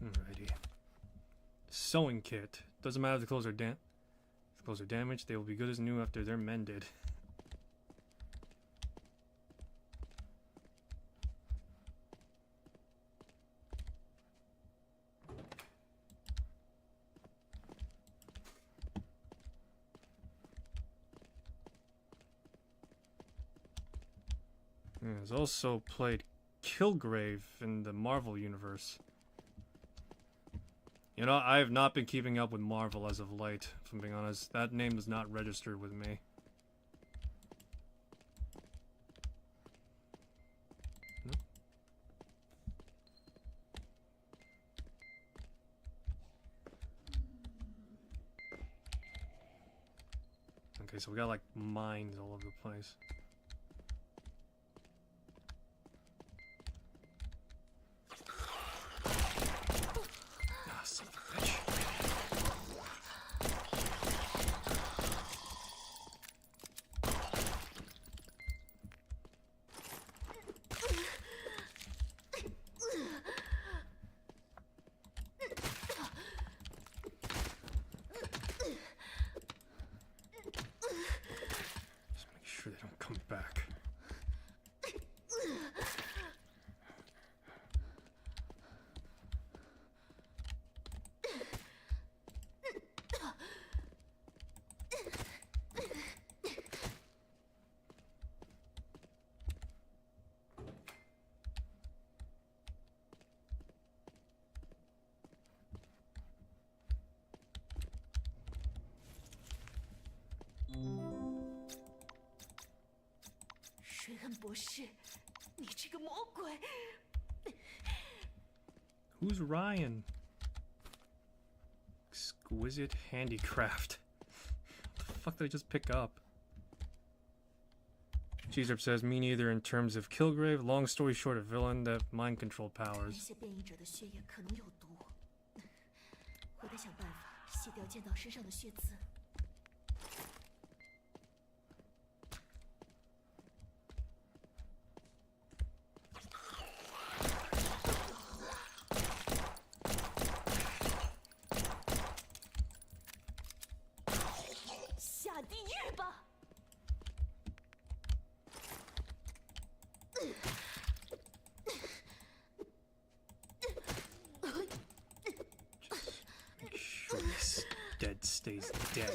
Alrighty. Sewing kit. Doesn't matter if the clothes are damaged, they will be good as new after they're mended. He's also played Kilgrave in the Marvel universe. You know, I have not been keeping up with Marvel as of late, if I'm being honest. That name does not register with me. Nope. Okay, so we got like mines all over the place. right back. Who's Ryan? Exquisite handicraft. What the fuck did I just pick up? Cheeserp says, me neither in terms of Kilgrave. Long story short, a villain that mind control powers. Make sure this dead stays dead.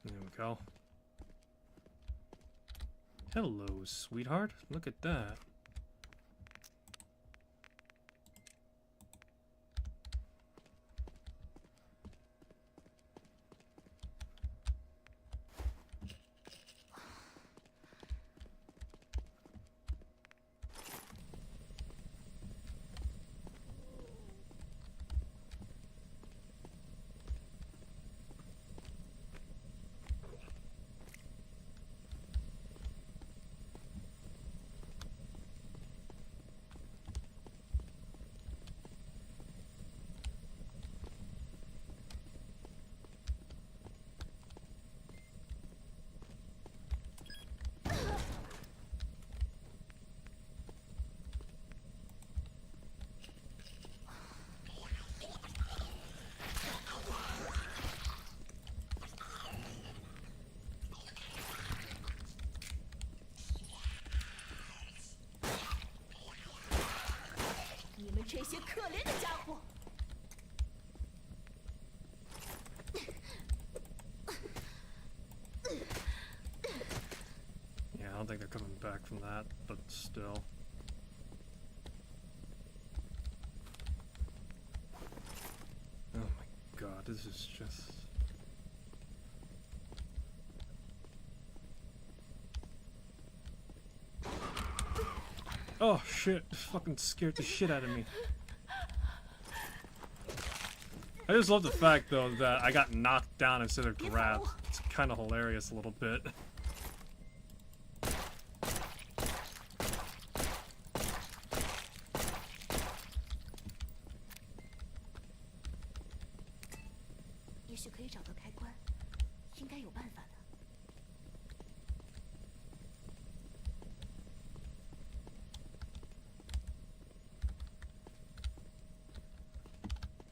There we go. Hello, sweetheart. Look at that. Yeah, I don't think they're coming back from that, but still. Oh my god, this is just... Oh shit, this fucking scared the shit out of me. I just love the fact though that I got knocked down instead of grabbed. It's kind of hilarious a little bit.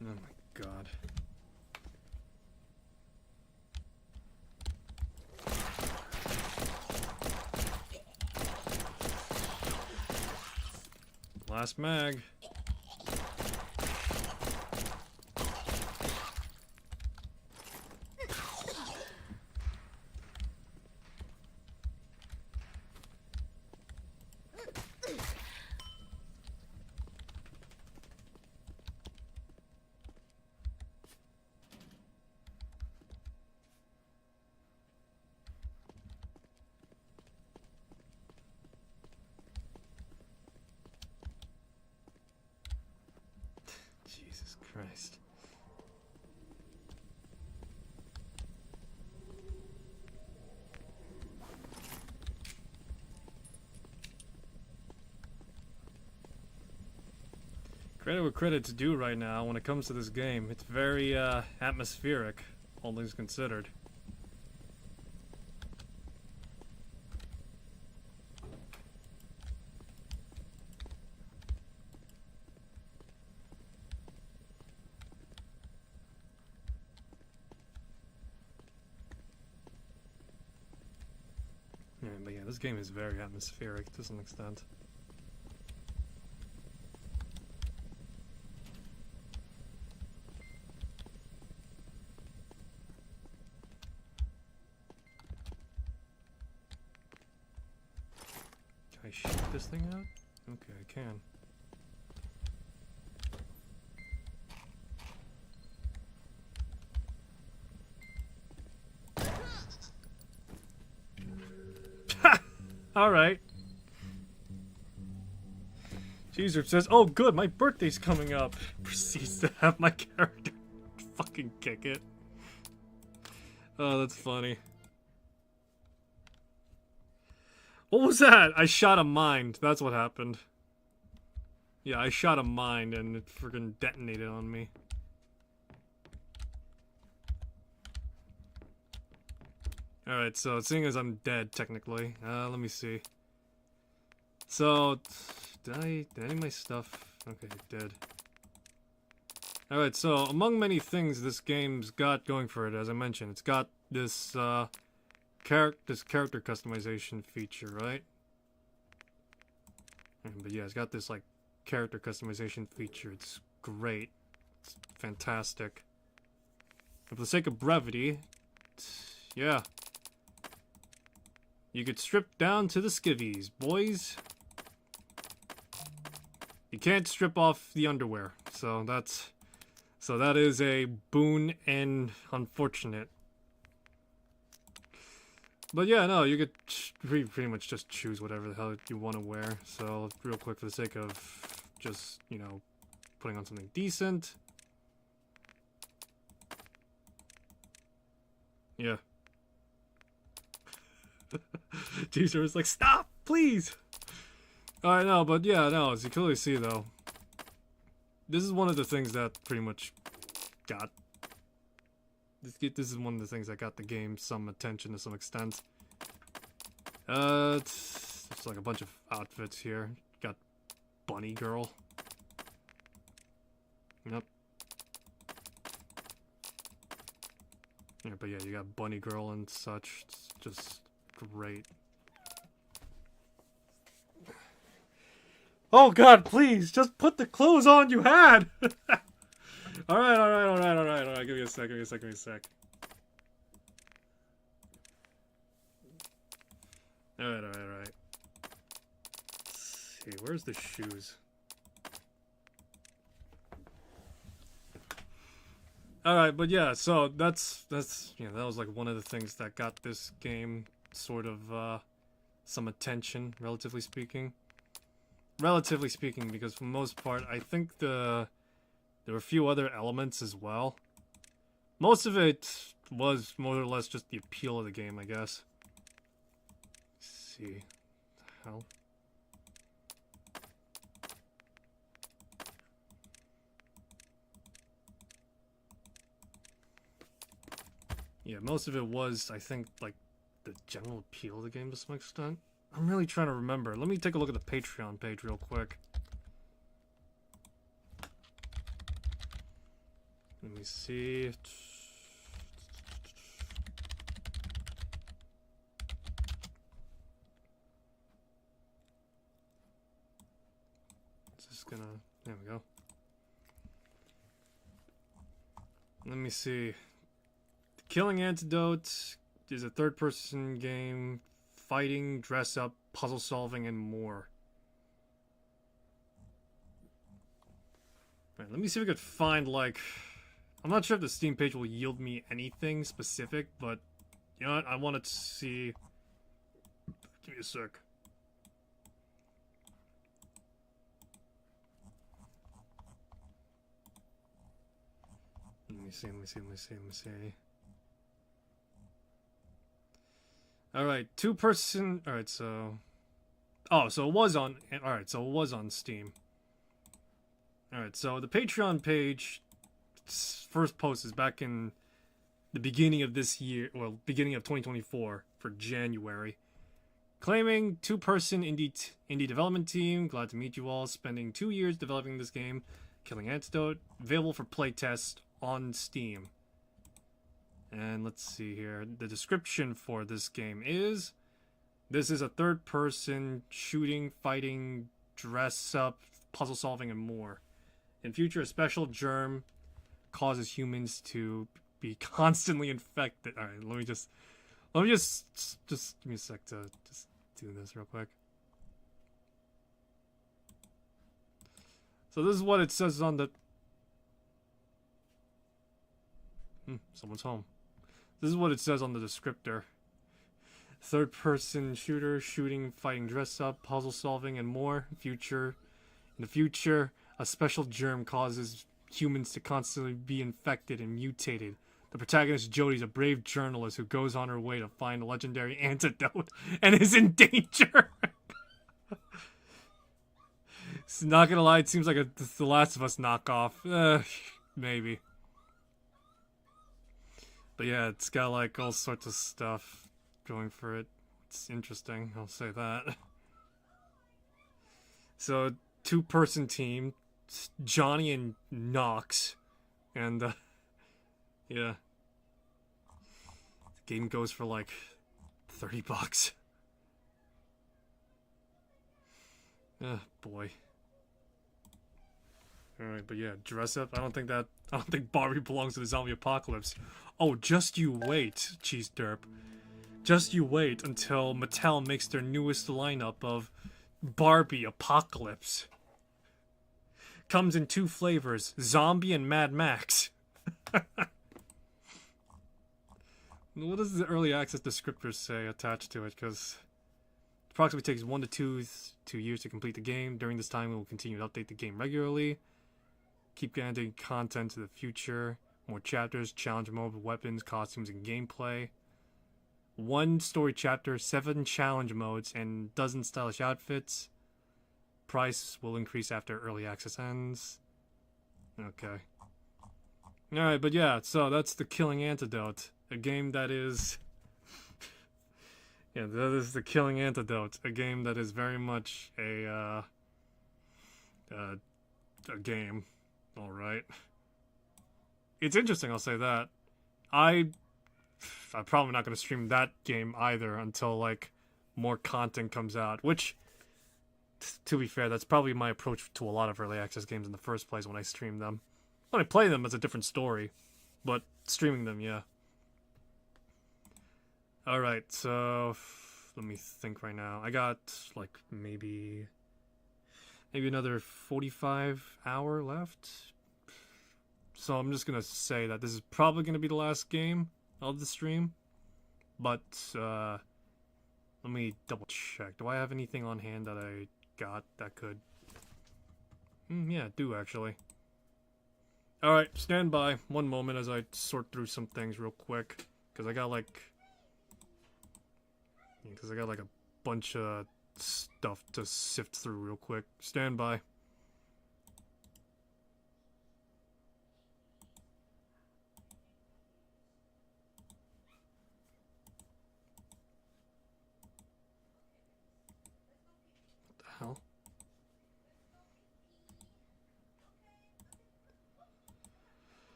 Oh my god. Last mag. Credit where credit's due right now when it comes to this game. It's very atmospheric, all things considered. Yeah, but yeah, this game is very atmospheric to some extent. Can I shoot this thing out? Okay, I can. Alright. Cheeser says, oh good, my birthday's coming up. Proceeds to have my character fucking kick it. Oh, that's funny. What was that? I shot a mine. That's what happened. Yeah, I shot a mine and it freaking detonated on me. Alright, so seeing as I'm dead, technically, let me see. So, did any of my stuff? Okay, it did. Alright, so among many things this game's got going for it, as I mentioned, it's got this, character customization feature, right? But yeah, it's got this, like, character customization feature. It's great. It's fantastic. And for the sake of brevity, yeah. You could strip down to the skivvies, boys. You can't strip off the underwear, so that is a boon and unfortunate. But yeah, no, you could pretty much just choose whatever the hell you want to wear. So real quick, for the sake of just, you know, putting on something decent. Yeah. Teaser was like, stop, please. Alright, no, but yeah, no, as you clearly see though, this is one of the things that pretty much got this is one of the things that got the game some attention to some extent. It's like a bunch of outfits here. Got Bunny Girl. Yep. Yeah, but yeah, you got Bunny Girl and such. It's just great. Oh god, please, just put the clothes on you had! Alright, give me a sec. Alright. Let's see, where's the shoes? Alright, but yeah, so that's yeah, that was like one of the things that got this game sort of some attention, relatively speaking. Because for the most part, I think there were a few other elements as well. Most of it was more or less just the appeal of the game, I guess. Let's see. What the hell? Yeah, most of it was, I think, like, the general appeal of the game to some extent. I'm really trying to remember. Let me take a look at the Patreon page real quick. Let me see. It's just gonna... There we go. Let me see. The Killing Antidote is a third-person game. Fighting, dress up, puzzle solving, and more. Right, let me see if I could find, like... I'm not sure if the Steam page will yield me anything specific, but... You know what? I wanted to see... Give me a sec. Let me see. Alright, two-person... Alright, so... Oh, so it was on... Alright, so it was on Steam. Alright, so the Patreon page, first post is back in the beginning of this year, well, beginning of 2024 for January. Claiming two-person indie development team, glad to meet you all, spending 2 years developing this game, Killing Antidote, available for playtest on Steam. And let's see here, the description for this game is, this is a third-person shooting, fighting, dress-up, puzzle-solving, and more. In future, a special germ causes humans to be constantly infected. Alright, let me just give me a sec to just do this real quick. So this is what it says on the... someone's home. This is what it says on the descriptor. Third-person shooter, shooting, fighting, dress-up, puzzle-solving, and more. In the future, a special germ causes humans to constantly be infected and mutated. The protagonist, Jodie, is a brave journalist who goes on her way to find a legendary antidote and is in danger. Not gonna lie, it seems like a The Last of Us knockoff. Maybe. But yeah, it's got like all sorts of stuff going for it. It's interesting, I'll say that. So, two-person team, Johnny and Knox, and yeah. The game goes for like $30. Boy. Alright, but yeah, dress up. I don't think Barbie belongs to the zombie apocalypse. Oh, just you wait, Cheese Derp. Just you wait until Mattel makes their newest lineup of Barbie Apocalypse. Comes in 2 flavors, Zombie and Mad Max. What does the early access descriptors say attached to it? Because it approximately takes 1 to 2 years to complete the game. During this time, we will continue to update the game regularly. Keep adding content to the future. More chapters, challenge mode, weapons, costumes, and gameplay. 1 story chapter, 7 challenge modes, and dozen stylish outfits. Price will increase after early access ends. Okay. Alright, but yeah, so that's the Killing Antidote. A game that is... yeah, that is the Killing Antidote. A game that is very much a game. Alright. It's interesting, I'll say that. I'm probably not going to stream that game either until, like, more content comes out. Which, to be fair, that's probably my approach to a lot of early access games in the first place when I stream them. When I play them, it's a different story. But streaming them, yeah. Alright, so... let me think right now. I got, like, maybe another 45 hour left. So I'm just gonna say that this is probably gonna be the last game of the stream. But, let me double check. Do I have anything on hand that I got that could... yeah, I do actually. Alright, stand by 1 moment as I sort through some things real quick. Because I got like a bunch of stuff to sift through real quick. Stand by. What the hell?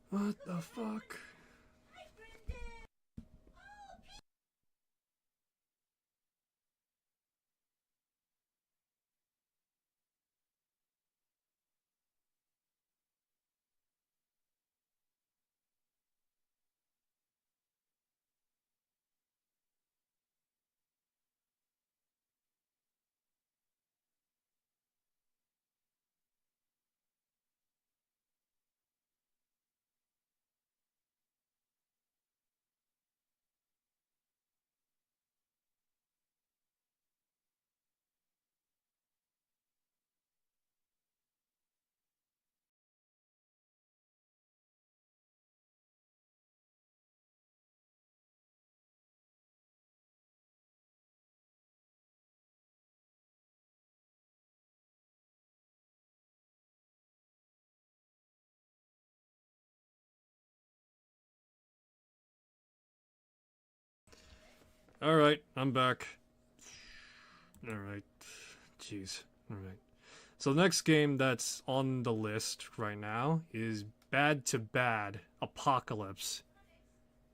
What the fuck? Alright, I'm back. Alright. Jeez. Alright. So the next game that's on the list right now is Bad to Bad Apocalypse.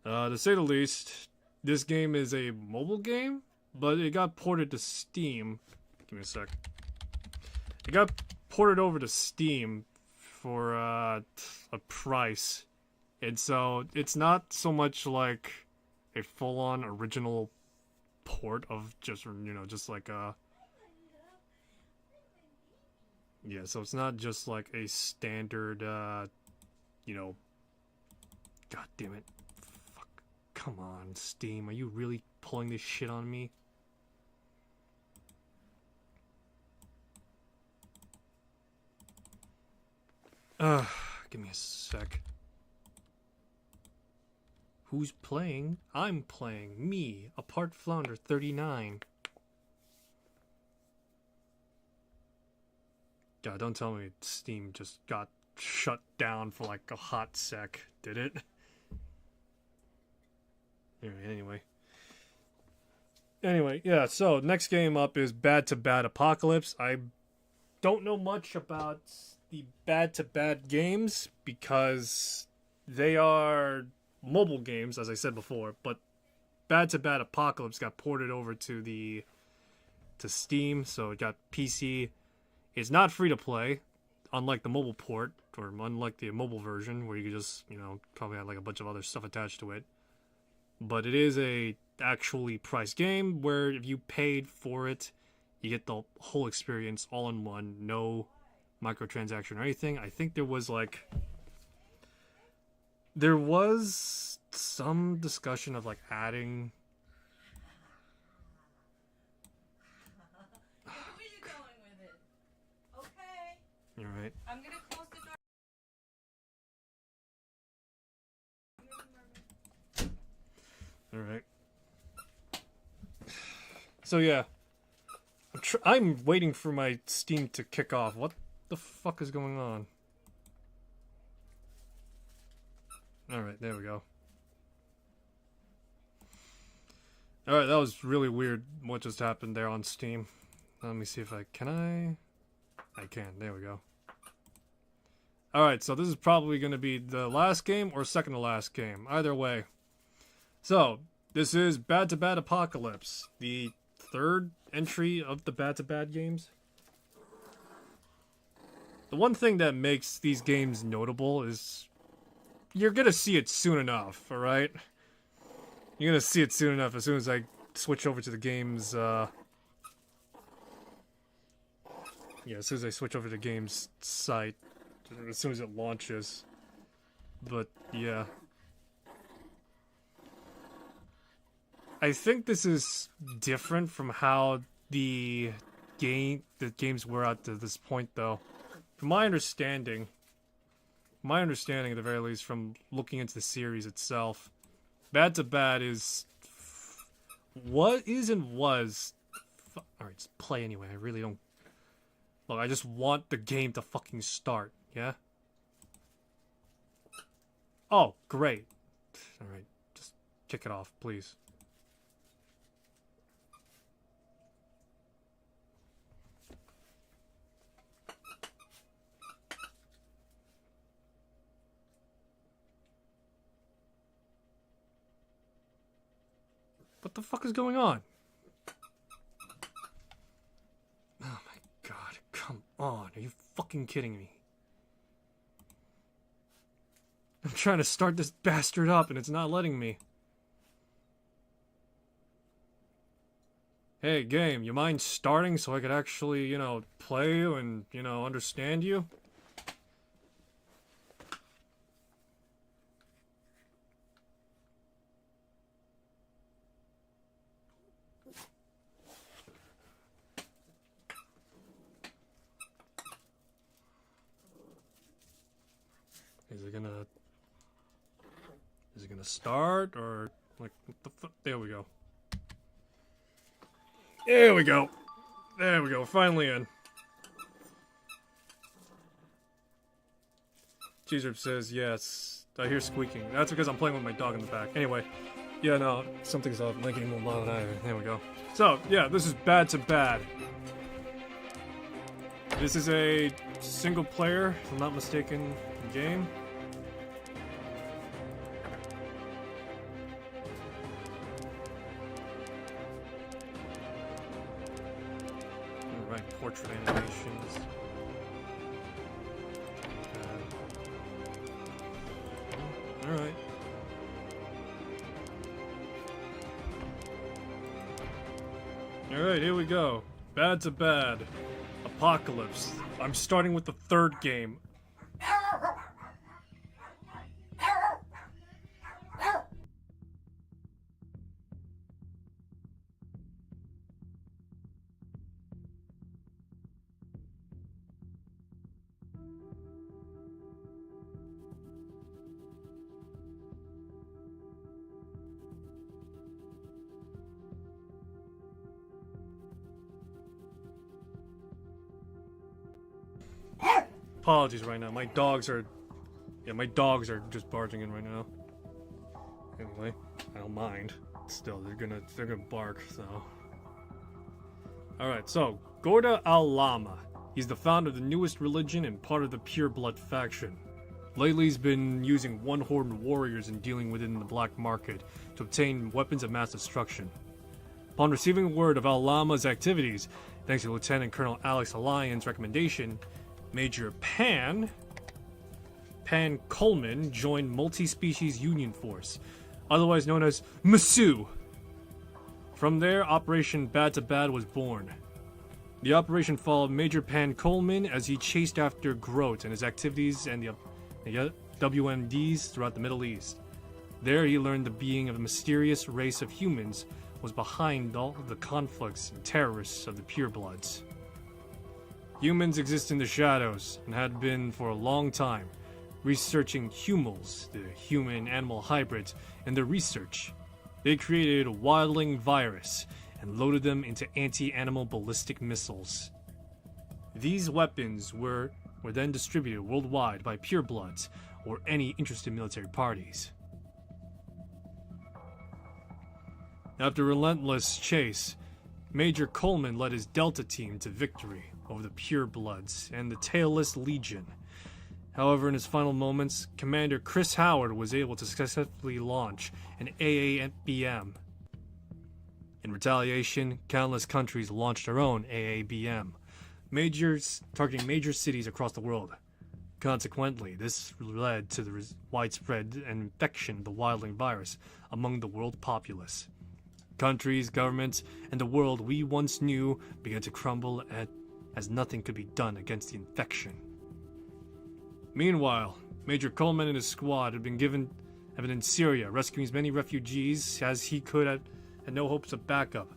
To say the least, this game is a mobile game, but it got ported to Steam. Give me a sec. It got ported over to Steam for a price. And so it's not so much like a full-on original port of just, you know, just like a... Yeah, so it's not just like a standard, you know... God damn it. Fuck. Come on, Steam. Are you really pulling this shit on me? Give me a sec. Who's playing? I'm playing. Me, Apart Flounder 39. God, don't tell me Steam just got shut down for like a hot sec, did it? Anyway, yeah, so next game up is Bad to Bad Apocalypse. I don't know much about the Bad to Bad games because they are mobile games, as I said before, but Bad to Bad Apocalypse got ported over to Steam, so it got PC. It's not free to play, unlike the mobile port, or unlike the mobile version, where you could just, you know, probably have like a bunch of other stuff attached to it. But it is a actually priced game where if you paid for it, you get the whole experience all in one, no microtransaction or anything. I think there was some discussion of like adding. Where are you going with it? Okay. You're right. I'm gonna close the door. All right. So yeah, I'm waiting for my Steam to kick off. What the fuck is going on? All right, there we go. All right, that was really weird. What just happened there on Steam? Let me see if I can. I can. There we go. All right, so this is probably going to be the last game or second to last game. Either way. So this is Bad to Bad Apocalypse, the third entry of the Bad to Bad games. The one thing that makes these games notable is you're gonna see it soon enough, alright? You're gonna see it soon enough as soon as I switch over to the game's, yeah, as soon as I switch over to the game's site. As soon as it launches. But, yeah. I think this is different from how the games were at to this point, though. From my understanding at the very least, from looking into the series itself, Bad to Bad is what is and was. Alright, just play anyway. I really don't. Look, I just want the game to fucking start, yeah? Oh, great. Alright, just kick it off, please. What the fuck is going on? Oh my god, come on. Are you fucking kidding me? I'm trying to start this bastard up and it's not letting me. Hey, game, you mind starting so I could actually, you know, play you and, you know, understand you? Is it gonna start, or, like, what the fuck? There we go. There we go. There we go, finally in. Cheeser says, yes, I hear squeaking. That's because I'm playing with my dog in the back. Anyway, Yeah, no, something's up. Linking will not. There we go. So, yeah, this is Bad to Bad. This is a single player, if I'm not mistaken, game. Alright, portrait animations. Alright. Alright, here we go. Bad to Bad. Apocalypse. I'm starting with the third game. Apologies right now. My dogs are just barging in right now. Anyway, I don't mind. Still, they're gonna bark, so. Alright, so Gorda al-Lama. He's the founder of the newest religion and part of the Pure Blood faction. Lately he's been using one-horned warriors and dealing within the black market to obtain weapons of mass destruction. Upon receiving word of al-Lama's activities, thanks to Lieutenant Colonel Alex Lyon's recommendation, Major Pan Coleman joined Multi-Species Union Force, otherwise known as MASU. From there, Operation Bad to Bad was born. The operation followed Major Pan Coleman as he chased after Grote and his activities and the WMDs throughout the Middle East. There he learned the being of a mysterious race of humans was behind all of the conflicts and terrorists of the purebloods. Humans exist in the shadows and had been for a long time, researching humals, the human-animal hybrids, and their research. They created a wildling virus and loaded them into anti-animal ballistic missiles. These weapons were then distributed worldwide by purebloods or any interested military parties. After a relentless chase, Major Coleman led his Delta team to victory over the purebloods and the Tailless Legion. However, in his final moments, Commander Chris Howard was able to successfully launch an AABM. In retaliation, countless countries launched their own AABM, targeting major cities across the world. Consequently, this led to the widespread infection of the wildling virus among the world populace. Countries, governments, and the world we once knew began to crumble as nothing could be done against the infection. Meanwhile, Major Coleman and his squad had been in Syria, rescuing as many refugees as he could and no hopes of backup.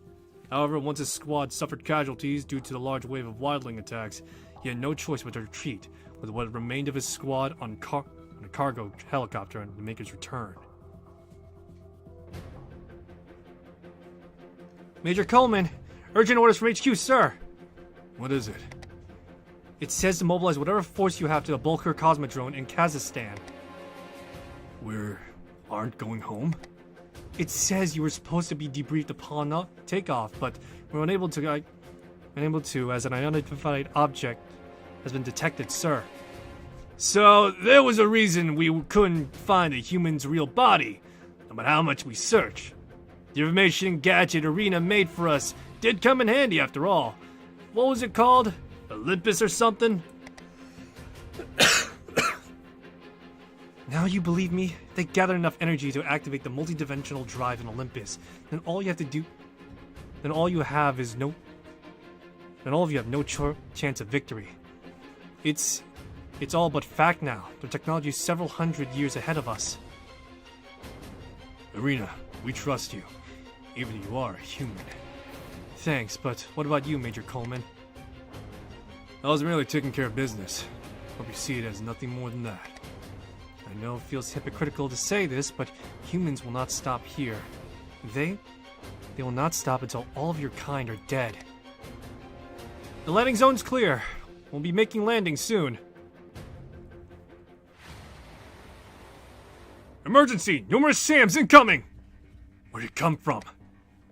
However, once his squad suffered casualties due to the large wave of wildling attacks, he had no choice but to retreat, with what remained of his squad on a cargo helicopter to make his return. Major Coleman, urgent orders from HQ, sir. What is it? It says to mobilize whatever force you have to the Bulker Cosmodrome in Kazakhstan. We aren't going home? It says you were supposed to be debriefed upon takeoff, but we're unable to as an unidentified object has been detected, sir. So there was a reason we couldn't find the human's real body, no matter how much we search. The information gadget Arena made for us did come in handy after all. What was it called? Olympus or something? Now you believe me? They gathered enough energy to activate the multidimensional drive in Olympus. Then all you have no chance of victory. It's all but fact now. Their technology is several hundred years ahead of us. Arena, we trust you, even though you are a human. Thanks, but what about you, Major Coleman? I was merely taking care of business. Hope you see it as nothing more than that. I know it feels hypocritical to say this, but humans will not stop here. They will not stop until all of your kind are dead. The landing zone's clear. We'll be making landing soon. Emergency! Numerous SAMs incoming! Where'd it come from?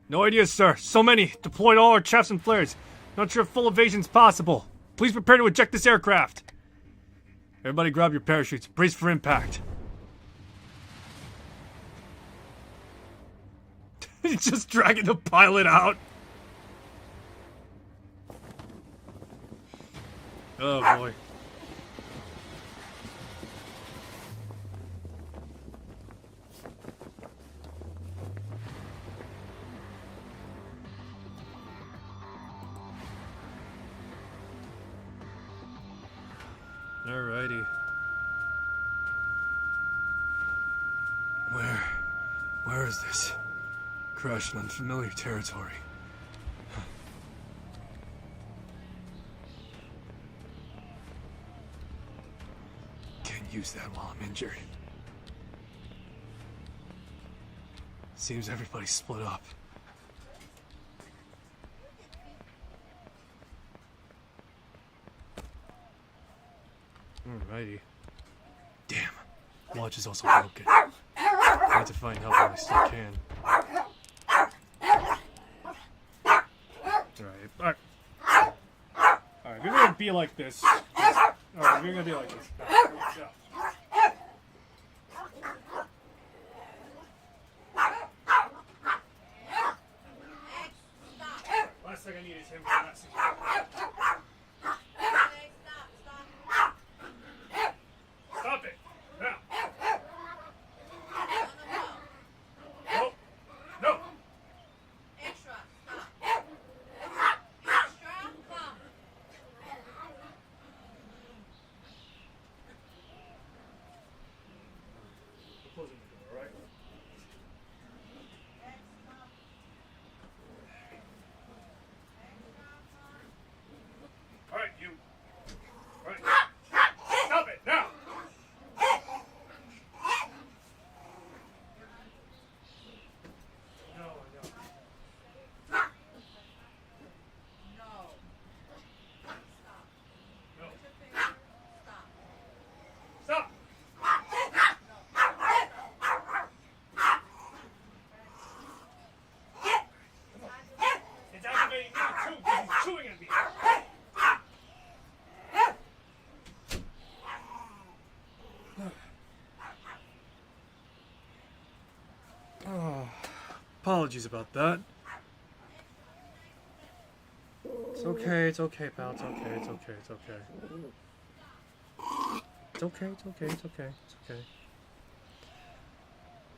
No idea, sir. So many. Deployed all our chaffs and flares. Not sure if full evasion's possible. Please prepare to eject this aircraft. Everybody grab your parachutes. Brace for impact. He's just dragging the pilot out. Oh boy. Alrighty. Where is this? Crashed in unfamiliar territory. Can't use that while I'm injured. Seems everybody's split up. Alrighty. Damn. Watch is also broken. I need to find help while I still can. Alright. Alright, we're gonna be like this. Alright, we're gonna be like this. Yeah. Last thing I need is him for that situation. Stop it! Now! No! No! Extra, stop. Extra, come. Closing the door, alright? Alright, you. Alright. Stop it, now! No, I know. No. No. Stop. Stop! It's activating me too, because he's chewing at me. Oh, apologies about that. It's okay, pal. It's okay. It's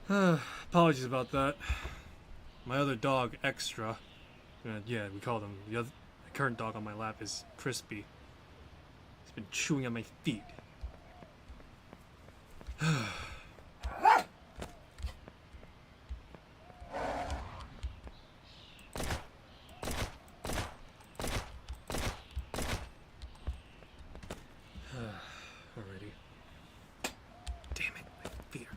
okay. Apologies about that. My other dog, Extra. Yeah, we called him. The current dog on my lap is Crispy. He's been chewing on my feet. Alrighty. Damn it, my feet are...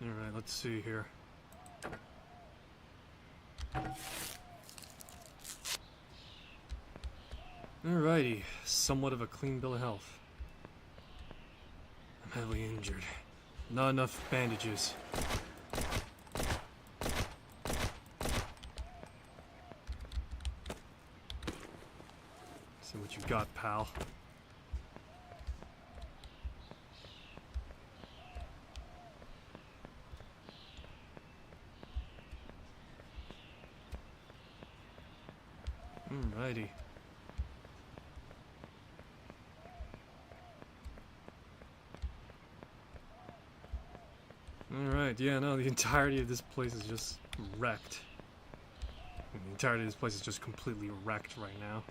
Alright, let's see here. Alrighty, somewhat of a clean bill of health. I'm heavily injured. Not enough bandages. See what you got, pal. Alrighty. Alright, yeah, no, the entirety of this place is just wrecked. The entirety of this place is just completely wrecked right now.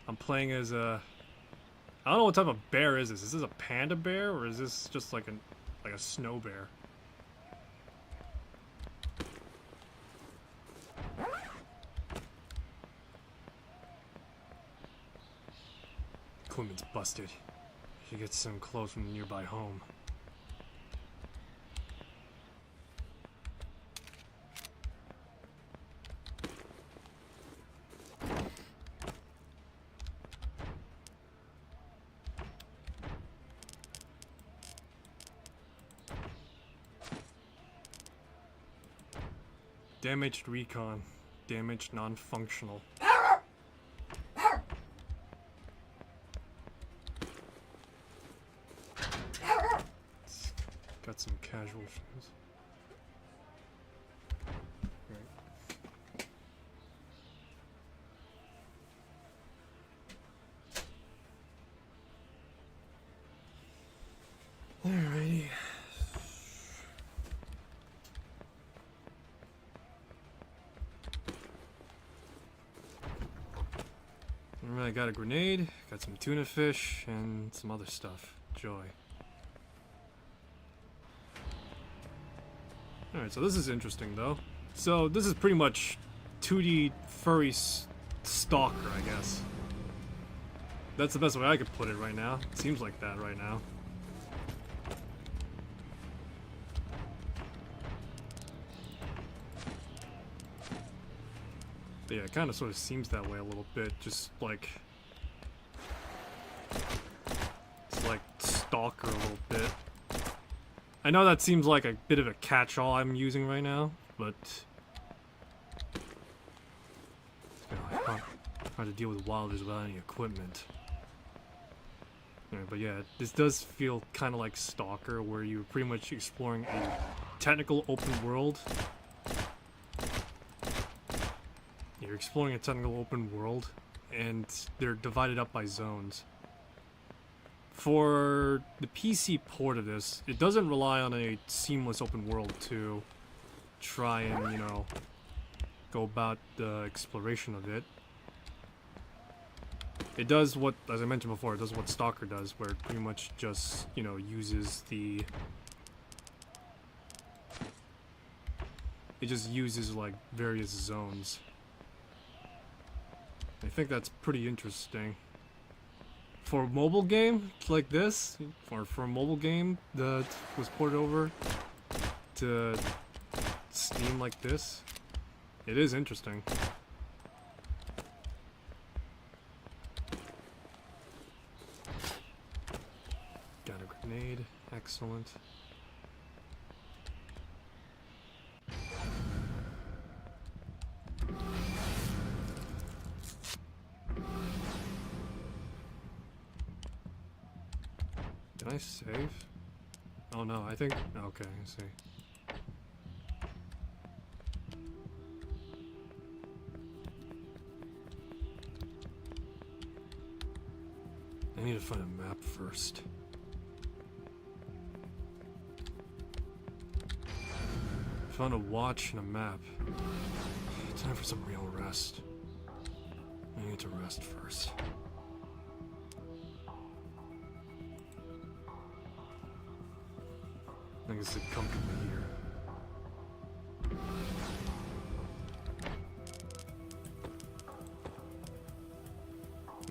I'm playing as a... I don't know what type of bear is this. Is this a panda bear, or is this just like a snow bear? Equipment's busted. Should get some clothes from the nearby home. Damaged recon. Damaged non-functional. Got some casual shoes. Alrighty. Alright, I got a grenade, got some tuna fish, and some other stuff. Joy. Alright, so this is interesting though. So this is pretty much 2D furry stalker, I guess. That's the best way I could put it right now. It seems like that right now. But yeah, it kind of sort of seems that way a little bit, just like... It's like stalker a little bit. I know that seems like a bit of a catch-all I'm using right now, but... It's kind of hard to deal with wilders without any equipment. But yeah, this does feel kind of like Stalker, where you're pretty much exploring a technical open world. You're exploring a technical open world, and they're divided up by zones. For the PC port of this, it doesn't rely on a seamless open world to try and, you know, go about the exploration of it. It does what, as I mentioned before, it does what Stalker does, where it pretty much just, you know, uses the... It just uses, like, various zones. I think that's pretty interesting. For a mobile game like this, or for a mobile game that was ported over to Steam like this, it is interesting. Got a grenade, excellent. Did I save? Oh no, I think... Okay, I see. I need to find a map first. Found a watch and a map. Time for some real rest. I need to rest first. I think it's comfortable here.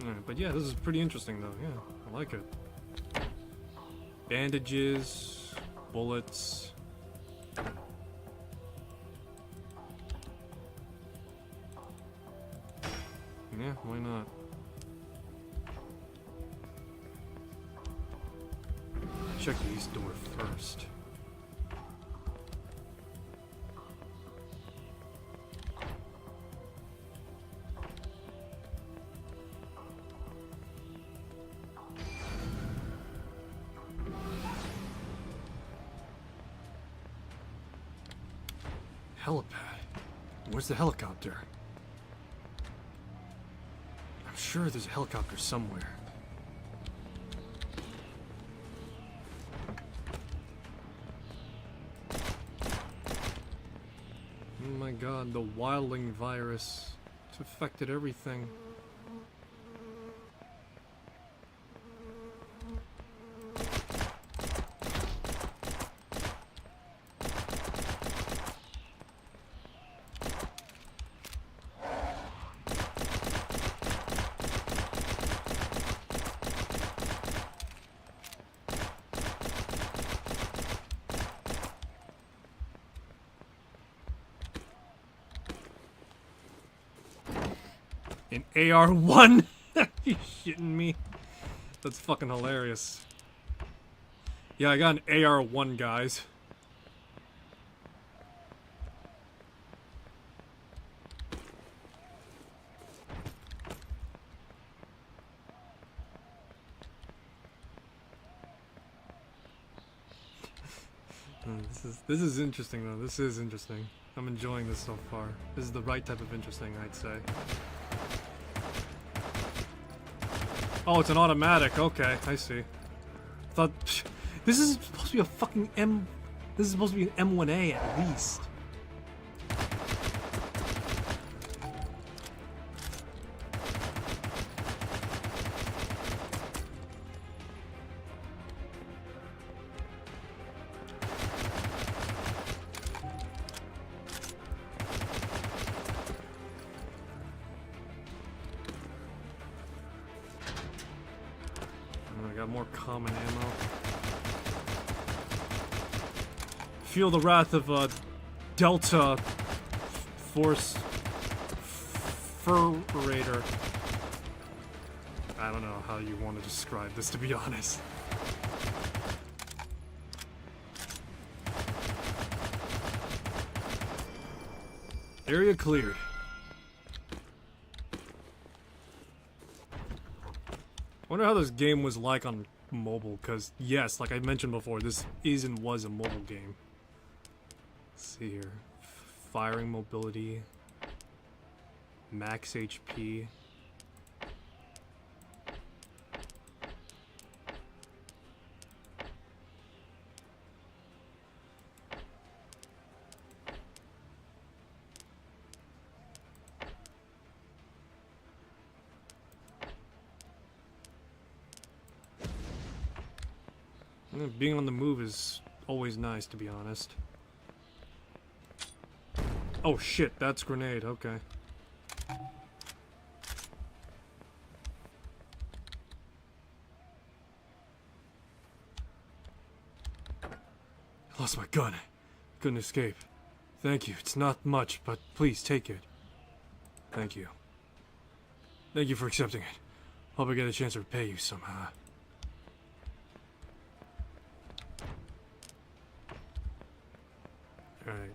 Alright, but yeah, this is pretty interesting though, yeah, I like it. Bandages, bullets. Yeah, why not? Check the east door first. Helipad. Where's the helicopter? I'm sure there's a helicopter somewhere. Oh my god, the wildling virus. It's affected everything. An AR-1? You shitting me? That's fucking hilarious. Yeah, I got an AR-1, guys. This is interesting though. This is interesting. I'm enjoying this so far. This is the right type of interesting, I'd say. Oh, it's an automatic. Okay, I see. Thought this is supposed to be a fucking M. This is supposed to be an M1A at least. I got more common ammo. Feel the wrath of Delta Force Furrator. I don't know how you want to describe this, to be honest. Area cleared. Wonder how this game was like on mobile, because yes, like I mentioned before, this is and was a mobile game. Let's see here. Firing mobility. Max HP. Being on the move is always nice, to be honest. Oh shit, that's grenade, okay. Lost my gun. Couldn't escape. Thank you. It's not much, but please take it. Thank you. Thank you for accepting it. Hope I get a chance to repay you somehow. Alright.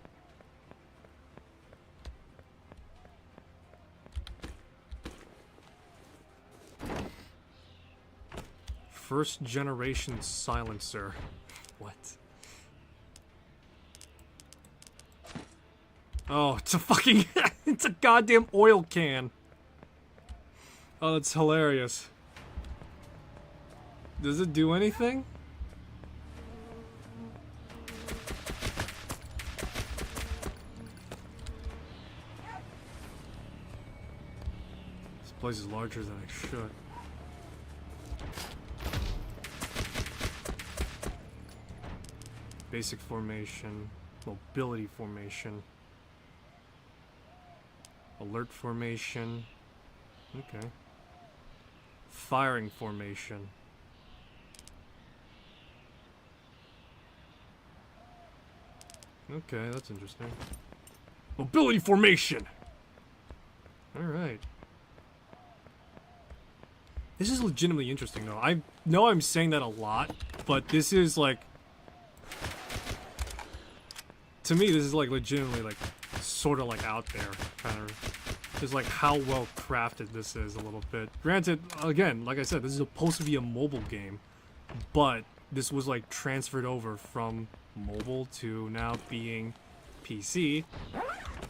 First generation silencer. What? Oh, it's a fucking it's a goddamn oil can. Oh, that's hilarious. Does it do anything? This place is larger than I should. Basic formation, mobility formation, alert formation, okay. Firing formation. Okay, that's interesting. Mobility formation! Alright. This is legitimately interesting though. I know I'm saying that a lot, but this is like... To me, this is like legitimately like sort of like out there, kind of just like how well crafted this is a little bit. Granted, again, like I said, this is supposed to be a mobile game, but this was like transferred over from mobile to now being PC,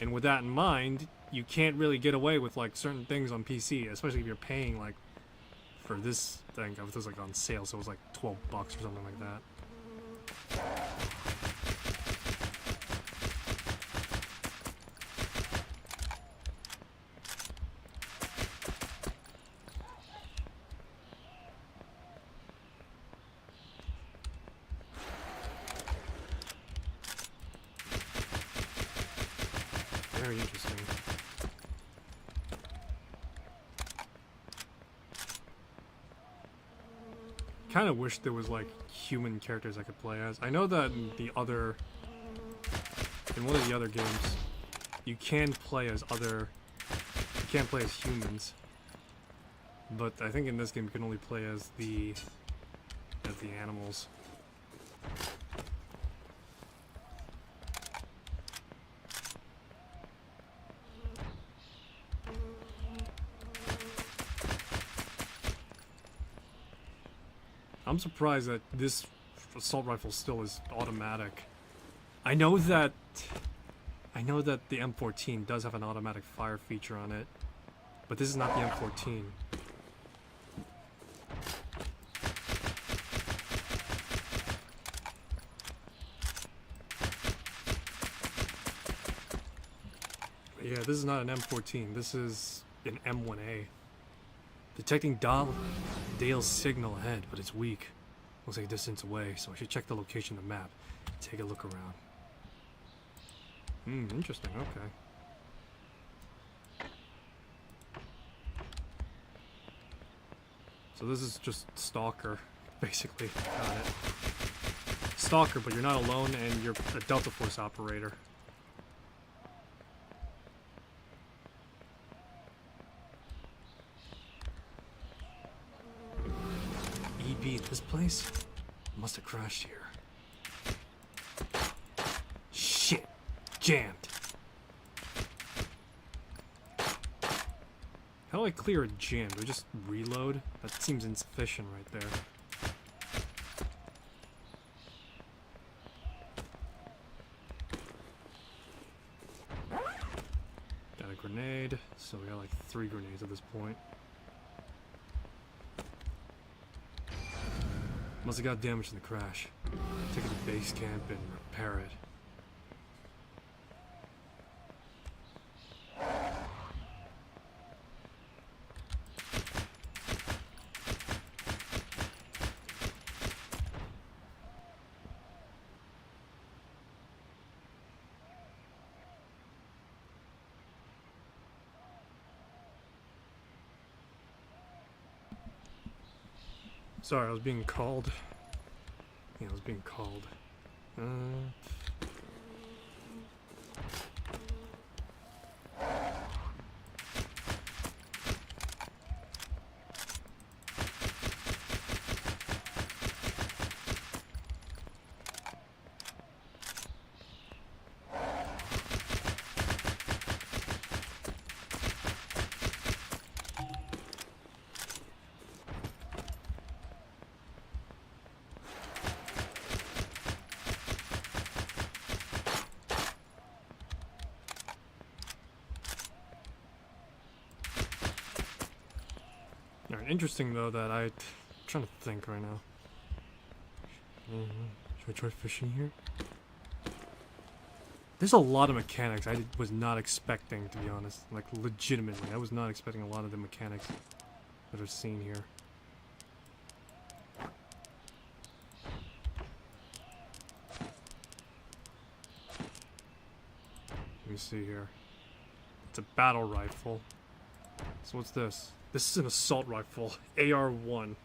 and with that in mind, you can't really get away with like certain things on PC, especially if you're paying like for this thing. It was like on sale, so it was like $12 or something like that. Very interesting. Kind of wish there was like human characters I could play as. I know that in one of the other games, you can play as humans. But I think in this game you can only play as the animals. I'm surprised that this assault rifle still is automatic. I know that the M14 does have an automatic fire feature on it, but this is not the M14. Yeah, this is not an M14. This is an M1A. Detecting Dale's signal ahead, but it's weak. Looks like a distance away, so I should check the location of the map. Take a look around. Interesting, okay. So this is just Stalker, basically. Got it. Stalker, but you're not alone and you're a Delta Force operator. EB, this place must have crashed here. Shit! Jammed! How do I clear a jam? Do I just reload? That seems insufficient right there. Got a grenade, so we got like 3 grenades at this point. Must have got damaged in the crash. Take it to base camp and repair it. Sorry, I was being called. Yeah, I was being called. Interesting though that I'm trying to think right now. Should I try fishing here? There's a lot of mechanics I was not expecting, to be honest. Like, legitimately, I was not expecting a lot of the mechanics that are seen here. Let me see here. It's a battle rifle. So what's this? This is an assault rifle, AR-1.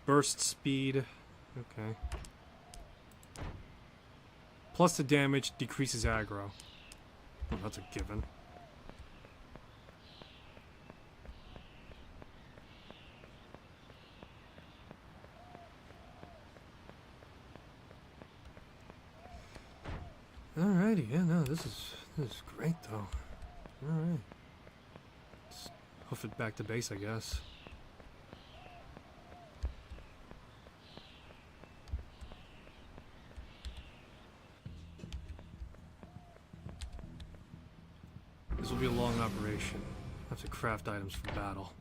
Burst speed, okay. Plus the damage decreases aggro. Oh, that's a given. Alrighty, yeah, no, this is great though. Alright. Hoof it back to base, I guess. This will be a long operation. I have to craft items for battle.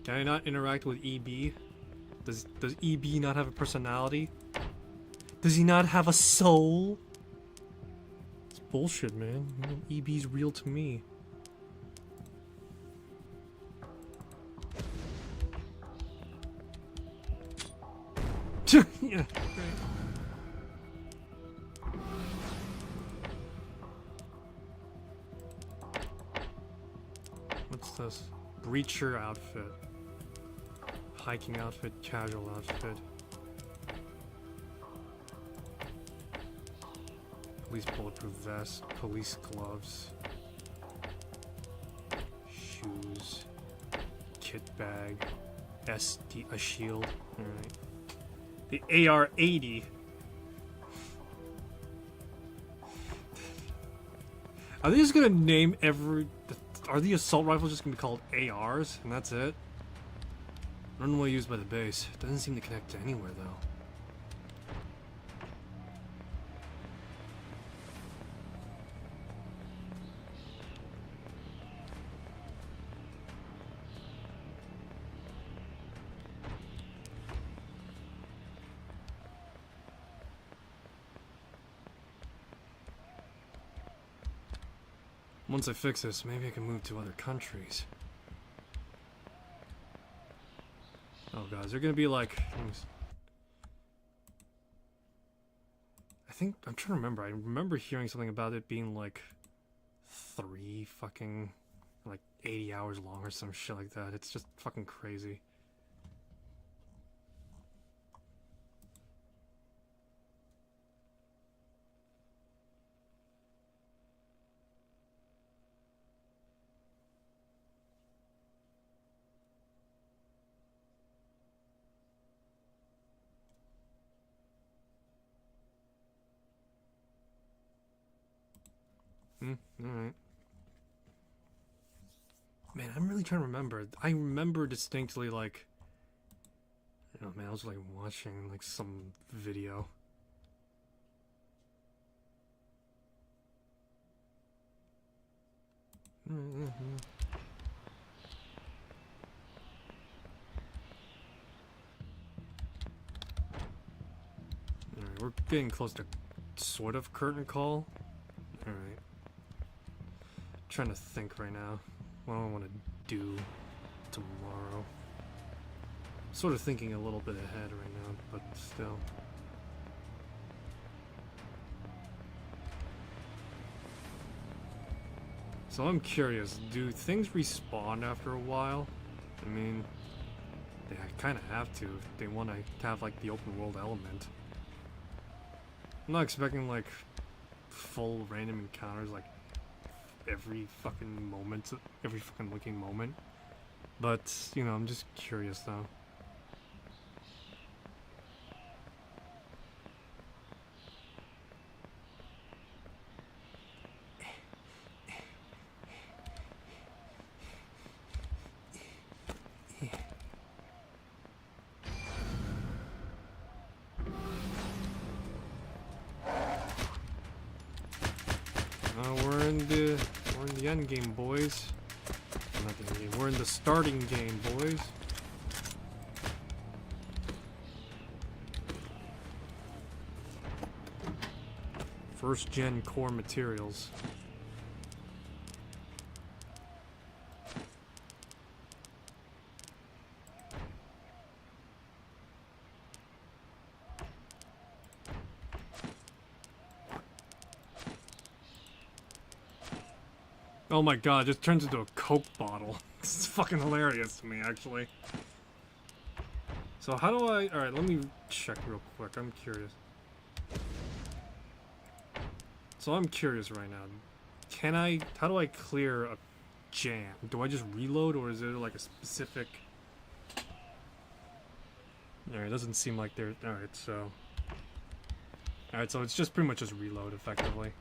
Can I not interact with EB? Does EB not have a personality? Does he not have a soul? It's bullshit, man. EB's real to me. Yeah, great. What's this? Breacher outfit. Hiking outfit, casual outfit. Police bulletproof vest, police gloves. Shoes. Kit bag. a shield. Alright. The AR-80. Are they just gonna name every... Are the assault rifles just gonna be called ARs, and that's it? Runway used by the base. Doesn't seem to connect to anywhere, though. Once I fix this, maybe I can move to other countries. Oh god, is there gonna be like... I think... I'm trying to remember. I remember hearing something about it being like 3 fucking... like 80 hours long or some shit like that. It's just fucking crazy. Alright. Man, I'm really trying to remember. I remember distinctly, like... Oh man, I was like watching like some video. Alright, we're getting close to sort of curtain call. Alright. Trying to think right now. What do I want to do tomorrow? Sort of thinking a little bit ahead right now, but still. So I'm curious, do things respawn after a while? I mean, they kind of have to if they want to have like the open world element. I'm not expecting like full random encounters like every fucking moment, every fucking waking moment. But, you know, I'm just curious though. We're in the end game, boys. Not the end game. We're in the starting game, boys. First gen core materials. Oh my god, it just turns into a Coke bottle. This is fucking hilarious to me, actually. So how do I... Alright, let me check real quick. I'm curious. So I'm curious right now. Can I... How do I clear a jam? Do I just reload, or is there like a specific... Alright, it doesn't seem like there... Alright, so... Alright, so it's just pretty much just reload, effectively.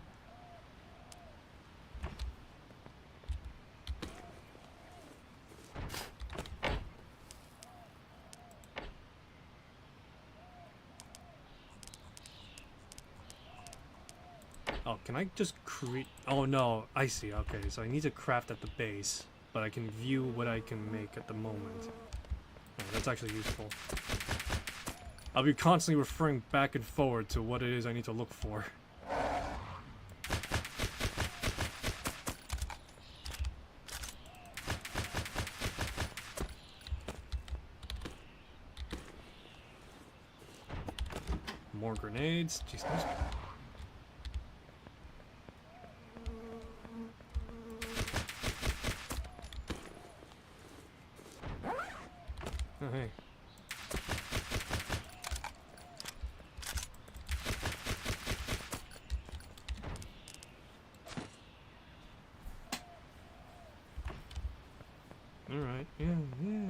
Oh, can I just create... Oh no, I see, okay, so I need to craft at the base, but I can view what I can make at the moment. Oh, that's actually useful. I'll be constantly referring back and forward to what it is I need to look for. More grenades. Jeez, there's... Oh, hey. Alright, yeah, yeah.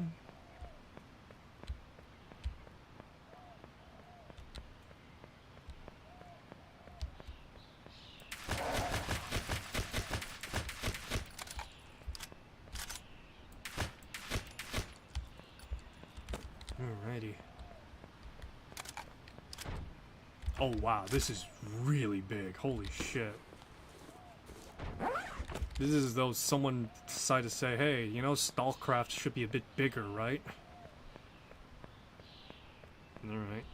Oh wow, this is really big. Holy shit. This is as though someone decided to say, hey, you know, Stallcraft should be a bit bigger, right? Alright.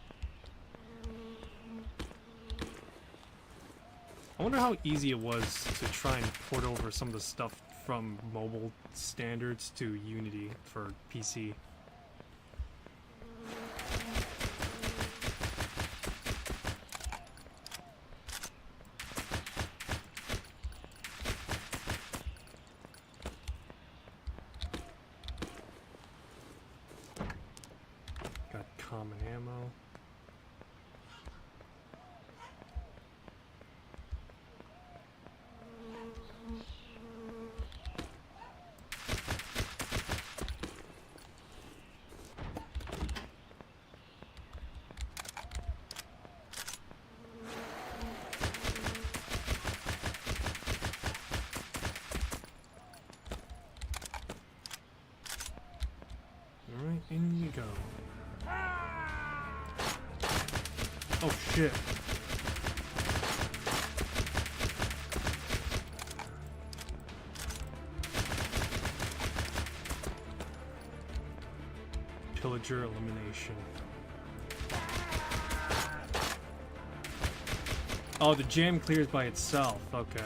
I wonder how easy it was to try and port over some of the stuff from mobile standards to Unity for PC. Got common ammo. Alright, in we go. Oh shit. Pillager elimination. Oh, the jam clears by itself. Okay.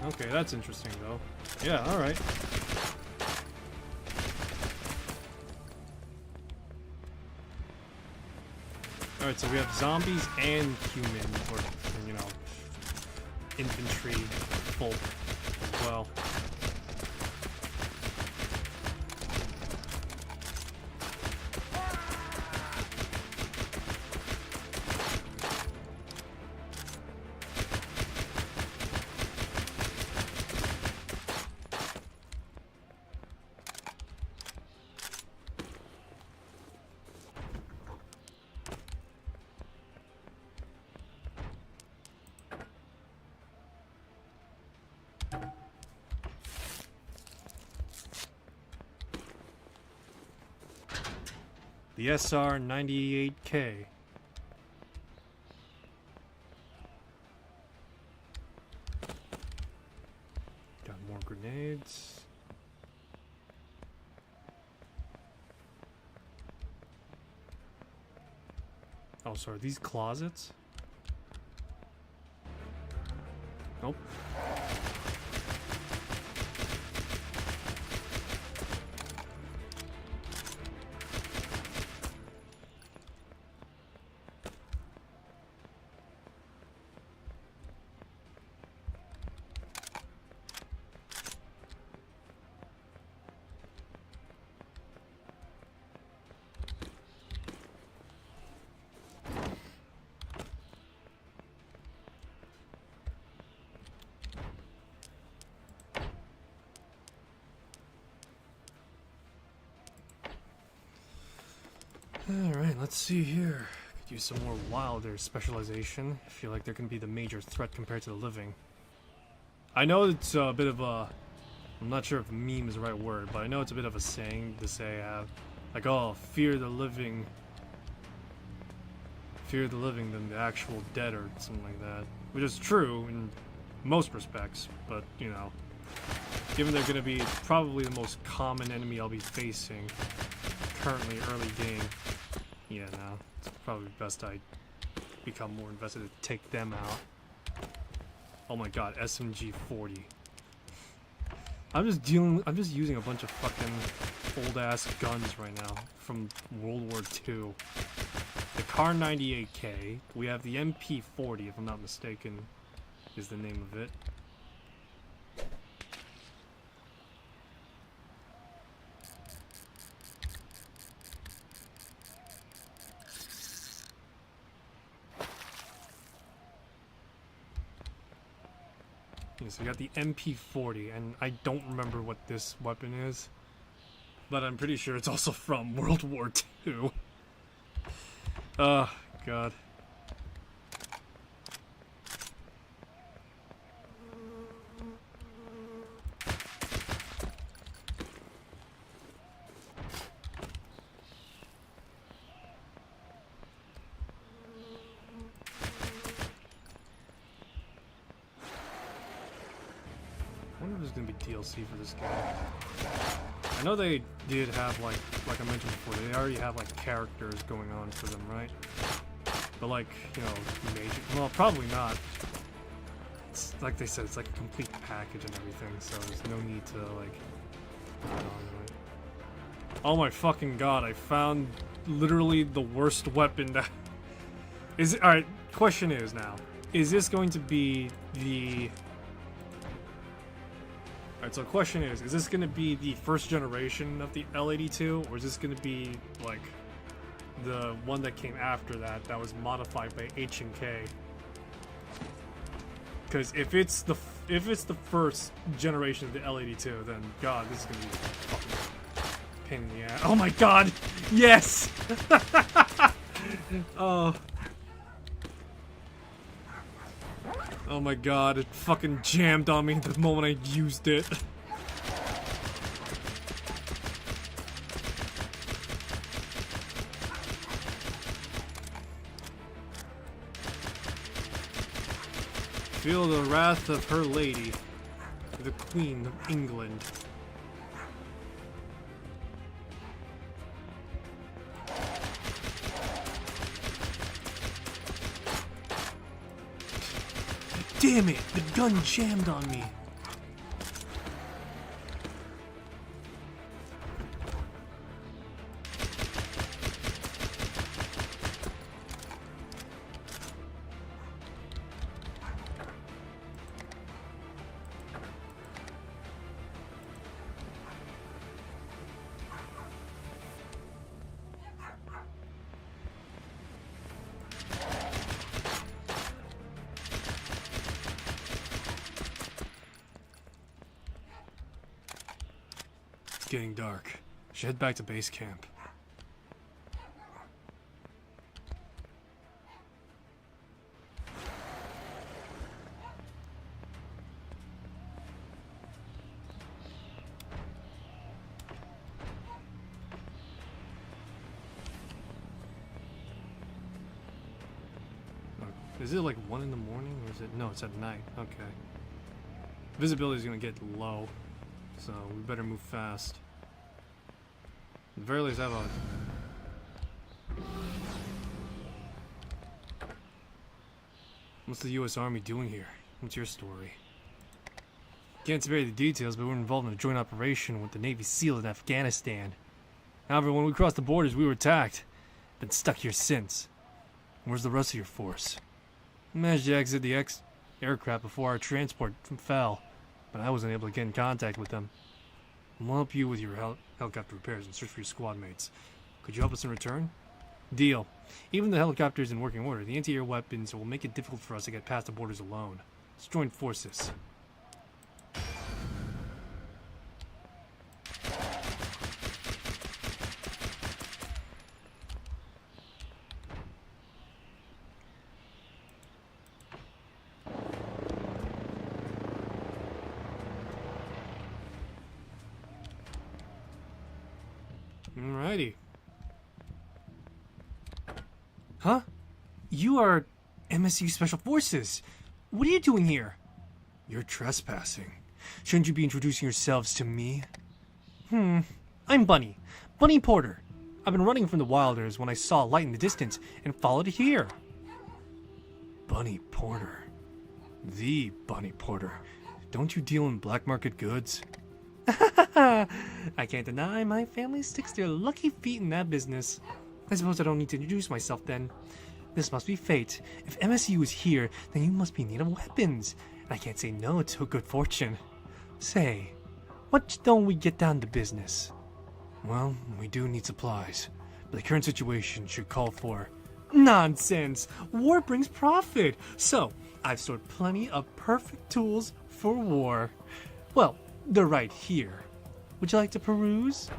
Okay, that's interesting though. Yeah, alright. Alright, so we have zombies and human, or, you know, infantry folk as well. The SR-98K. Got more grenades. Oh, sorry, these closets? Nope. Alright, let's see here. Could use some more wilder specialization. I feel like they're gonna be the major threat compared to the living. I know it's a bit of a... I'm not sure if meme is the right word, but I know it's a bit of a saying to say, like, oh, fear the living than the actual dead or something like that. Which is true in most respects, but, you know, given they're gonna be probably the most common enemy I'll be facing currently early game, yeah, no, it's probably best I become more invested to take them out. Oh my god, SMG 40. I'm just using a bunch of fucking old ass guns right now from World War II. The Kar 98K, we have the MP40 if I'm not mistaken, is the name of it. Yeah, so we got the MP40, and I don't remember what this weapon is, but I'm pretty sure it's also from World War II. Oh, God. I wonder if there's gonna be DLC for this game. I know they did have like I mentioned before, they already have like characters going on for them, right? But like, you know, major, well, probably not. It's like they said, it's like a complete package and everything, so there's no need to like put it on, right? Oh my fucking god! I found literally the worst weapon that is. All right, question is now: is this going to be the Alright, so the question is this going to be the first generation of the L82, or is this going to be, like, the one that came after that was modified by H&K? Because if it's the first generation of the L82, then, God, this is going to be a fucking pain in the ass. Oh my god! Yes! Oh. Oh my god, it fucking jammed on me the moment I used it. Feel the wrath of her lady, the Queen of England. Damn it! The gun jammed on me! It's getting dark. Should head back to base camp. Is it like 1 in the morning, or is it? No, it's at night. Okay. Visibility is gonna get low, so we better move fast. At the very least, have a. What's the U.S. Army doing here? What's your story? Can't spare the details, but we're involved in a joint operation with the Navy SEALs in Afghanistan. However, when we crossed the borders, we were attacked. Been stuck here since. Where's the rest of your force? We managed to exit the aircraft before our transport fell, but I wasn't able to get in contact with them. We'll help you with your helicopter repairs and search for your squad mates. Could you help us in return? Deal. Even the helicopter is in working order. The anti-air weapons will make it difficult for us to get past the borders alone. Let's join forces. Alrighty. Huh? You are MSU Special Forces. What are you doing here? You're trespassing. Shouldn't you be introducing yourselves to me? I'm Bunny. Bunny Porter. I've been running from the Wilders when I saw a light in the distance and followed it here. Bunny Porter. The Bunny Porter. Don't you deal in black market goods? I can't deny my family sticks their lucky feet in that business. I suppose I don't need to introduce myself then. This must be fate. If MSU is here, then you must be in need of weapons. And I can't say no to good fortune. Say, what don't we get down to business? Well, we do need supplies. But the current situation should call for... Nonsense! War brings profit! So, I've stored plenty of perfect tools for war. Well, they're right here. Would you like to peruse?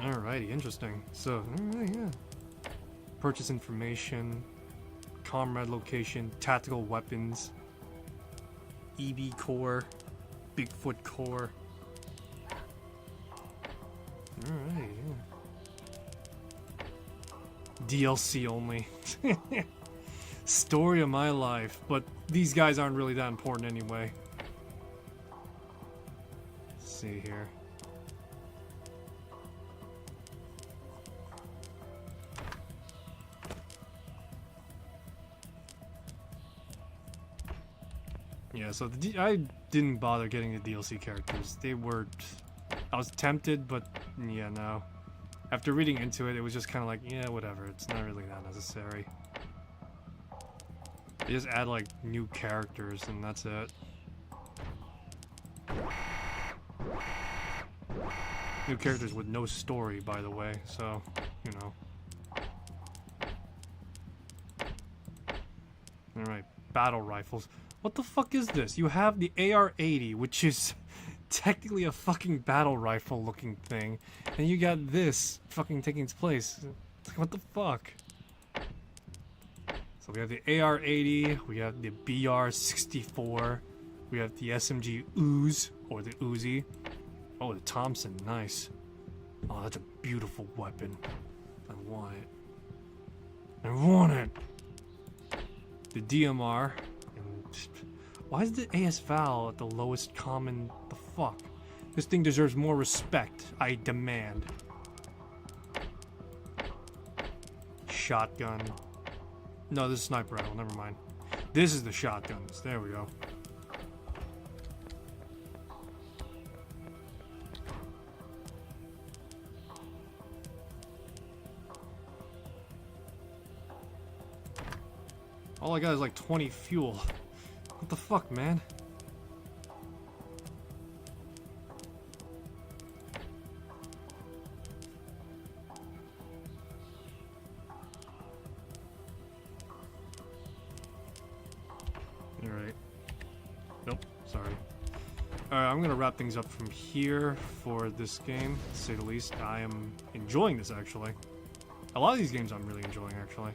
Alrighty, interesting. So, yeah. Purchase information, comrade location, tactical weapons, EB core, Bigfoot core. Alright, yeah. DLC only. Story of my life, but these guys aren't really that important anyway. Let's see here. Yeah, so I didn't bother getting the DLC characters. They were... I was tempted, but yeah, no. After reading into it, it was just kind of like, yeah, whatever. It's not really that necessary. They just add, like, new characters, and that's it. New characters with no story, by the way, so, you know. Alright, battle rifles. What the fuck is this? You have the AR-80, which is technically a fucking battle rifle looking thing, and you got this fucking taking its place. What the fuck? So we have the AR-80, we have the BR-64, we have the SMG Ooze, or the Uzi. Oh, the Thompson, nice. Oh, that's a beautiful weapon. I want it. I want it! The DMR. Why is the AS Val at the lowest common? The fuck? This thing deserves more respect. I demand. Shotgun. No, this is sniper rifle. Never mind. This is the shotguns. There we go. All I got is like 20 fuel. What the fuck, man? Alright. Nope, sorry. Alright, I'm gonna wrap things up from here for this game, to say the least. I am enjoying this, actually. A lot of these games I'm really enjoying, actually.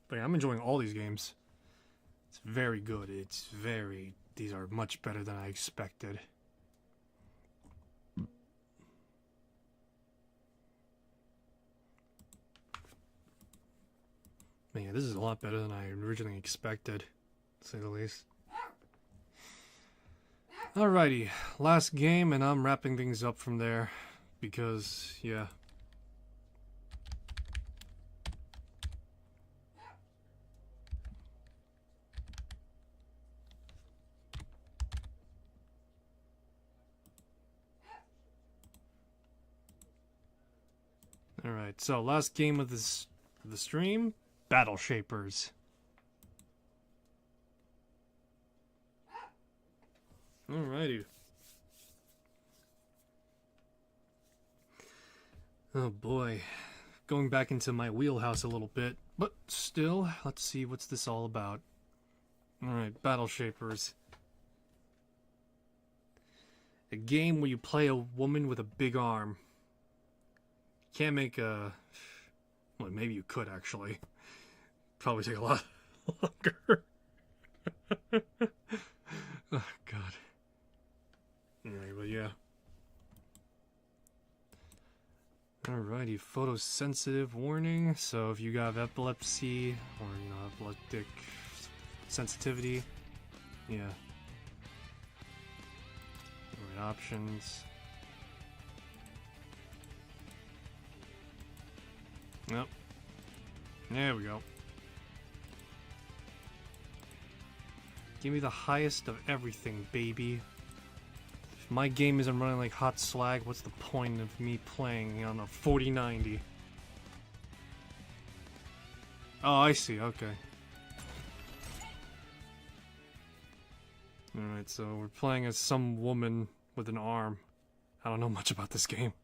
But yeah, I'm enjoying all these games. It's very good. These are much better than I expected. Man, this is a lot better than I originally expected, to say the least. Alrighty, last game, and I'm wrapping things up from there, because, yeah. Alright, so last game of the stream, Battle Shapers. Alrighty. Oh boy. Going back into my wheelhouse a little bit, but still, let's see what's this all about. Alright, Battle Shapers. A game where you play a woman with a big arm. Can't make a... Well, maybe you could, actually. Probably take a lot longer. Oh, God. Alright, but yeah. Alrighty, photosensitive warning. So if you got epilepsy, or, you know, epileptic sensitivity, yeah. Alright, options. Yep. There we go. Give me the highest of everything, baby. If my game isn't running like hot slag, what's the point of me playing on a 4090? Oh, I see, okay. Alright, so we're playing as some woman with an arm. I don't know much about this game.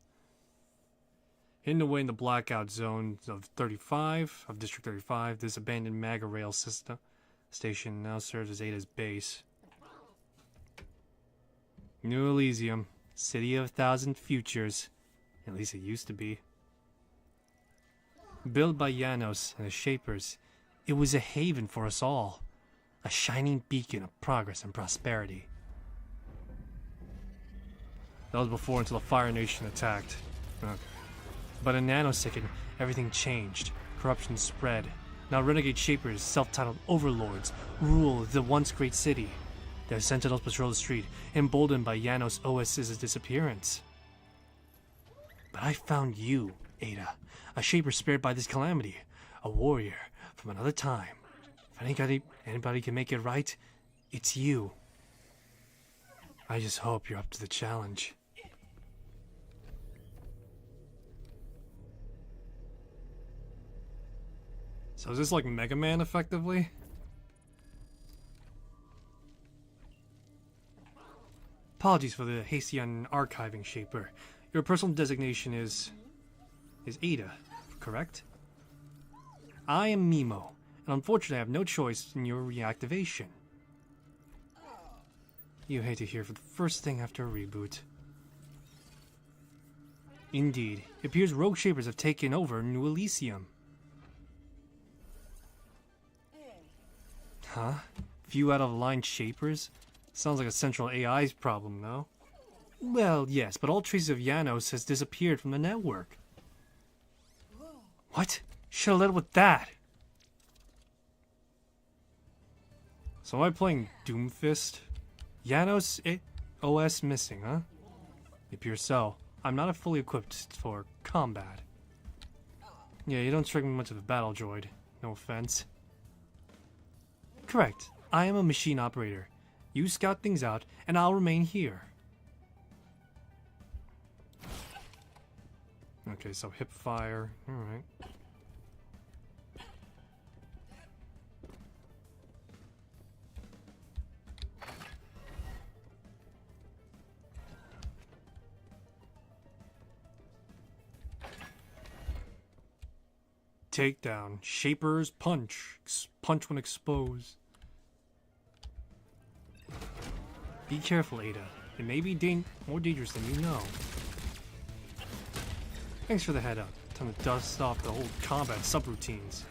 Hidden away in the blackout zone of District 35, this abandoned MAGA rail station now serves as Ada's base. New Elysium, city of 1,000 futures. At least it used to be. Built by Janos and the Shapers, it was a haven for us all. A shining beacon of progress and prosperity. That was before until the Fire Nation attacked. Okay. But in a nanosecond, everything changed. Corruption spread. Now renegade Shapers, self-titled overlords, rule the once great city. Their sentinels patrol the street, emboldened by Janos OS's disappearance. But I found you, Ada, a Shaper spared by this calamity, a warrior from another time. If anybody can make it right, it's you. I just hope you're up to the challenge. So is this like Mega Man, effectively? Apologies for the hasty archiving, Shaper. Your personal designation is Ada, correct? I am Mimo, and unfortunately I have no choice in your reactivation. You hate to hear for the first thing after a reboot. Indeed, it appears rogue Shapers have taken over New Elysium. Huh? Few out-of-line Shapers? Sounds like a central AI's problem, no? Well, yes, but all traces of Janos has disappeared from the network. What? Should've led with that! So am I playing Doomfist? Janos OS missing, huh? It appears so. I'm not fully equipped for combat. Yeah, you don't strike me much of a battle droid. No offense. Correct. I am a machine operator. You scout things out, and I'll remain here. Okay, so hip fire. Alright. Takedown. Shapers punch. Punch when exposed. Be careful, Ada. It may be more dangerous than you know. Thanks for the head up. Time to dust off the old combat subroutines.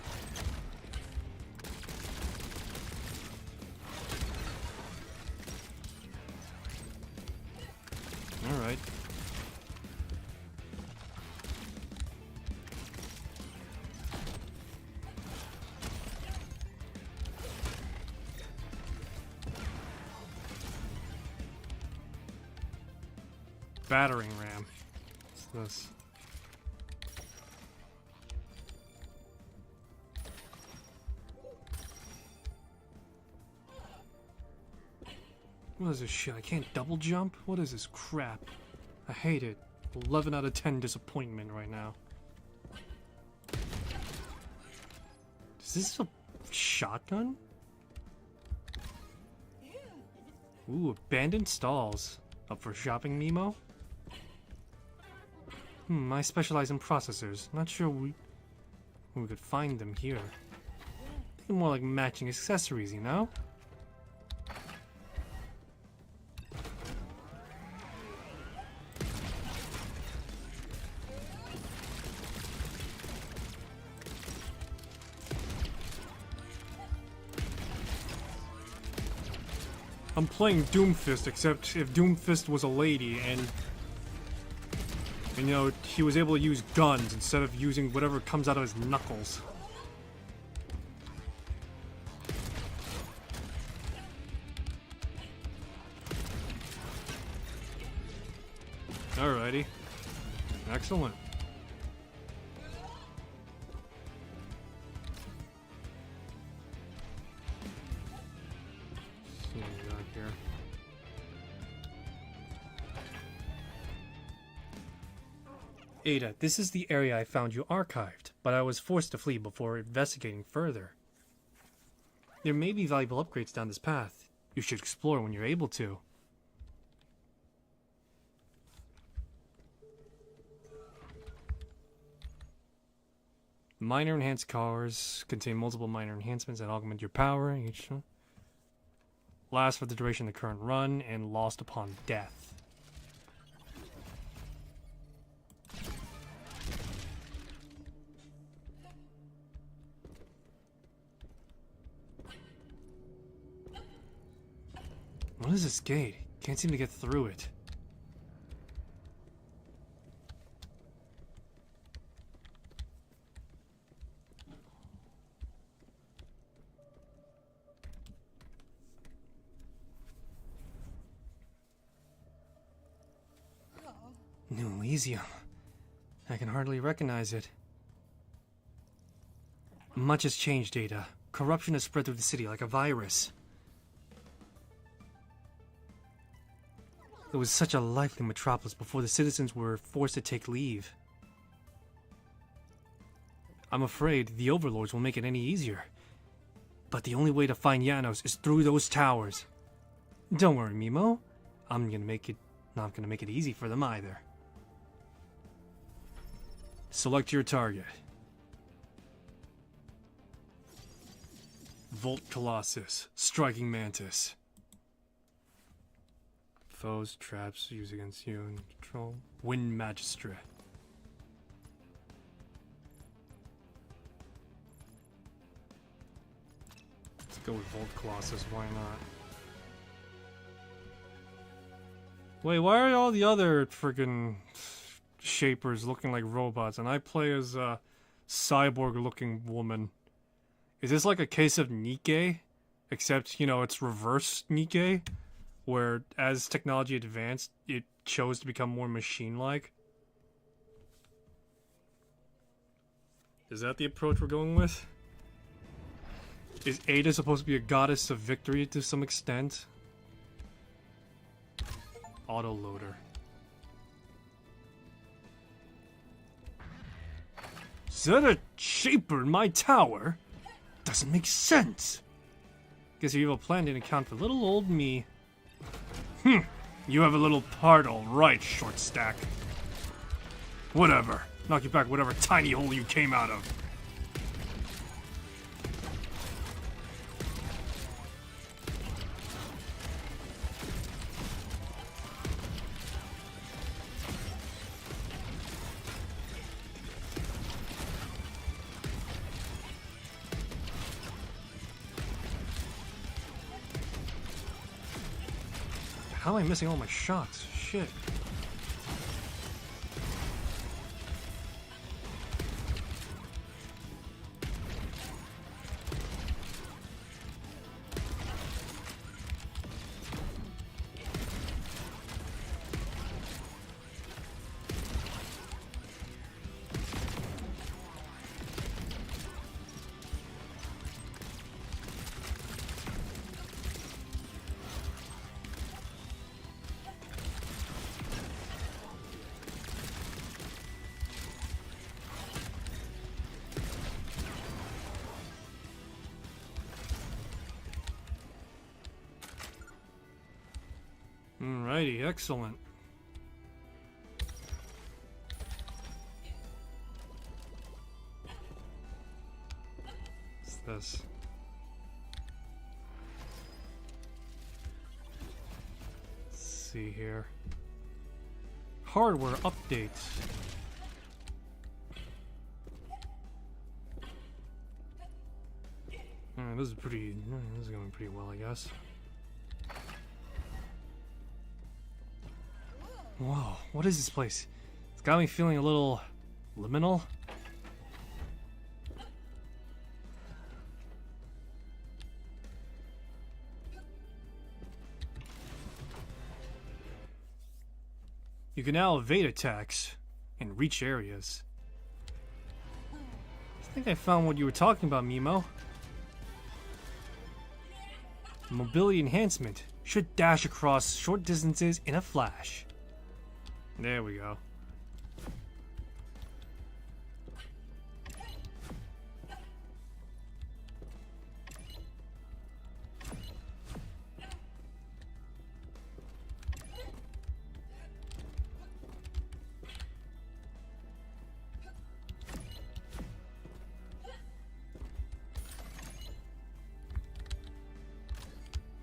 Alright. Battering ram. What's this? What is this shit? I can't double jump? What is this crap? I hate it. 11 out of 10 disappointment right now. Is this a shotgun? Ooh, abandoned stalls. Up for shopping, Nemo? I specialize in processors. Not sure we could find them here. Thinking more like matching accessories, you know? I'm playing Doomfist, except if Doomfist was a lady and you know, he was able to use guns instead of using whatever comes out of his knuckles. Alrighty. Excellent. See what we got here. Ada, this is the area I found you archived, but I was forced to flee before investigating further. There may be valuable upgrades down this path. You should explore when you're able to. Minor enhanced cars contain multiple minor enhancements that augment your power. Each lasts for the duration of the current run and lost upon death. What is this gate? Can't seem to get through it. New Elysium. I can hardly recognize it. Much has changed, Ada. Corruption has spread through the city like a virus. It was such a lively metropolis before the citizens were forced to take leave. I'm afraid the overlords will make it any easier. But the only way to find Janos is through those towers. Don't worry, Mimo. I'm not gonna make it easy for them either. Select your target. Volt Colossus, Striking Mantis. Foes, traps used against you and control. Wind Magistrate. Let's go with Volt Colossus, why not? Wait, why are all the other freaking shapers looking like robots and I play as a cyborg looking woman? Is this like a case of Nikkei? Except, you know, it's reverse Nikkei? Where as technology advanced, it chose to become more machine-like? Is that the approach we're going with? Is Ada supposed to be a goddess of victory to some extent? Autoloader. Is that a shaper in my tower? Doesn't make sense. Guess your evil plan didn't account for little old me. You have a little part, all right, short stack. Whatever. Knock you back whatever tiny hole you came out of. How am I missing all my shots? Shit. Alrighty, excellent. What's this? Let's see here. Hardware updates. This is going pretty well, I guess. Whoa, what is this place? It's got me feeling a little liminal. You can now evade attacks and reach areas. I think I found what you were talking about, Mimo. Mobility enhancement should dash across short distances in a flash. There we go.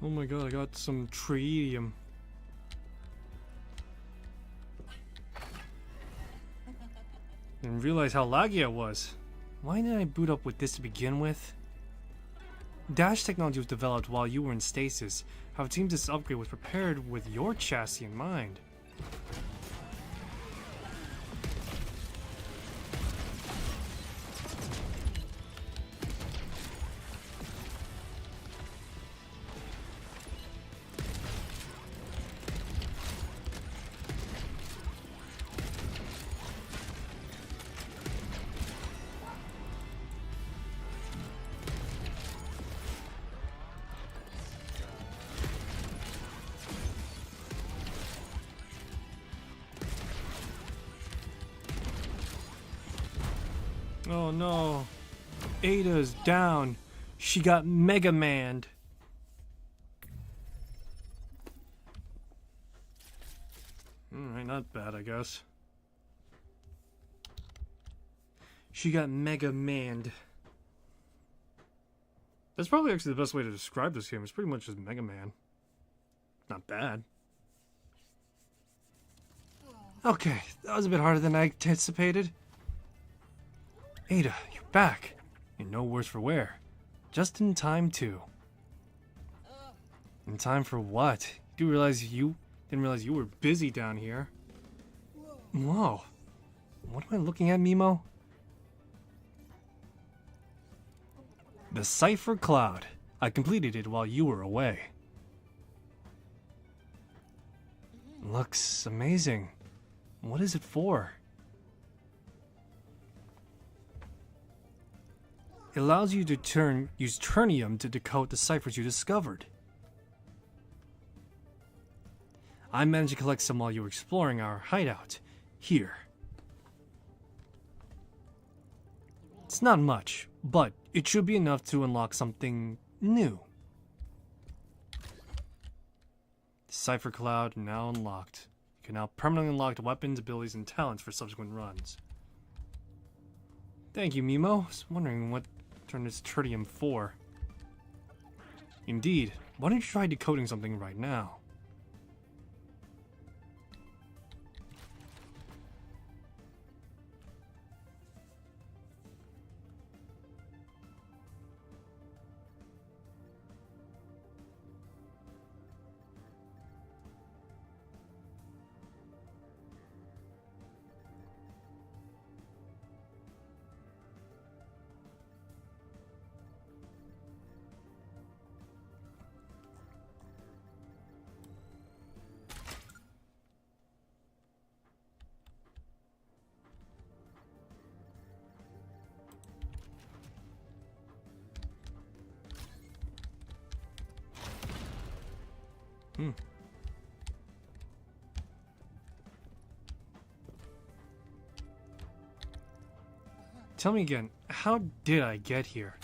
Oh my god, I got some tritium. Didn't realize how laggy I was. Why didn't I boot up with this to begin with? Dash technology was developed while you were in stasis. How it seems this upgrade was prepared with your chassis in mind. Oh no. Ada's down. She got Mega Manned. Alright, not bad, I guess. She got Mega Manned. That's probably actually the best way to describe this game. It's pretty much just Mega Man. Not bad. Okay, that was a bit harder than I anticipated. Ada, you're back. You're no worse for wear. Just in time, too. In time for what? Didn't realize you were busy down here. Whoa. What am I looking at, Mimo? The Cipher Cloud. I completed it while you were away. Looks amazing. What is it for? It allows you to use Turnium to decode the ciphers you discovered. I managed to collect some while you were exploring our hideout. Here. It's not much, but it should be enough to unlock something new. The Cipher Cloud now unlocked. You can now permanently unlock weapons, abilities, and talents for subsequent runs. Thank you, Mimo. I was wondering what turn this Turnium for. Indeed. Why don't you try decoding something right now? Tell me again, how did I get here?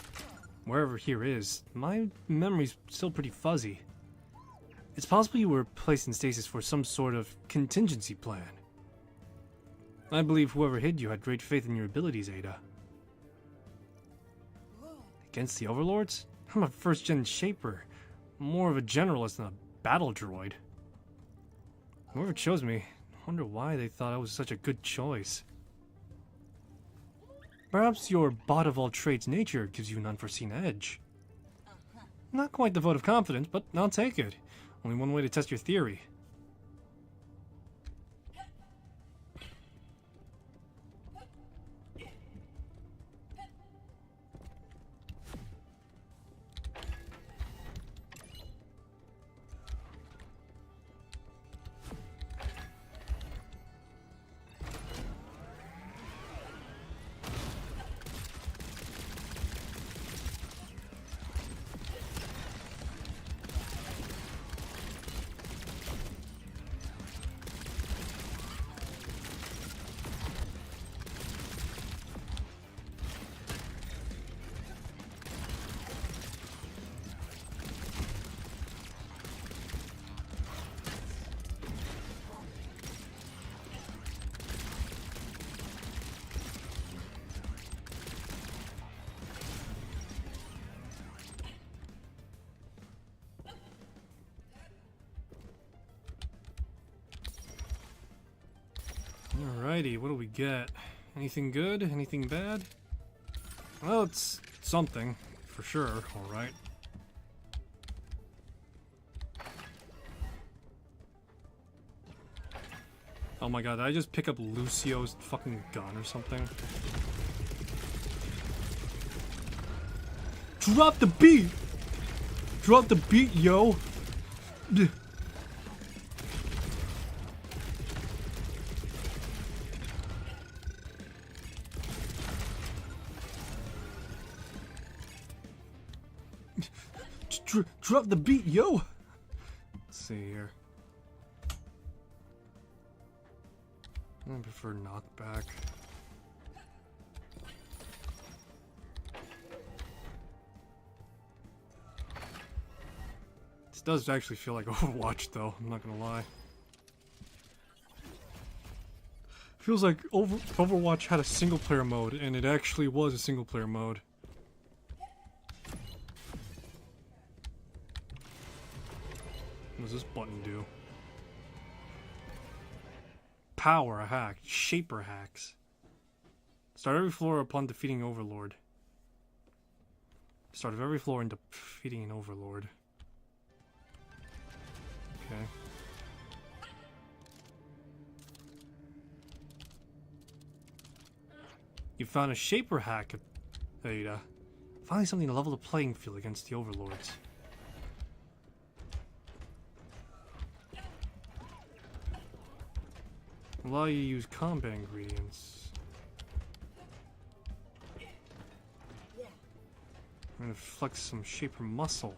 Wherever here is, my memory's still pretty fuzzy. It's possible you were placed in stasis for some sort of contingency plan. I believe whoever hid you had great faith in your abilities, Ada. Against the Overlords? I'm a first-gen Shaper. More of a generalist than a battle droid. Whoever chose me, I wonder why they thought I was such a good choice. Perhaps your bot-of-all-trades nature gives you an unforeseen edge. Not quite the vote of confidence, but I'll take it. Only one way to test your theory. Alrighty, what do we get? Anything good? Anything bad? Well, it's something, for sure, alright. Oh my god, did I just pick up Lucio's fucking gun or something? Drop the beat! Drop the beat, yo! Drop the beat, yo! Let's see here. I prefer knockback. This does actually feel like Overwatch, though. I'm not gonna lie. Feels like Overwatch had a single-player mode, and it actually was a single-player mode. What does this button do? Power hack. Shaper hacks. Start every floor upon defeating Overlord. Start of every floor in defeating an Overlord. Okay. You found a Shaper hack, Ada. Finally something to level the playing field against the Overlords. Allow you to use combat ingredients. I'm gonna flex some Shaper muscle.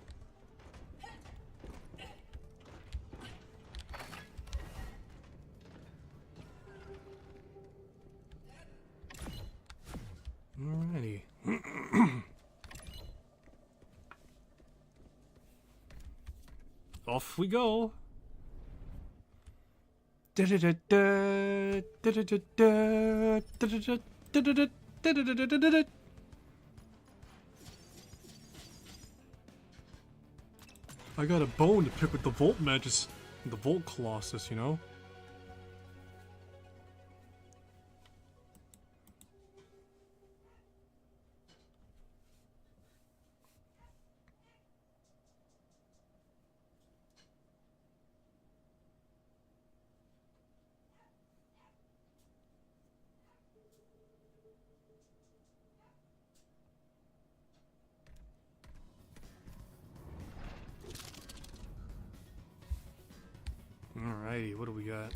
Alrighty. Off we go. I got a bone to pick with the Volt Magus, the Volt Colossus, you know? Alrighty, what do we got?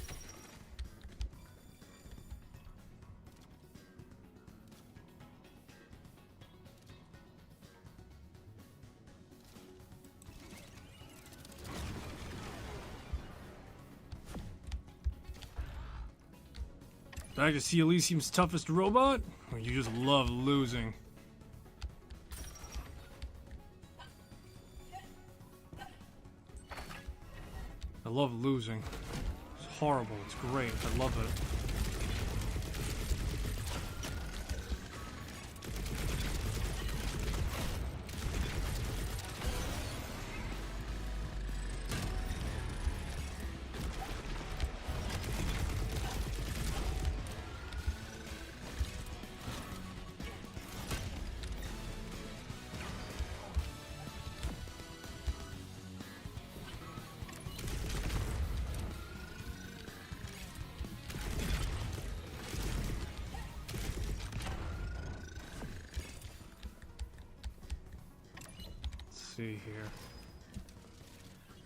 Back to see Elysium's toughest robot? Or you just love losing? I love losing. It's horrible. It's great. I love it. See here.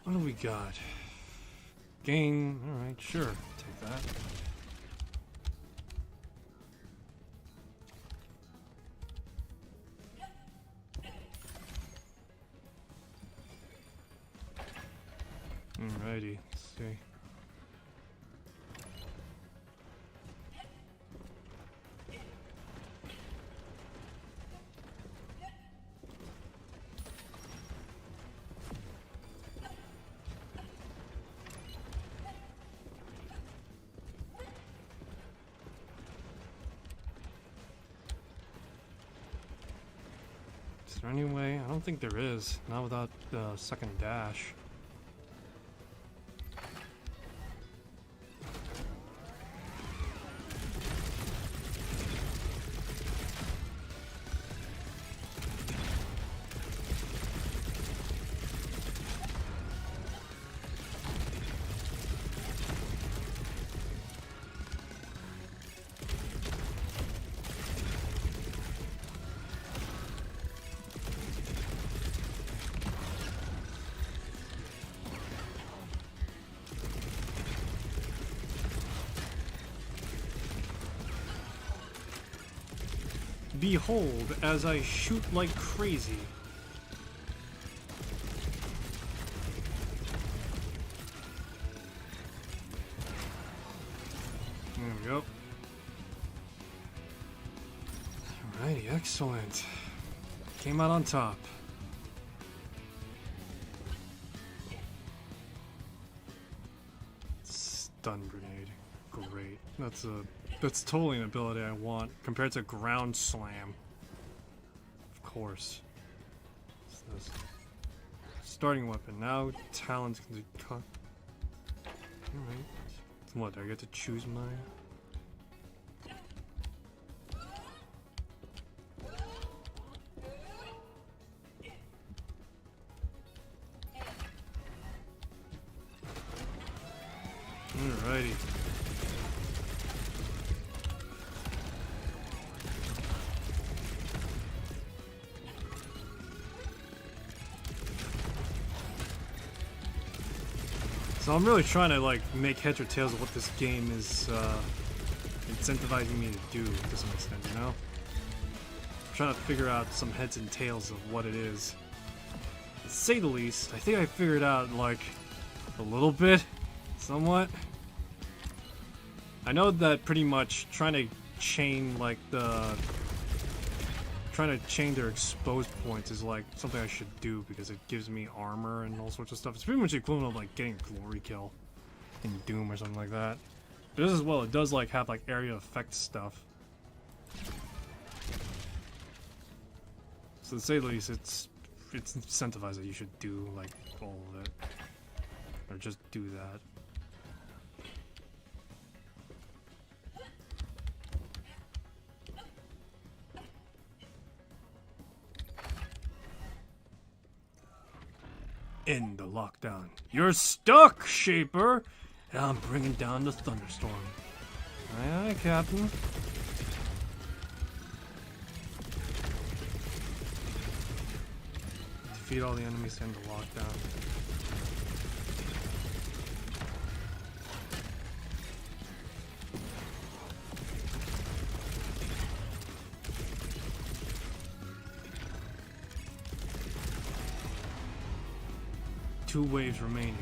What do we got? Gain. Alright, sure. Take that. Alrighty, let's see. Is there any way? I don't think there is. Not without the second dash. behold as I shoot like crazy. There we go. Alrighty, excellent. Came out on top. Stun grenade. Great. That's totally an ability I want compared to ground slam. Of course. What's this? Starting weapon. Now talents can do cut. Alright. So what, do I get to choose my... Alrighty. So I'm really trying to like make heads or tails of what this game is incentivizing me to do to some extent, you know? I'm trying to figure out some heads and tails of what it is. To say the least, I think I figured out like a little bit, somewhat. I know that pretty much trying to chain like trying to chain their exposed points is like something I should do because it gives me armor and all sorts of stuff. It's pretty much the equivalent of like getting glory kill in Doom or something like that. But this as well, it does like have like area effect stuff. So to say the least, it's incentivized that you should do like all of it. Or just do that. End the lockdown. You're stuck, Shaper! And I'm bringing down the thunderstorm. Aye, aye, Captain. Defeat all the enemies to end the lockdown. Two waves remaining.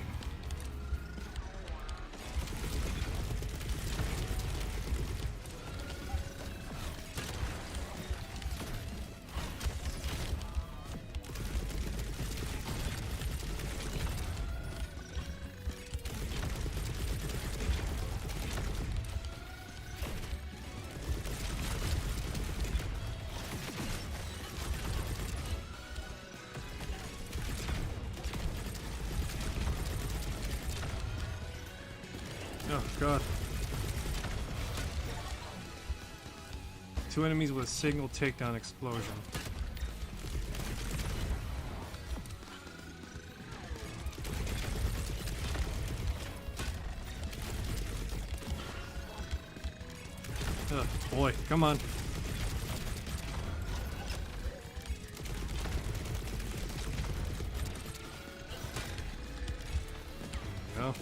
Oh god. Two enemies with a single takedown explosion. Oh boy, come on. There we go.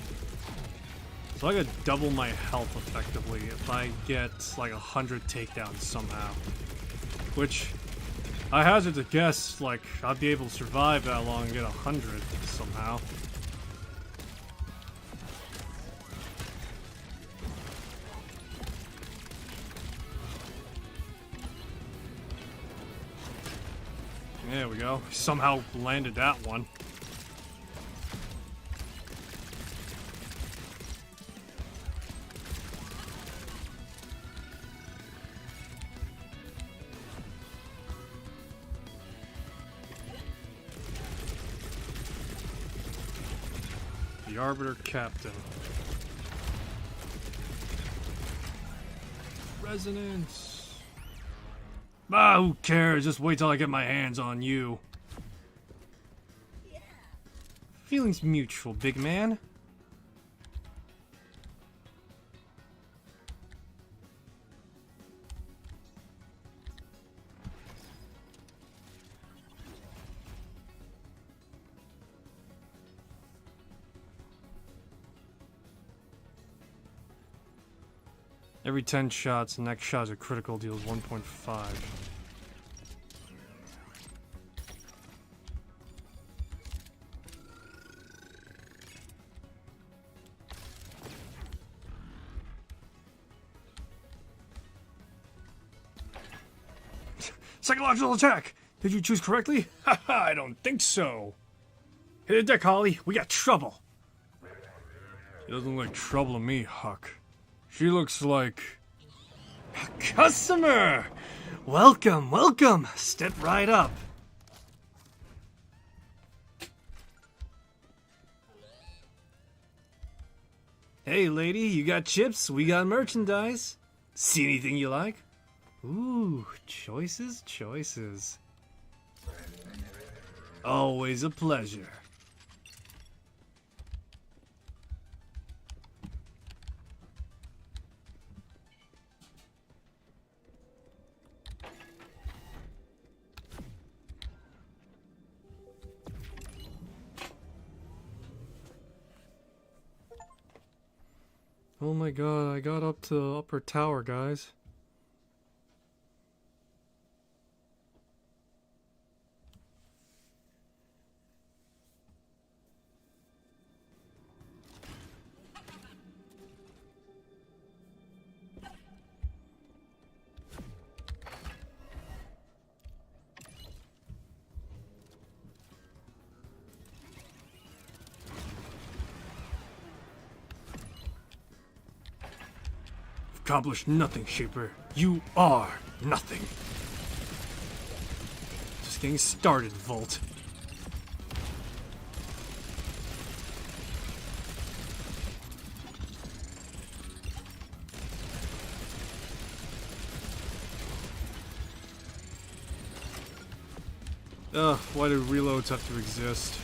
So I could double my health effectively if I get like 100 takedowns somehow. Which, I hazard to guess, like, I'd be able to survive that long and get 100 somehow. There we go. Somehow landed that one. The Arbiter Captain. Resonance. Ah, who cares? Just wait till I get my hands on you. Feelings mutual, big man. Every 10 shots, the next shot is a critical, deals 1.5. Psychological attack! Did you choose correctly? Haha, I don't think so. Hit the deck, Holly. We got trouble. She doesn't look like trouble to me, Huck. She looks like a customer! Welcome, welcome! Step right up. Hey, lady, you got chips? We got merchandise. See anything you like? Ooh, choices, choices. Always a pleasure. Oh my god, I got up to the upper tower, guys. Accomplished nothing, Shaper. You are nothing. Just getting started, Volt. Ugh, why do reloads have to exist?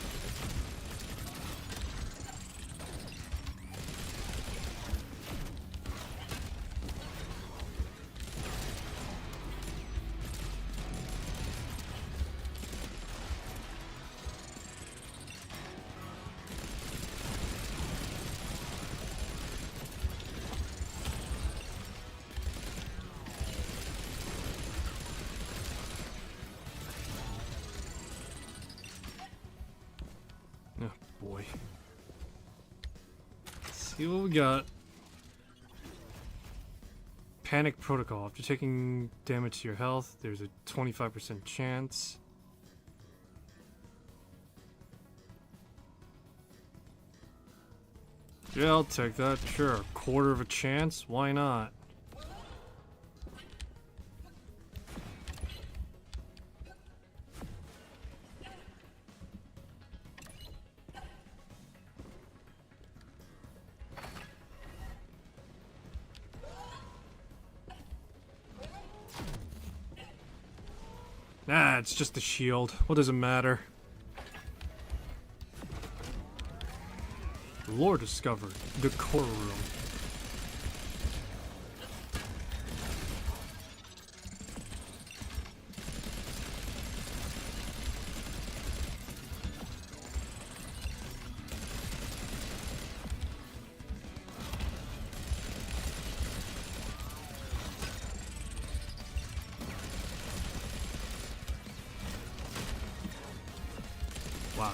Oh boy. Let's see what we got. Panic protocol. After taking damage to your health, there's a 25% chance. Yeah, I'll take that. Sure, a quarter of a chance. Why not? Nah, it's just a shield. What does it matter? Lore discovered. The core room. Wow,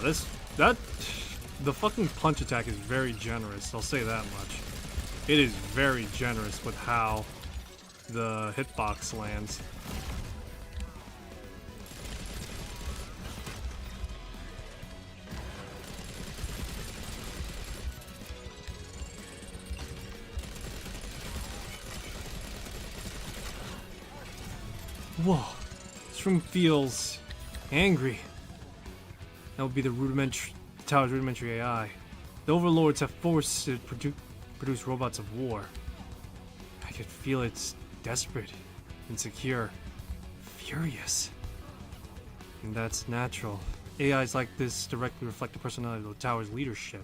the fucking punch attack is very generous, I'll say that much. It is very generous with how the hitbox lands. Whoa, this room feels angry. That would be the tower's rudimentary AI. The overlords have forced it to produce robots of war. I could feel it's desperate, insecure, furious. And that's natural. AIs like this directly reflect the personality of the tower's leadership.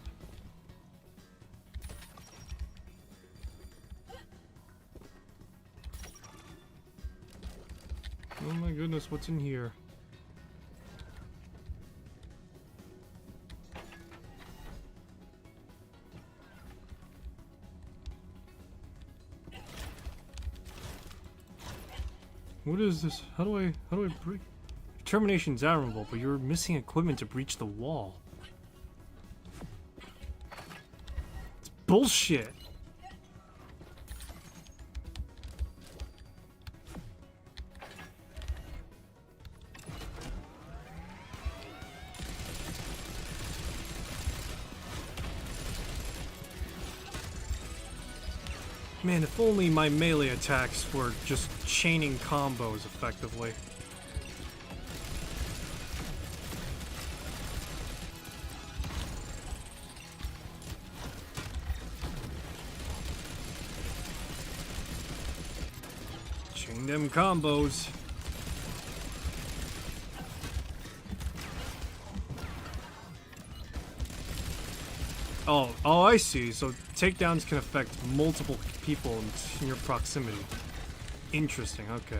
Oh my goodness, what's in here? What is this? How do I break? Termination's admirable, but you're missing equipment to breach the wall. It's bullshit. Man, if only my melee attacks were just chaining combos effectively. Chain them combos. Oh, I see. So takedowns can affect multiple people in your proximity. Interesting, okay.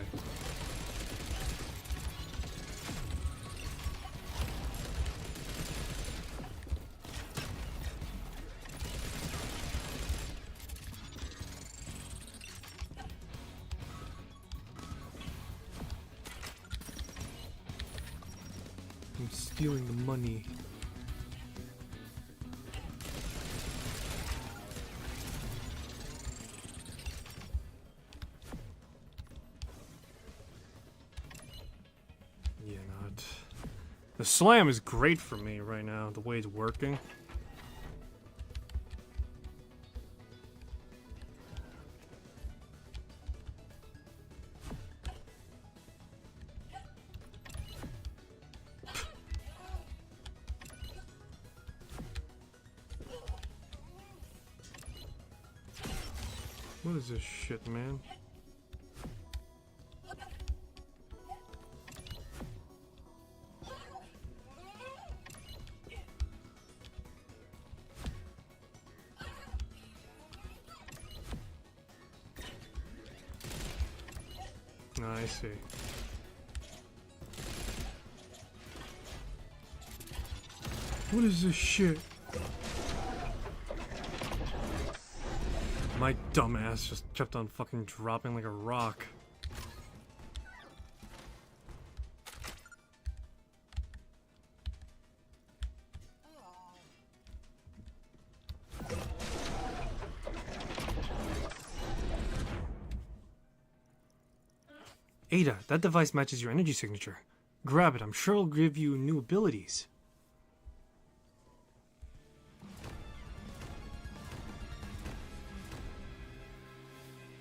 I'm stealing the money. The slam is great for me right now, the way it's working. What is this shit, man? I see. What is this shit? My dumbass just kept on fucking dropping like a rock. Ada, that device matches your energy signature. Grab it, I'm sure it'll give you new abilities.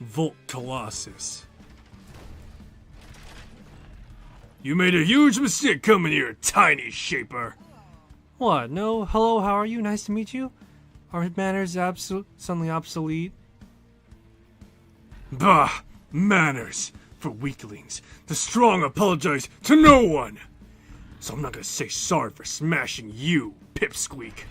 Volt Colossus. You made a huge mistake coming here, tiny shaper. What? No? Hello, how are you? Nice to meet you. Are manners suddenly obsolete? Bah! Manners! For weaklings. The strong apologize to no one! So I'm not gonna say sorry for smashing you, pipsqueak.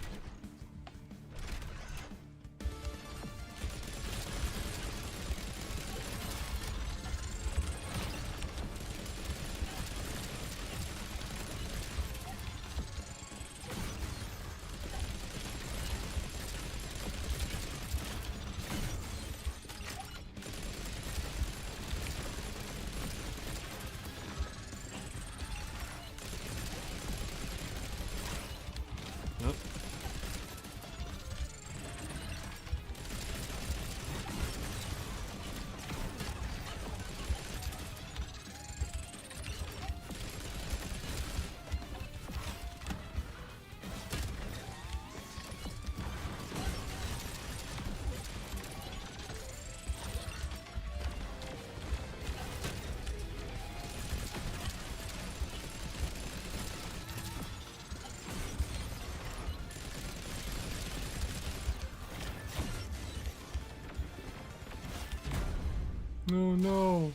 Oh no.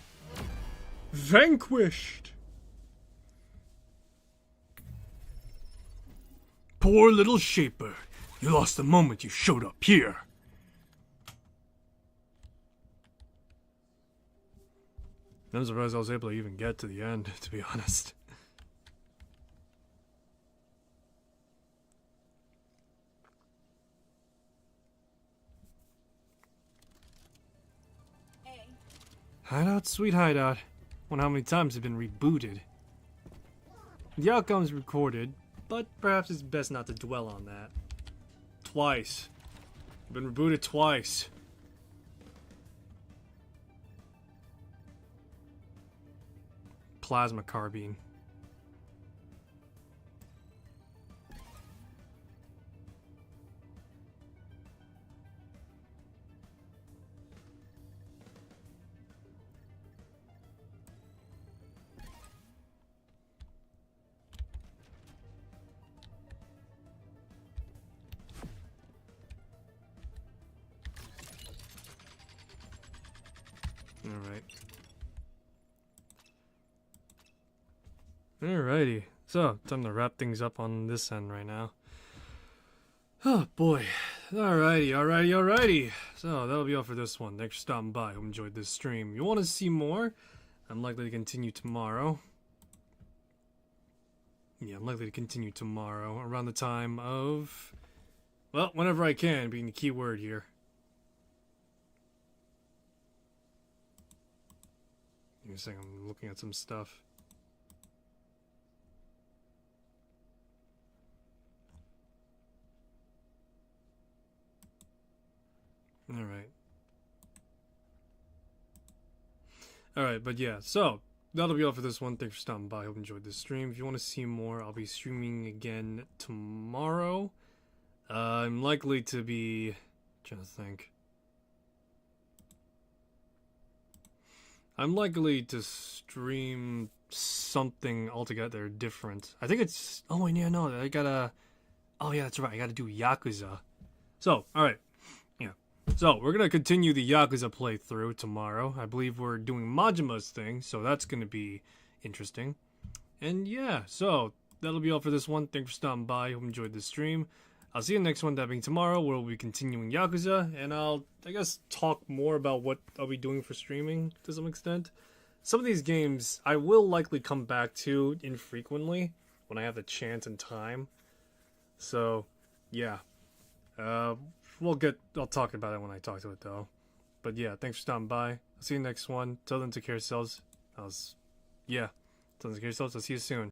Vanquished! Poor little shaper. You lost the moment you showed up here. I'm surprised I was able to even get to the end, to be honest. Hideout, sweet hideout. Wonder how many times it's been rebooted. The outcome's recorded, but perhaps it's best not to dwell on that. Twice. Been rebooted twice. Plasma carbine. Alright. Alrighty. So, time to wrap things up on this end right now. Oh boy. Alrighty. So, that'll be all for this one. Thanks for stopping by. Hope you enjoyed this stream. You want to see more? I'm likely to continue tomorrow. Yeah, I'm likely to continue tomorrow around the time of... well, whenever I can, being the key word here. Give me a second, I'm looking at some stuff. Alright, but yeah, so that'll be all for this one. Thanks for stopping by. Hope you enjoyed this stream. If you want to see more, I'll be streaming again tomorrow. I'm likely to be... trying to think. I'm likely to stream something altogether different. I think it's... oh, yeah, no, I gotta... oh, yeah, that's right. I gotta do Yakuza. So, alright. Yeah. So, we're gonna continue the Yakuza playthrough tomorrow. I believe we're doing Majima's thing, so that's gonna be interesting. And yeah, so, that'll be all for this one. Thanks for stopping by. Hope you enjoyed this stream. I'll see you next one, that being tomorrow, where we'll be continuing Yakuza, and I'll, I guess, talk more about what I'll be doing for streaming, to some extent. Some of these games, I will likely come back to infrequently, when I have the chance and time. So, yeah. I'll talk about it when I talk to it, though. But yeah, thanks for stopping by. I'll see you next one. Till then, take care of yourselves. Till then, take care of yourselves. I'll see you soon.